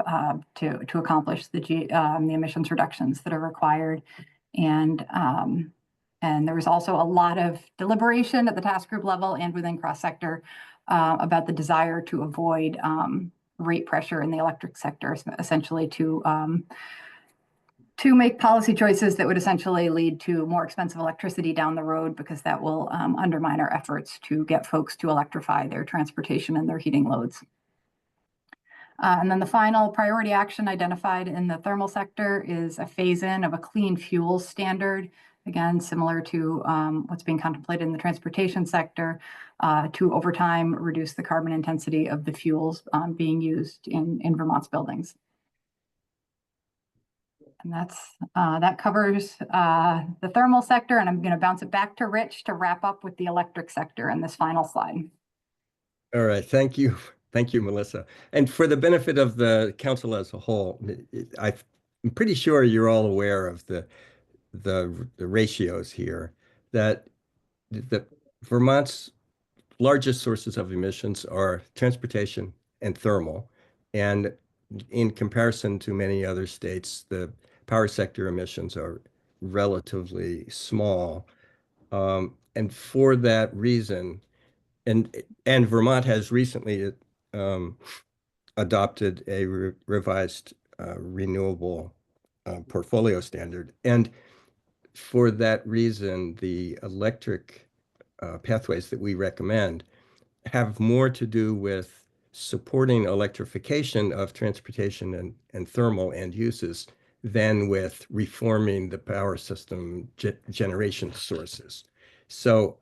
to accomplish the emissions reductions that are required. And there was also a lot of deliberation at the task group level and within cross-sector about the desire to avoid rate pressure in the electric sector, essentially to make policy choices that would essentially lead to more expensive electricity down the road, because that will undermine our efforts to get folks to electrify their transportation and their heating loads. And then the final priority action identified in the thermal sector is a phase-in of a clean fuels standard, again, similar to what's being contemplated in the transportation sector, to over time reduce the carbon intensity of the fuels being used in Vermont's buildings. And that covers the thermal sector, and I'm going to bounce it back to Rich to wrap up with the electric sector in this final slide. All right, thank you. Thank you, Melissa. And for the benefit of the council as a whole, I'm pretty sure you're all aware of the ratios here, that the Vermont's largest sources of emissions are transportation and thermal. And in comparison to many other states, the power sector emissions are relatively small. And for that reason, and Vermont has recently adopted a revised renewable portfolio standard. And for that reason, the electric pathways that we recommend have more to do with supporting electrification of transportation and thermal end uses than with reforming the power system generation sources. So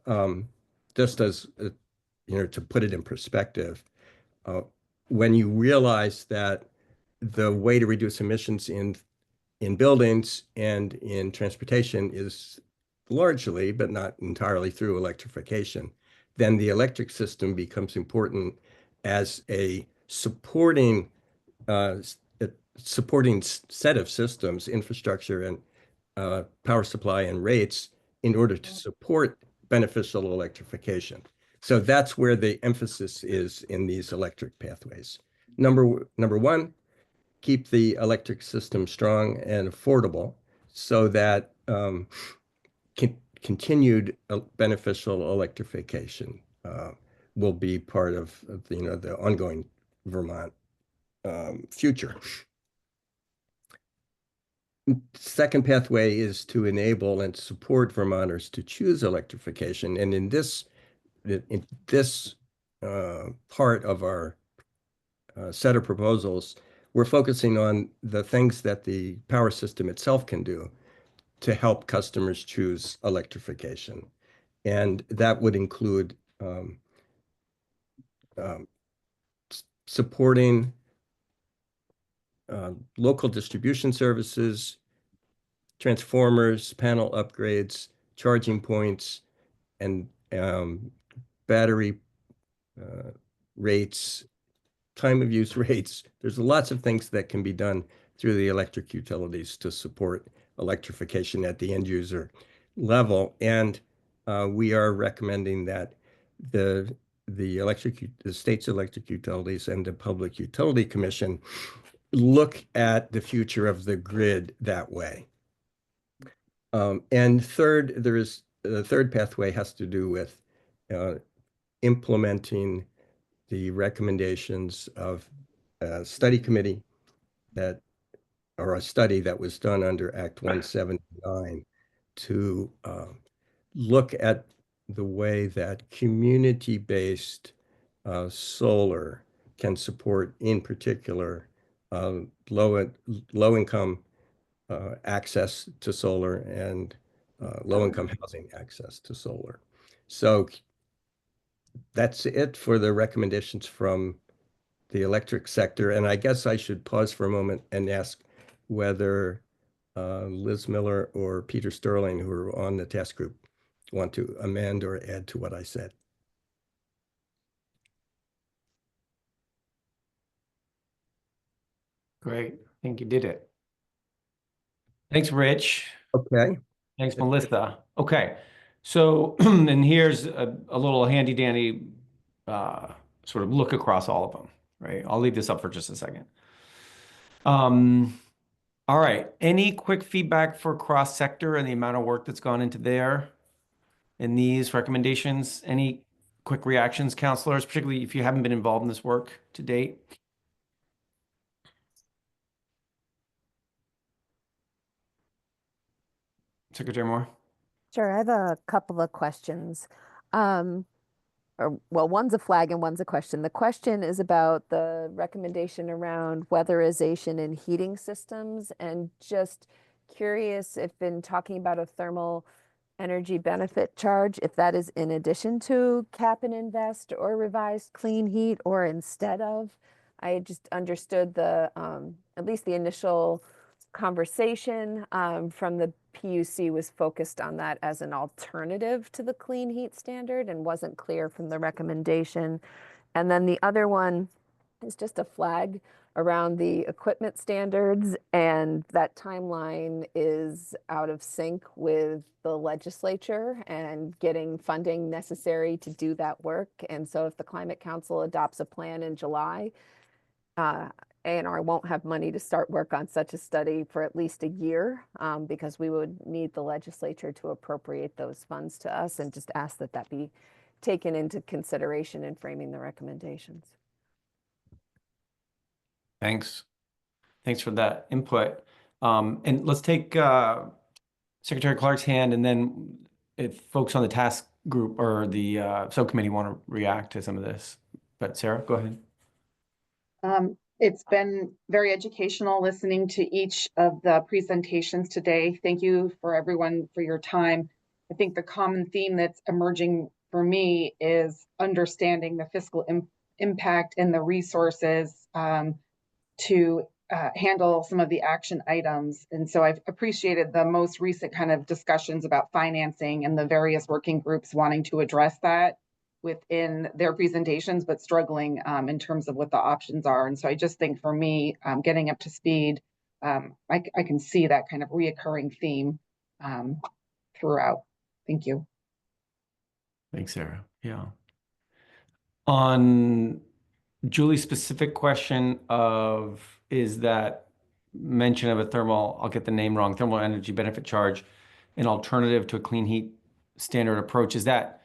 just as, to put it in perspective, when you realize that the way to reduce emissions in buildings and in transportation is largely, but not entirely, through electrification, then the electric system becomes important as a supporting set of systems, infrastructure and power supply and rates, in order to support beneficial electrification. So that's where the emphasis is in these electric pathways. Number one, keep the electric system strong and affordable so that continued beneficial electrification will be part of the ongoing Vermont future. Second pathway is to enable and support Vermonters to choose electrification. And in this part of our set of proposals, we're focusing on the things that the power system itself can do to help customers choose electrification. And that would include supporting local distribution services, transformers, panel upgrades, charging points, and battery rates, time of use rates. There's lots of things that can be done through the electric utilities to support electrification at the end user level. And we are recommending that the state's electric utilities and the Public Utility Commission look at the future of the grid that way. And third, there is the third pathway has to do with implementing the recommendations of a study committee or a study that was done under Act 179 to look at the way that community-based solar can support, in particular, low-income access to solar and low-income housing access to solar. So that's it for the recommendations from the electric sector. And I guess I should pause for a moment and ask whether Liz Miller or Peter Sterling, who are on the task group, want to amend or add to what I said. Great. I think you did it. Thanks, Rich. Okay. Thanks, Melissa. Okay. So, and here's a little handy dandy sort of look across all of them, right? I'll leave this up for just a second. All right. Any quick feedback for cross sector and the amount of work that's gone into there in these recommendations? Any quick reactions, counselors, particularly if you haven't been involved in this work to date? Secretary Moore? Sure, I have a couple of questions. Well, one's a flag and one's a question. The question is about the recommendation around weatherization in heating systems, and just curious if in talking about a thermal energy benefit charge, if that is in addition to cap and invest or revised clean heat or instead of. I just understood the, at least the initial conversation from the PUC was focused on that as an alternative to the clean heat standard and wasn't clear from the recommendation. And then the other one is just a flag around the equipment standards, and that timeline is out of sync with the legislature and getting funding necessary to do that work. And so if the Climate Council adopts a plan in July, ANR won't have money to start work on such a study for at least a year, because we would need the legislature to appropriate those funds to us, and just ask that that be taken into consideration in framing the recommendations. Thanks. Thanks for that input. And let's take Secretary Clark's hand, and then if folks on the task group or the subcommittee want to react to some of this. But Sarah, go ahead. It's been very educational listening to each of the presentations today. Thank you for everyone for your time. I think the common theme that's emerging for me is understanding the fiscal impact and the resources to handle some of the action items. And so I've appreciated the most recent kind of discussions about financing and the various working groups wanting to address that within their presentations, but struggling in terms of what the options are. And so I just think for me, getting up to speed, I can see that kind of reoccurring theme throughout. Thank you. Thanks, Sarah. Yeah. On Julie's specific question of, is that mention of a thermal, I'll get the name wrong, thermal energy benefit charge, an alternative to a clean heat standard approach, is that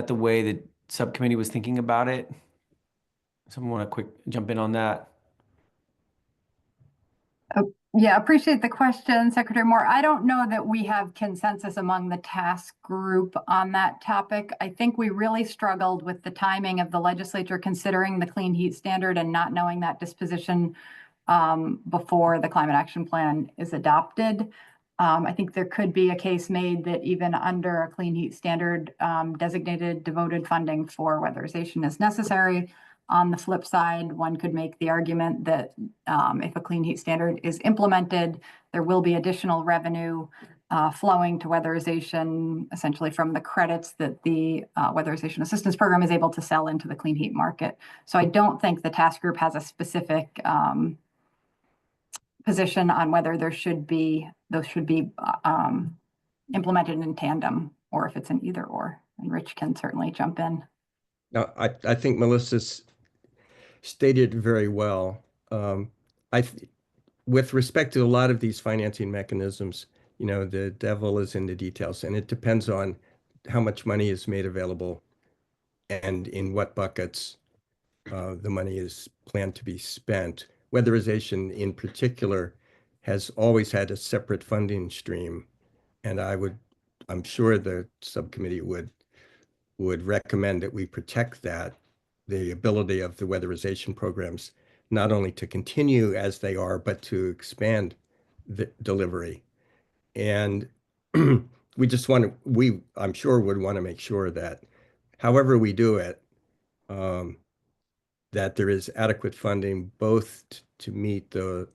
the way the subcommittee was thinking about it? Someone want to quick jump in on that? Yeah, appreciate the question, Secretary Moore. I don't know that we have consensus among the task group on that topic. I think we really struggled with the timing of the legislature considering the clean heat standard and not knowing that disposition before the climate action plan is adopted. I think there could be a case made that even under a clean heat standard, designated devoted funding for weatherization is necessary. On the flip side, one could make the argument that if a clean heat standard is implemented, there will be additional revenue flowing to weatherization, essentially from the credits that the Weatherization Assistance Program is able to sell into the clean heat market. So I don't think the task group has a specific position on whether those should be implemented in tandem, or if it's an either or. And Rich can certainly jump in. No, I think Melissa's stated very well. With respect to a lot of these financing mechanisms, you know, the devil is in the details, and it depends on how much money is made available and in what buckets the money is planned to be spent. Weatherization in particular has always had a separate funding stream, and I'm sure the subcommittee would recommend that we protect that, the ability of the weatherization programs, not only to continue as they are, but to expand the delivery. And we just want to, I'm sure would want to make sure that however we do it, that there is adequate funding both to meet the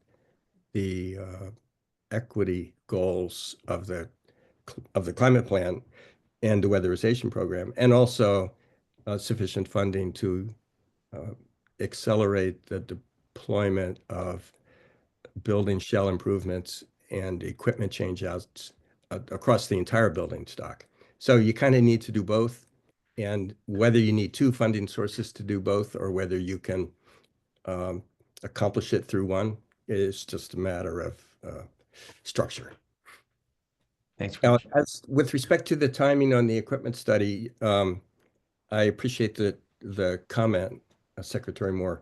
equity goals of the climate plan and the weatherization program, and also sufficient funding to accelerate the deployment of building shell improvements and equipment changeouts across the entire building stock. So you kind of need to do both. And whether you need two funding sources to do both or whether you can accomplish it through one is just a matter of structure. Thanks, Now, Rich. with respect to the timing on the equipment study, I appreciate the comment, Secretary Moore,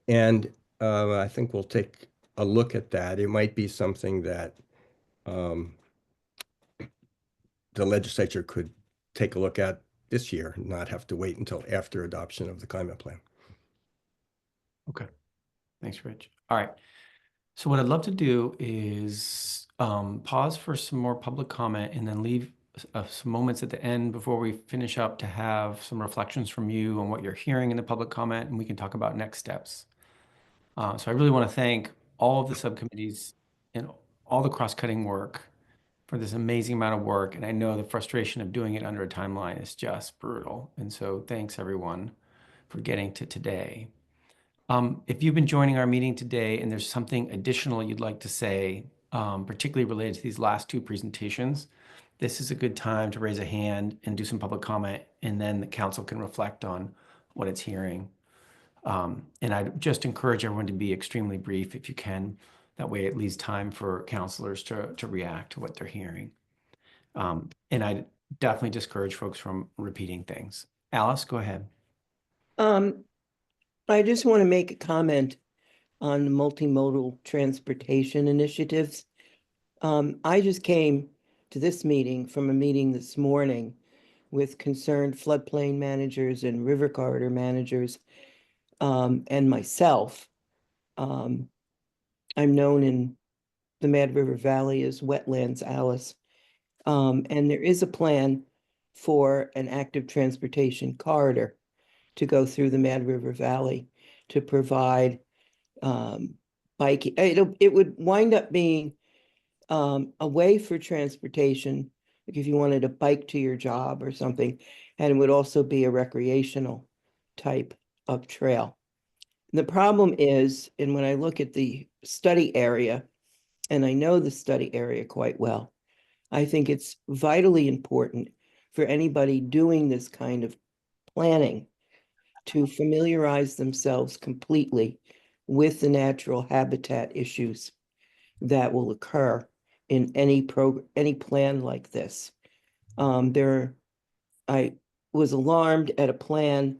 and I think we'll take a look at that. It might be something that the legislature could take a look at this year, not have to wait until after adoption of the climate plan. Okay. Thanks, Rich. All right. So what I'd love to do is pause for some more public comment and then leave some moments at the end before we finish up to have some reflections from you on what you're hearing in the public comment, and we can talk about next steps. So I really want to thank all of the subcommittees and all the cross-cutting work for this amazing amount of work. And I know the frustration of doing it under a timeline is just brutal. And so thanks everyone for getting to today. If you've been joining our meeting today and there's something additional you'd like to say, particularly related to these last two presentations, this is a good time to raise a hand and do some public comment, and then the council can reflect on what it's hearing. And I just encourage everyone to be extremely brief if you can. That way it leaves time for counselors to react to what they're hearing. And I definitely discourage folks from repeating things. Alice, go ahead. I just want to make a comment on the multimodal transportation initiatives. I just came to this meeting from a meeting this morning with concerned floodplain managers and river corridor managers, and myself. I'm known in the Mad River Valley as Wetlands Alice. And there is a plan for an active transportation corridor to go through the Mad River Valley to provide biking. It would wind up being a way for transportation, like if you wanted to bike to your job or something, and it would also be a recreational type of trail. The problem is, and when I look at the study area, and I know the study area quite well, I think it's vitally important for anybody doing this kind of planning to familiarize themselves completely with the natural habitat issues that will occur in any plan like this. I was alarmed at a plan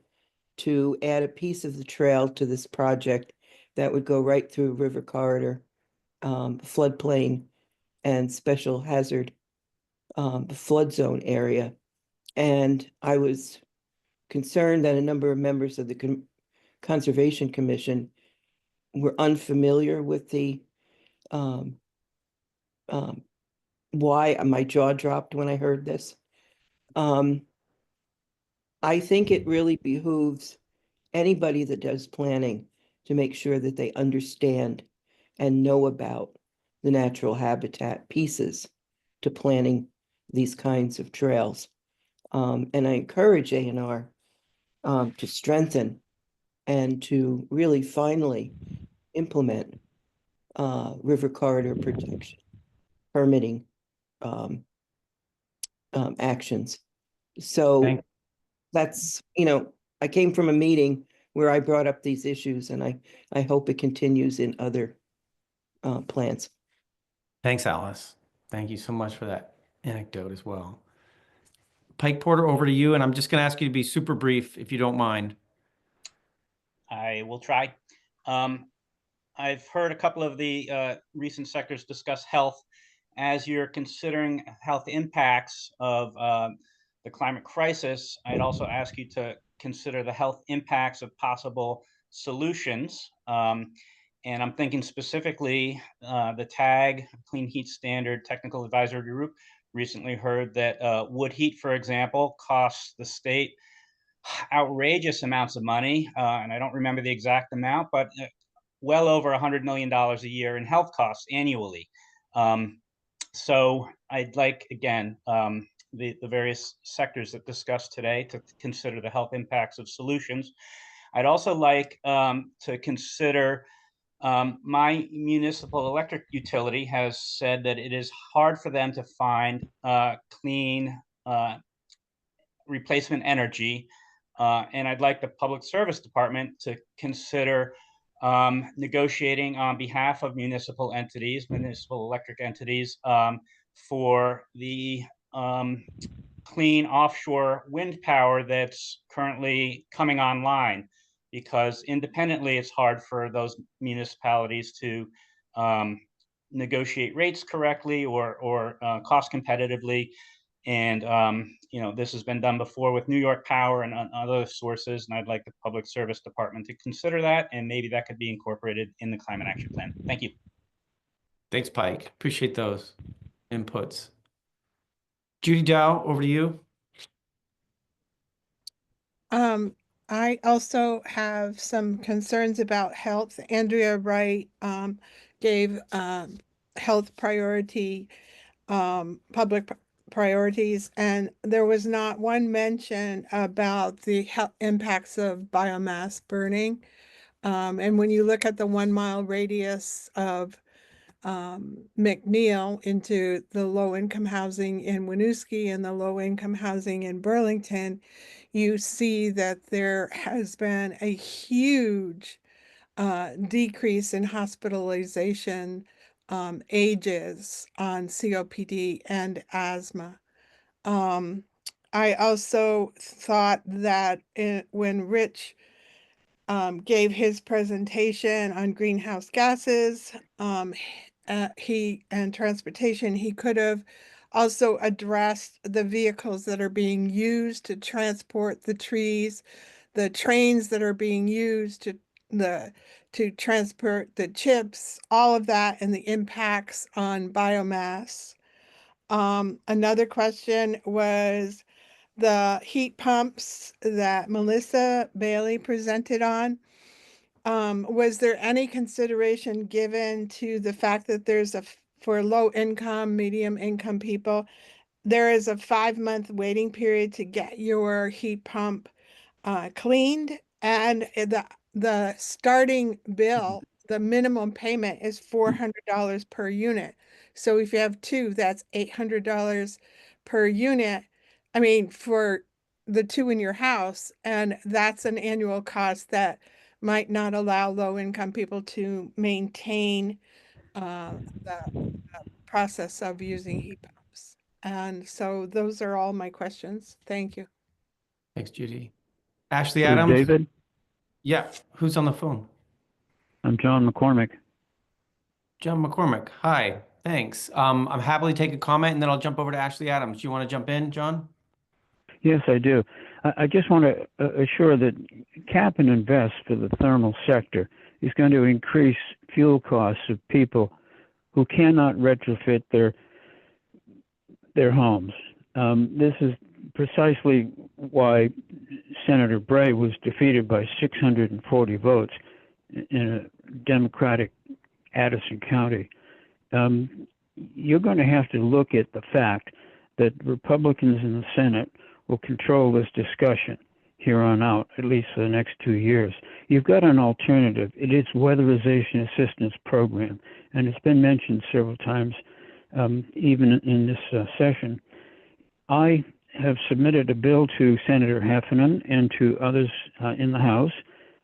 to add a piece of the trail to this project that would go right through River Corridor, floodplain, and special hazard flood zone area. And I was concerned that a number of members of the Conservation Commission were unfamiliar with the why my jaw dropped when I heard this. I think it really behooves anybody that does planning to make sure that they understand and know about the natural habitat pieces to planning these kinds of trails. And I encourage A&R to strengthen and to really finally implement river corridor protection, permitting actions. So that's, I came from a meeting where I brought up these issues, and I hope it continues in other plans. Thanks, Alice. Thank you so much for that anecdote as well. Pike Porter, over to you, and I'm just going to ask you to be super brief if you don't mind. I will try. I've heard a couple of the recent sectors discuss health. As you're considering health impacts of the climate crisis, I'd also ask you to consider the health impacts of possible solutions. And I'm thinking specifically the TAG, Clean Heat Standard Technical Advisory Group, recently heard that wood heat, for example, costs the state outrageous amounts of money. And I don't remember the exact amount, but well over $100 million a year in health costs annually. So I'd like, again, the various sectors that discussed today to consider the health impacts of solutions. I'd also like to consider my municipal electric utility has said that it is hard for them to find clean replacement energy. And I'd like the Public Service Department to consider negotiating on behalf of municipal entities, municipal electric entities, for the clean offshore wind power that's currently coming online, because independently it's hard for those municipalities to negotiate rates correctly or cost competitively. And you know, this has been done before with New York Power and other sources, and I'd like the Public Service Department to consider that, and maybe that could be incorporated in the Climate Action Plan. Thank you. Thanks, Pike. Appreciate those inputs. Judy Dow, over to you. I also have some concerns about health. Andrea Wright gave health priority, public priorities, and there was not one mention about the health impacts of biomass burning. And when you look at the 1 mile radius of McNeil into the low-income housing in Winooski and the low-income housing in Burlington, you see that there has been a huge decrease in hospitalization ages on COPD and asthma. I also thought that when Rich gave his presentation on greenhouse gases, he and transportation, he could have also addressed the vehicles that are being used to transport the trees, the trains that are being used to transport the chips, all of that, and the impacts on biomass. Another question was the heat pumps that Melissa Bailey presented on. Was there any consideration given to the fact that there's for low income, medium income people, there is a 5-month waiting period to get your heat pump cleaned, and the starting bill, the minimum payment is $400 per unit. So if you have two, that's $800 per unit. I mean, for the two in your house, and that's an annual cost that might not allow low-income people to maintain the process of using heat pumps. And so those are all my questions. Thank you. Thanks, Judy. Ashley Hey, Adams. David, Yeah, who's on the phone? I'm John McCormick. John McCormick. Hi, thanks. I'm happily take a comment, and then I'll jump over to Ashley Adams. Do you want to jump in, John? Yes, I do. I just want to assure that cap and invest for the thermal sector is going to increase fuel costs of people who cannot retrofit their homes. This is precisely why Senator Bray was defeated by 640 votes in a Democratic Addison County. You're going to have to look at the fact that Republicans in the Senate will control this discussion here on out, at least for the next 2 years. You've got an alternative. It is Weatherization Assistance Program, and it's been mentioned several times, even in this session. I have submitted a bill to Senator Heffernan and to others in the House,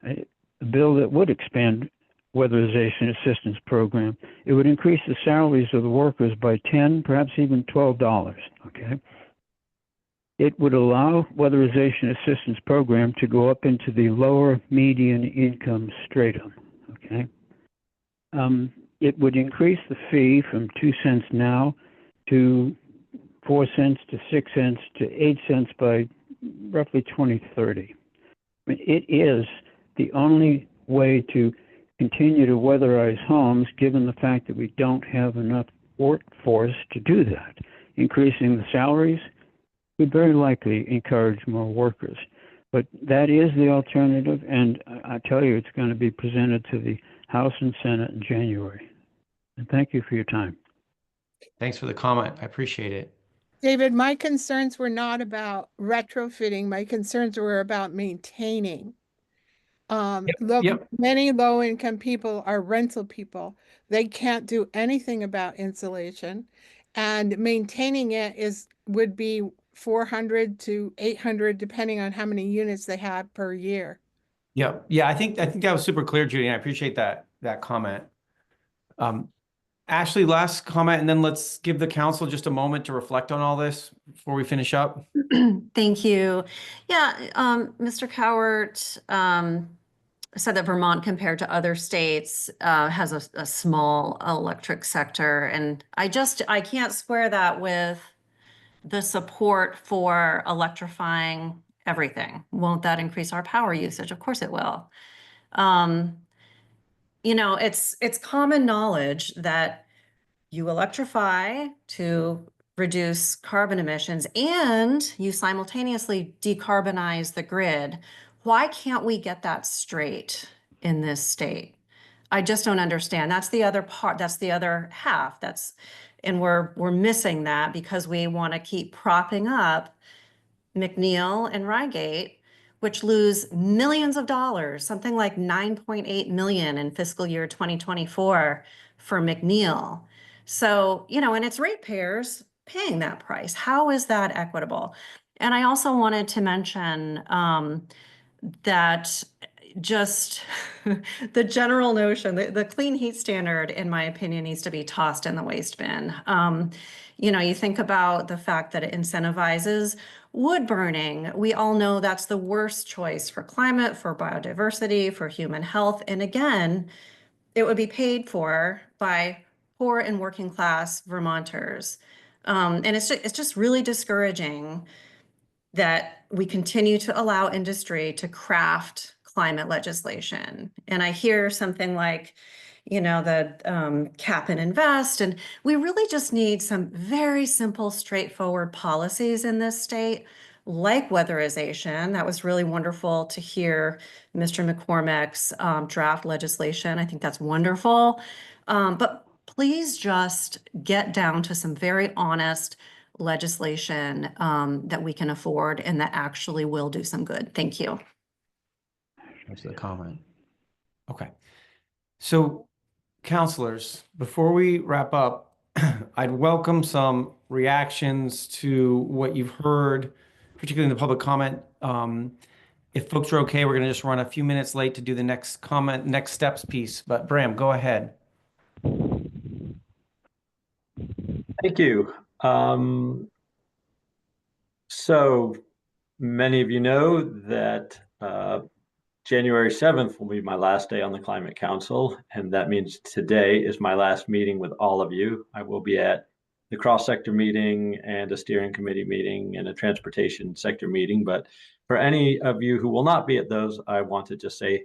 a bill that would expand weatherization assistance program. It would increase the salaries of the workers by $10, perhaps even $12, okay? It would allow weatherization assistance program to go up into the lower median income stratum, okay? It would increase the fee from 2 cents now to 4 cents to 6 cents to 8 cents by roughly 2030. I mean, it is the only way to continue to weatherize homes, given the fact that we don't have enough workforce to do that. Increasing the salaries would very likely encourage more workers. But that is the alternative, and I tell you, it's going to be presented to the House and Senate in January. And thank you for your time. Thanks for the comment. I appreciate it. David, my concerns were not about retrofitting. My concerns were about maintaining. Many low-income people are rental people. They can't do anything about insulation, and maintaining it would be 400 to 800, depending on how many units they have per year. Yeah, I think that was super clear, Judy. And I appreciate that comment. Ashley, last comment, and then let's give the council just a moment to reflect on all this before we finish up. Thank you. Yeah, Mr. Cowart said that Vermont, compared to other states, has a small electric sector. And I can't square that with the support for electrifying everything. Won't that increase our power usage? Of course it will. You know, it's common knowledge that you electrify to reduce carbon emissions and you simultaneously decarbonize the grid. Why can't we get that straight in this state? I just don't understand. That's the other part. That's the other half. And we're missing that because we want to keep propping up McNeil and Rygate, which lose millions of dollars, something like 9.8 million in fiscal year 2024 for McNeil. So, you know, and it's ratepayers paying that price. How is that equitable? And I also wanted to mention that just the general notion that the clean heat standard, in my opinion, needs to be tossed in the waste bin. You know, you think about the fact that it incentivizes wood burning. We all know that's the worst choice for climate, for biodiversity, for human health. And again, it would be paid for by poor and working class Vermonters. And it's just really discouraging that we continue to allow industry to craft climate legislation. And I hear something like, you know, the cap and invest, and we really just need some very simple, straightforward policies in this state, like weatherization. That was really wonderful to hear Mr. McCormick's draft legislation. I think that's wonderful. But please just get down to some very honest legislation that we can afford and that actually will do some good. Thank you. Thanks for the comment. Okay. So, counselors, before we wrap up, I'd welcome some reactions to what you've heard, particularly in the public comment. If folks are okay, we're going to just run a few minutes late to do the next steps piece. But Bram, go ahead. Thank you. So many of you know that January 7th will be my last day on the Climate Council, and that means today is my last meeting with all of you. I will be at the cross-sector meeting and a steering committee meeting and a transportation sector meeting, but for any of you who will not be at those, I want to just say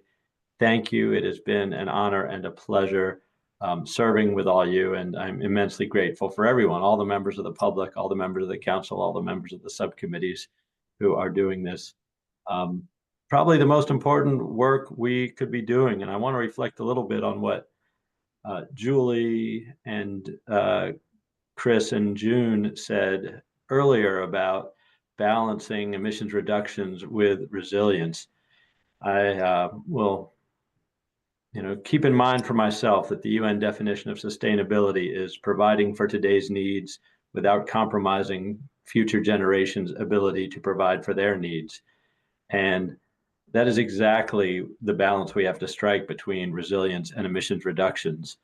thank you. It has been an honor and a pleasure serving with all you, and I'm immensely grateful for everyone, all the members of the public, all the members of the council, all the members of the subcommittees who are doing this. Probably the most important work we could be doing. And I want to reflect a little bit on what Julie and Chris and June said earlier about balancing emissions reductions with resilience. I will, keep in mind for myself that the UN definition of sustainability is providing for today's needs without compromising future generations' ability to provide for their needs. And That is exactly the balance we have to strike between resilience and emissions reductions.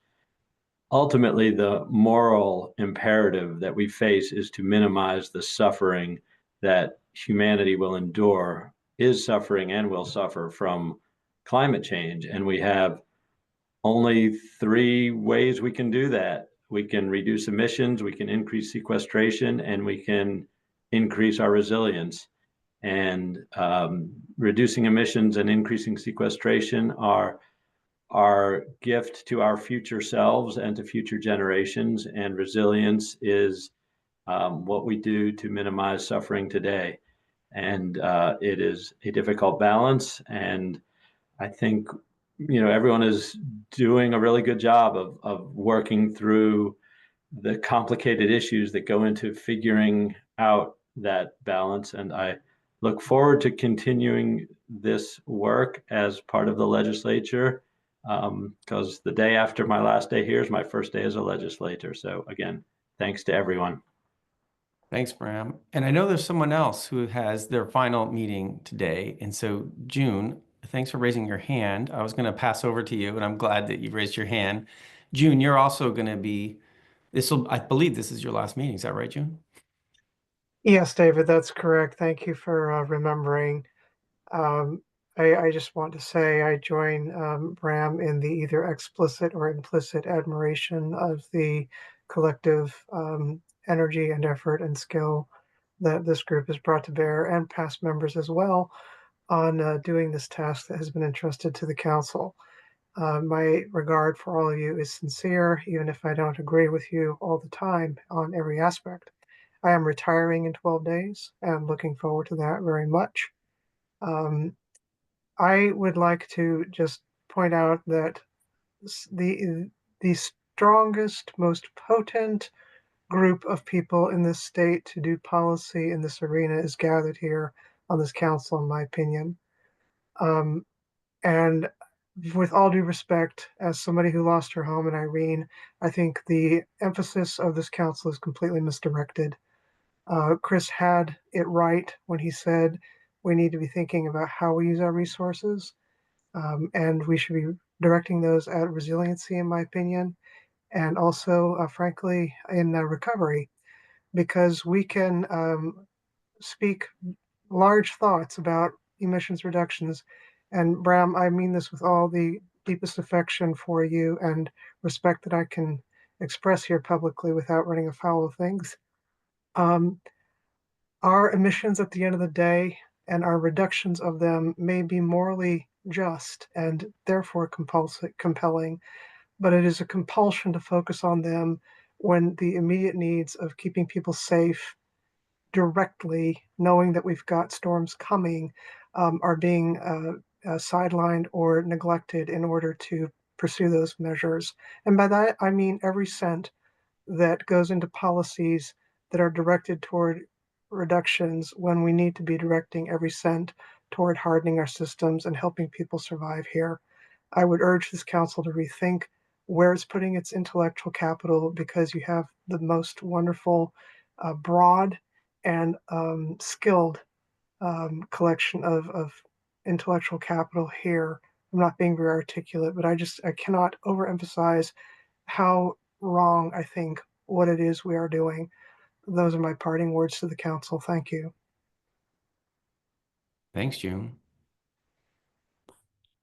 Ultimately, the moral imperative that we face is to minimize the suffering that humanity will endure, is suffering and will suffer from climate change. And we have only three ways we can do that. We can reduce emissions, we can increase sequestration, and we can increase our resilience. And reducing emissions and increasing sequestration are our gift to our future selves and to future generations. And resilience is what we do to minimize suffering today. And it is a difficult balance. And I think, everyone is doing a really good job of working through the complicated issues that go into figuring out that balance. And I look forward to continuing this work as part of the legislature, because the day after my last day here is my first day as a legislator. So again, thanks to everyone. Thanks, Bram. And I know there's someone else who has their final meeting today. And so, June, thanks for raising your hand. I was going to pass over to you, and I'm glad that you raised your hand. June, you're also going to be, I believe this is your last meeting. Is that right, June? Yes, David, that's correct. Thank you for remembering. I just want to say I join Bram in the either explicit or implicit admiration of the collective energy and effort and skill that this group has brought to bear, and past members as well, on doing this task that has been entrusted to the council. My regard for all of you is sincere, even if I don't agree with you all the time on every aspect. I am retiring in 12 days and looking forward to that very much. I would like to just point out that the strongest, most potent group of people in this state to do policy in this arena is gathered here on this council, in my opinion. And with all due respect, as somebody who lost her home in Irene, I think the emphasis of this council is completely misdirected. Chris had it right when he said we need to be thinking about how we use our resources, and we should be directing those at resiliency, in my opinion, and also, frankly, in recovery, because we can speak large thoughts about emissions reductions. And Bram, I mean this with all the deepest affection for you and respect that I can express here publicly without running afoul of things. Our emissions at the end of the day and our reductions of them may be morally just and therefore compelling, but it is a compulsion to focus on them when the immediate needs of keeping people safe directly, knowing that we've got storms coming, are being sidelined or neglected in order to pursue those measures. And by that, I mean every cent that goes into policies that are directed toward reductions when we need to be directing every cent toward hardening our systems and helping people survive here. I would urge this council to rethink where it's putting its intellectual capital, because you have the most wonderful, broad, and skilled collection of intellectual capital here. I'm not being very articulate, but I cannot overemphasize how wrong I think what it is we are doing. Those are my parting words to the council. Thank you. Thanks, June.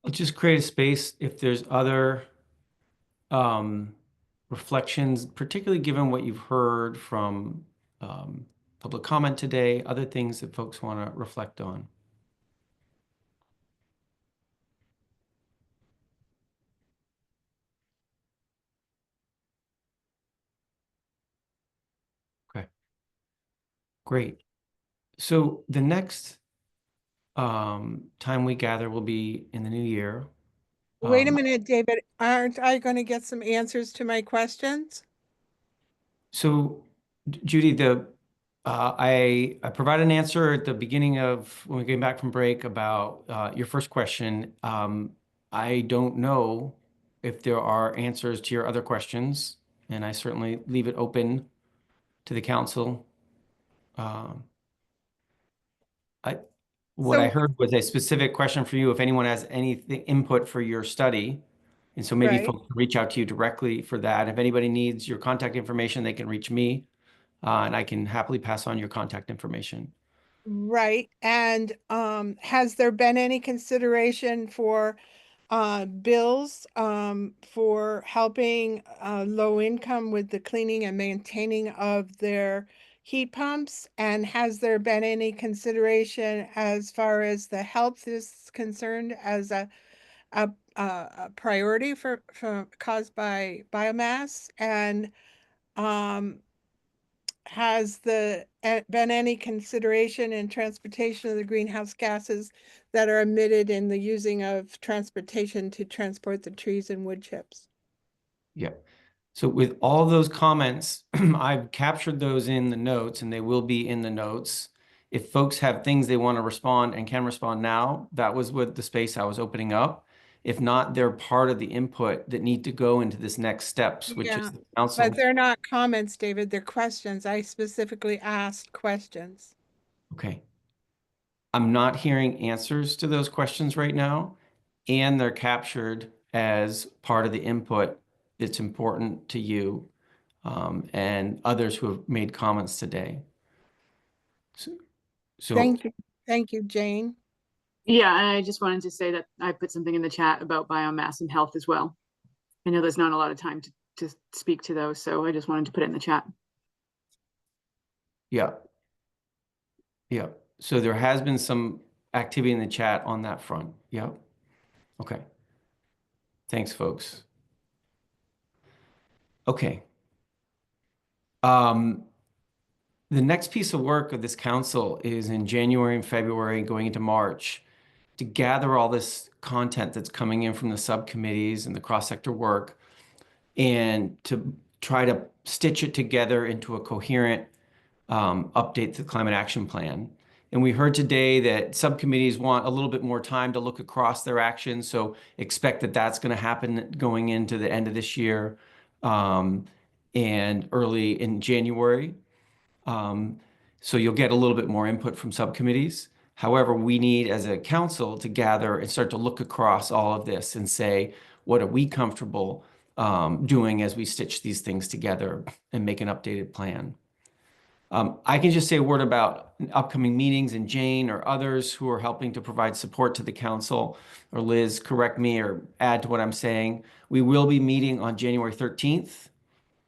Let's just create a space if there's other reflections, particularly given what you've heard from public comment today, other things that folks want to reflect on. Okay, great. So the next time we gather will be in the new year. Wait a minute, David. Aren't I going to get some answers to my questions? So, Judy, I provided an answer at the beginning of when we came back from break about your first question. I don't know if there are answers to your other questions, and I certainly leave it open to the council. I What I So, heard was a specific question for you, if anyone has anything input for your study. And so maybe right, folks can reach out to you directly for that. If anybody needs your contact information, they can reach me, and I can happily pass on your contact information. right. And has there been any consideration for bills for helping low income with the cleaning and maintaining of their heat pumps? And has there been any consideration as far as the health is concerned as a priority for caused by biomass? And has been any consideration in transportation of the greenhouse gases that are emitted in the using of transportation to transport the trees and wood chips? Yeah. So with all those comments, I've captured those in the notes and they will be in the notes. If folks have things they want to respond and can respond now, that was what the space I was opening up. If not, they're part of the input that need to go into this next steps, which Yeah, is the council. but they're not comments, David, they're questions. I specifically asked questions. Okay. I'm not hearing answers to those questions right now, and they're captured as part of the input that's important to you, and others who have made comments today. So Thank you, Jane. Yeah, I just wanted to say that I put something in the chat about biomass and health as well. I know there's not a lot of time to speak to those, so I just wanted to put it in the chat. yeah. Yeah. So there has been some activity in the chat on that front. Yeah. Okay. Thanks, folks. Okay. The next piece of work of this council is in January and February, going into March, to gather all this content that's coming in from the subcommittees and the cross-sector work, and to try to stitch it together into a coherent update to the climate action plan. And we heard today that subcommittees want a little bit more time to look across their actions. So expect that that's going to happen going into the end of this year and early in January. So you'll get a little bit more input from subcommittees. However, we need as a council to gather and start to look across all of this and say, what are we comfortable doing as we stitch these things together and make an updated plan? I can just say a word about upcoming meetings, and Jane or others who are helping to provide support to the council, or Liz, correct me or add to what I'm saying. We will be meeting on January 13th.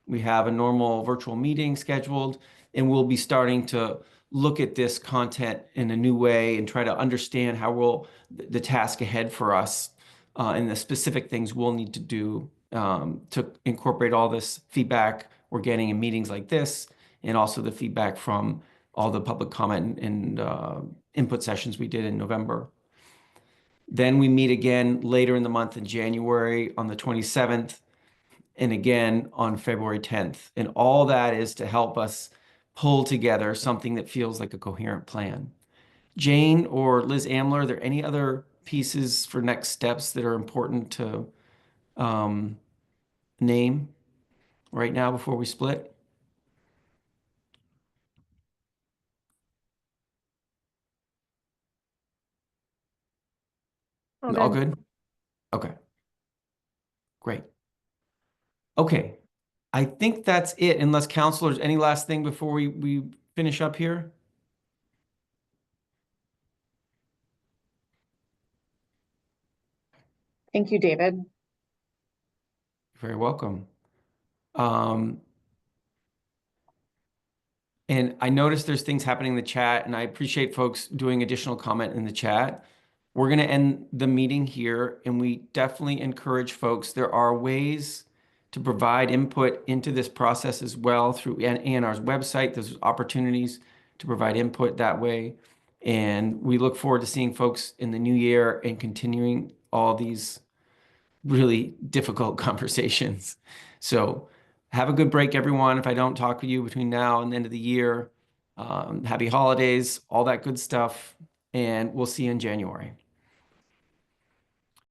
We have a normal virtual meeting scheduled, and we'll be starting to look at this content in a new way and try to understand how the task ahead for us and the specific things we'll need to do to incorporate all this feedback we're getting in meetings like this, and also the feedback from all the public comment and input sessions we did in November. Then we meet again later in the month in January on the 27th, and again on February 10th. And all that is to help us pull together something that feels like a coherent plan. Jane or Liz Amler, are there any other pieces for next steps that are important to name right now before we split? All good? Okay. Great. Okay. I think that's it, unless counselors, any last thing before we finish up here? Thank you, David. You're very welcome. And I noticed there's things happening in the chat, and I appreciate folks doing additional comment in the chat. We're going to end the meeting here, and we definitely encourage folks. There are ways to provide input into this process as well through ANR's website. There's opportunities to provide input that way. And we look forward to seeing folks in the new year and continuing all these really difficult conversations. So have a good break, everyone. If I don't talk with you between now and the end of the year, happy holidays, all that good stuff. And we'll see you in January.